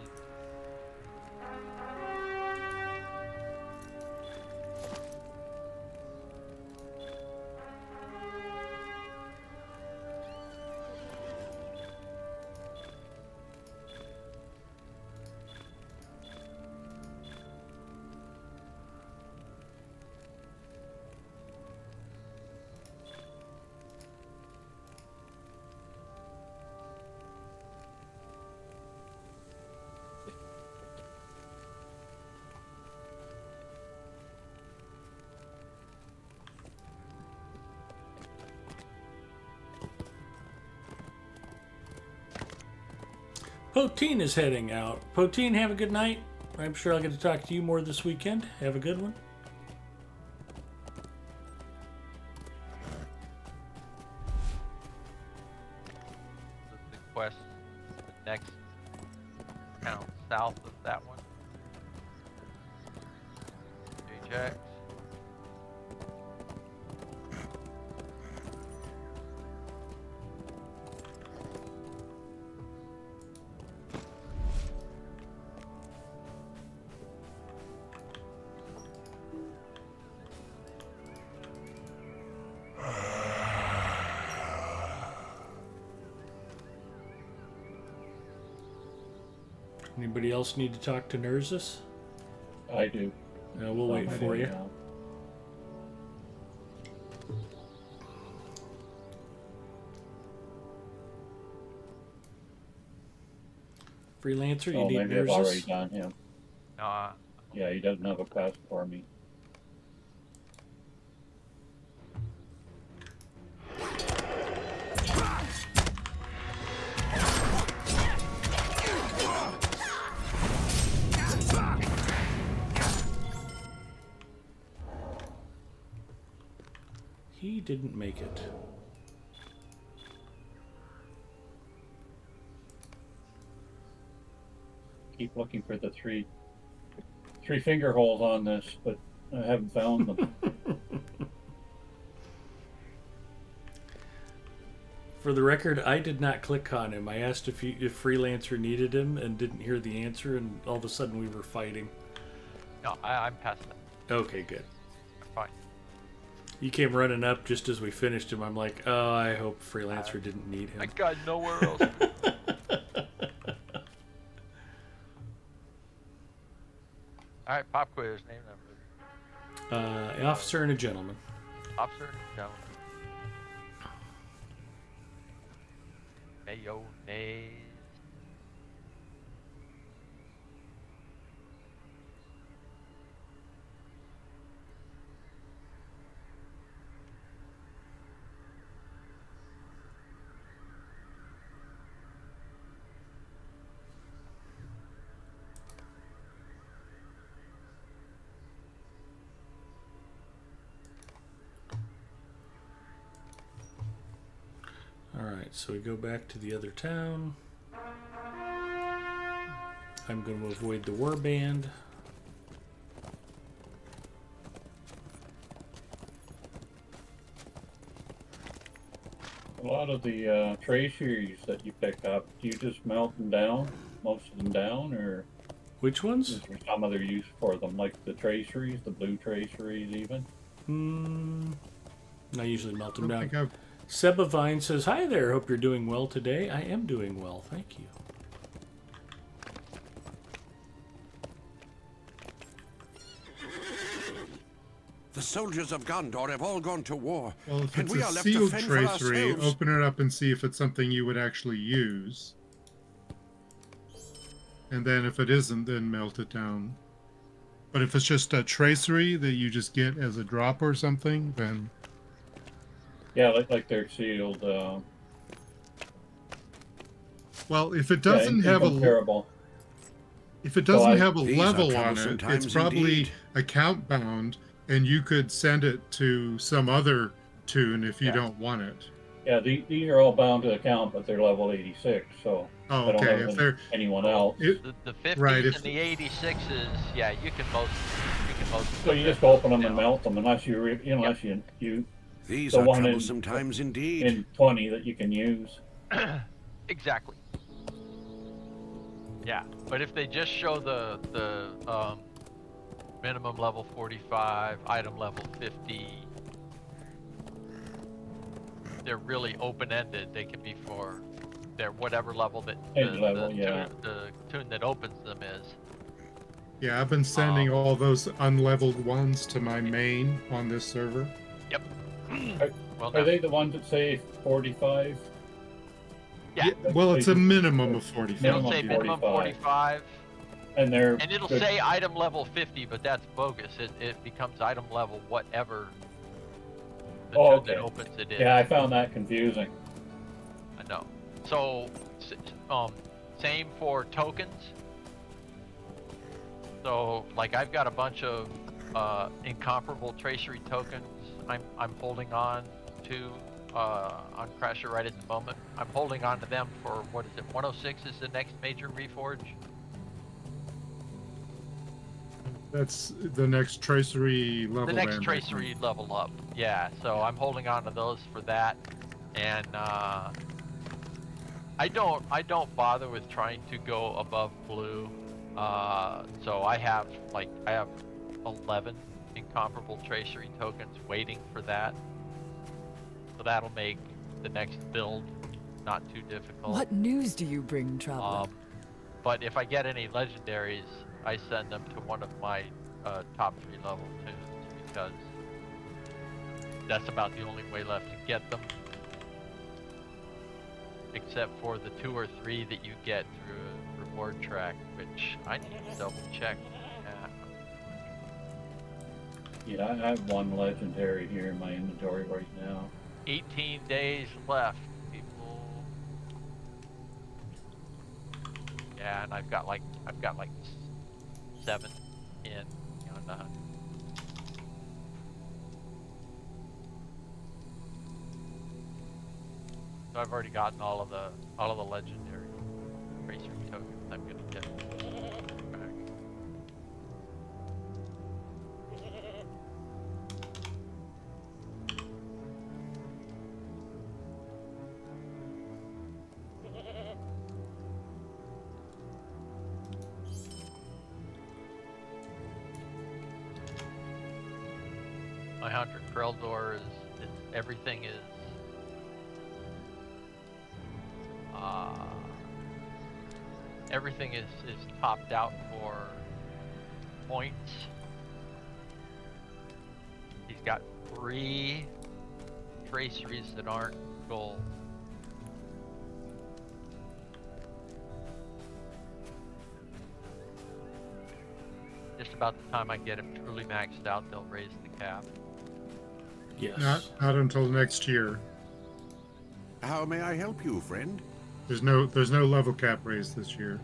Poteen is heading out. Poteen, have a good night. I'm sure I'll get to talk to you more this weekend. Have a good one. The quest, the next town south of that one. Ajax. Anybody else need to talk to Nerzus? I do. We'll wait for you. Now. Freelancer, you Oh, need maybe I've already Nerzus? done him. No, Yeah, he doesn't have a quest for me. He didn't make it. Keep looking for the three finger holes on this, but I haven't found them. For the record, I did not click on him. I asked if Freelancer needed him and didn't hear the answer, and all of a sudden we were fighting. no, I'm past that. Okay, good. I'm fine. He came running up just as we finished him. I'm like, oh, I hope Freelancer didn't need him. I got nowhere else. Alright, pop quiz, name number. Officer and a gentleman. Officer, gentleman. Mayonnaise. Alright, so we go back to the other town. I'm going to avoid the warband. A lot of the traceries that you pick up, do you just melt them down, most of them down, or Which ones? is there some other use for them, like the traceries, the blue traceries even? I usually melt them I don't down. think I've Seba Vine says, hi there, hope you're doing well today. I am doing well, thank you. The soldiers of Gondor have all gone to war, Well, if and it's we a are left to sealed fend for tracery, ourselves. open it up and see if it's something you would actually use. And then if it isn't, then melt it down. But if it's just a tracery that you just get as a drop or something, then Yeah, like they're sealed. well, if it Yeah, doesn't have a incomparable. if it So doesn't have a These are level on troublesome it, it's times probably indeed. account bound, and you could send it to some other tune if you Yeah. don't want it. Yeah, these are all bound to account, but they're level 86, so Oh, I don't okay. have If they're anyone Oh, else. the 50s right, and the 86s, yeah, you can most So put you them just open them and down. melt them, unless Yep. you These the are one troublesome times indeed. in 20 that you can use. Exactly. Yeah, but if they just show the minimum level 45, item level 50, they're really open-ended. They can be for their whatever level that Any level, yeah. the tune that opens them is. yeah, I've been sending all those unleveled ones to my main on this server. Yep. Well, Are now, they the ones that say 45? yeah, Well, it's a They- minimum of it'll 45. say minimum minimum 45, And they're and it'll good. say item level 50, but that's bogus. It becomes item level whatever the Oh, tune okay. that opens it is. Yeah, I found that confusing. I know. So, same for tokens. So, like, I've got a bunch of incomparable tracery tokens. I'm holding on to on Crasher right at the moment. I'm holding on to them for, what is it? 106 is the next major reforge. That's the next tracery level. The next band, I think. tracery level up. Yeah. So I'm holding on to those for that, and I don't bother with trying to go above blue. So I have 11 incomparable tracery tokens waiting for that. So that'll make the next build not too difficult. What news do you bring, traveler? But if I get any legendaries, I send them to one of my top 3 level tunes, because that's about the only way left to get them. Except for the 2 or 3 that you get through a reward track, which I need to double check. Yeah, I have one legendary here in my inventory right now. 18 days left, people. Yeah, and I've got like 7 in beyond 100. So I've already gotten all of the legendary tracer tokens I'm gonna get back. My hunter Kreldor is everything is everything is topped out for points. He's got 3 traceries that aren't gold. Just about the time I get him truly maxed out, they'll raise the cap. Yes. Not until next year. How may I help you, friend? There's no level cap raise this year.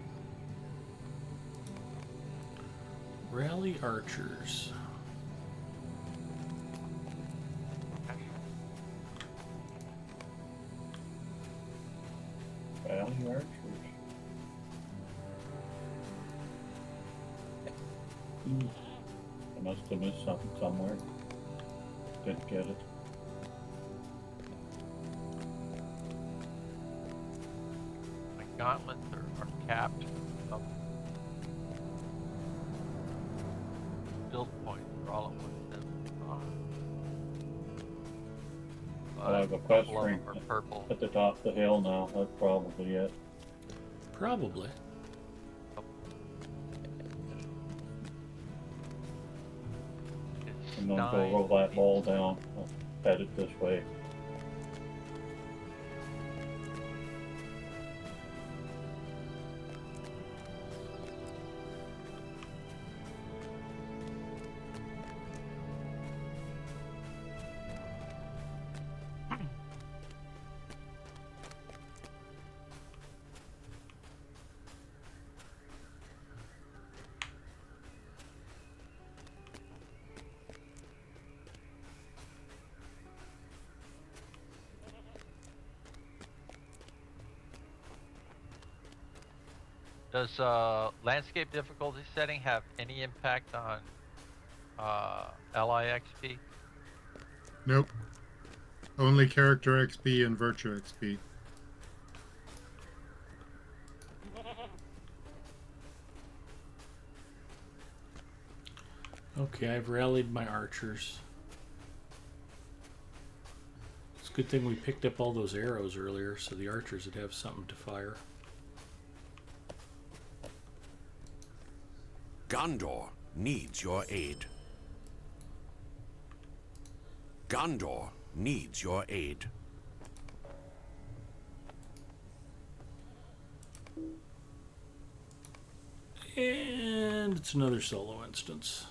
Rally archers. Valley Archers. I must have missed something somewhere. Didn't get it. My gauntlets are capped. Build points for all of them. I have a quest couple of ring them are purple. at the top of the hill now. That's probably it. Probably. It's I'm going to go 9 roll that feet. ball down. I'll head it this way. Does landscape difficulty setting have any impact on LIXP? Nope. Only character XP and virtue XP. Okay, I've rallied my archers. It's a good thing we picked up all those arrows earlier, so the archers would have something to fire. Gondor needs your aid. Gondor needs your aid. And it's another solo instance.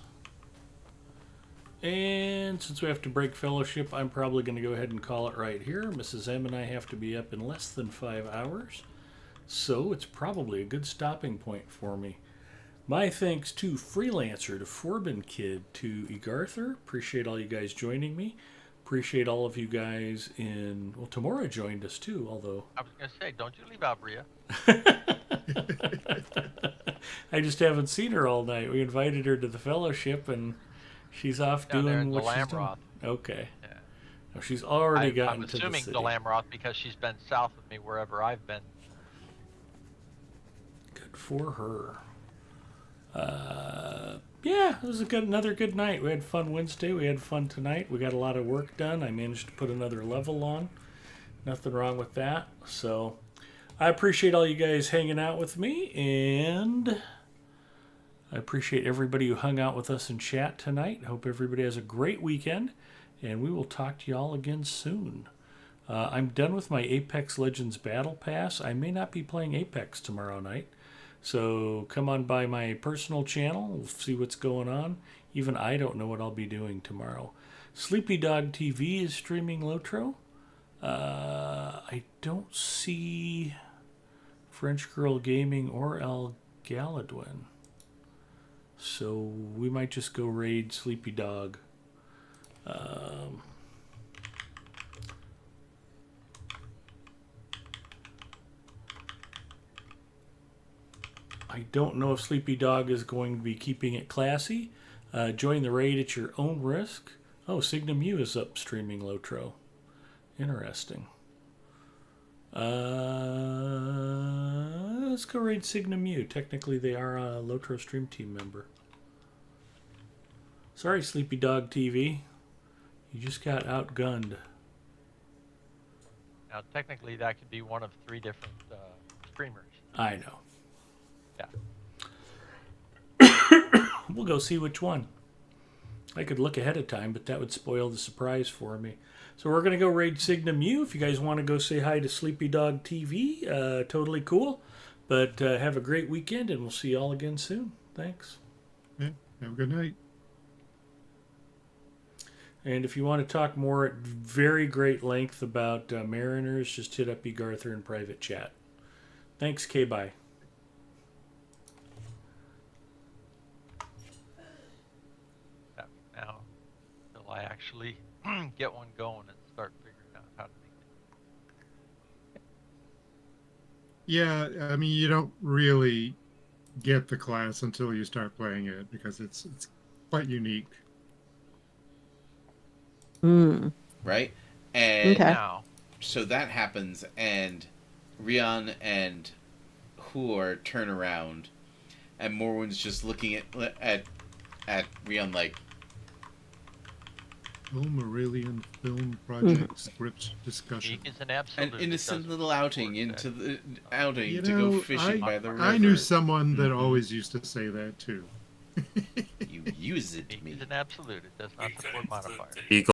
And since we have to break fellowship, I'm probably going to go ahead and call it right here. Mrs. M and I have to be up in less than 5 hours, so it's probably a good stopping point for me. My thanks to Freelancer, to Forbin Kid, to Egarther. Appreciate all you guys joining me. Appreciate all of you guys in... Well, Tamora joined us too, although... I was going to say, don't you leave out Bria. I just haven't seen her all night. We invited her to the fellowship, and she's off Down there doing in what she's doing. Delamroth. Okay. Yeah. Well, she's already gotten I'm to the assuming city. Delamroth because she's been south of me wherever I've been. Good for her. Yeah, it was another good night. We had fun Wednesday. We had fun tonight. We got a lot of work done. I managed to put another level on. Nothing wrong with that. So I appreciate all you guys hanging out with me, and I appreciate everybody who hung out with us in chat tonight. Hope everybody has a great weekend, and we will talk to y'all again soon. I'm done with my Apex Legends Battle Pass. I may not be playing Apex tomorrow night. So come on by my personal channel, we'll see what's going on. Even I don't know what I'll be doing tomorrow. Sleepy Dog TV is streaming Lotro. I don't see French Girl Gaming or El Galadwin. So we might just go raid Sleepy Dog. I don't know if Sleepy Dog is going to be keeping it classy. Join the raid at your own risk. Oh, Signum U is up streaming Lotro. Interesting. Let's go raid Signum U. Technically, they are a Lotro stream team member. Sorry, Sleepy Dog TV. You just got outgunned. Now, technically, that could be one of 3 different streamers. I know. Yeah. We'll go see which one. I could look ahead of time, but that would spoil the surprise for me. So we're going to go raid Signum U. If you guys want to go say hi to Sleepy Dog TV, totally cool. But have a great weekend, and we'll see you all again soon. Thanks. Yeah, have a good night. And if you want to talk more at very great length about Mariners, just hit up Egarther in private chat. Thanks, K-bye. Now, until I actually get one going and start figuring out how to make it. Yeah, I mean, you don't really get the class until you start playing it because it's quite unique. Right? And Okay. Now, so that happens, and Rion and Hur turn around, and Morwen's just looking at Rion like, Silmarillion Film Project Script Discussion. Geek is an absolute. an It innocent doesn't little outing work into that. the outing You to know, go fishing by the river. I knew someone that Mhm. always used to say that too. You use it Beak me. is an absolute. It does not support modifiers. Eagle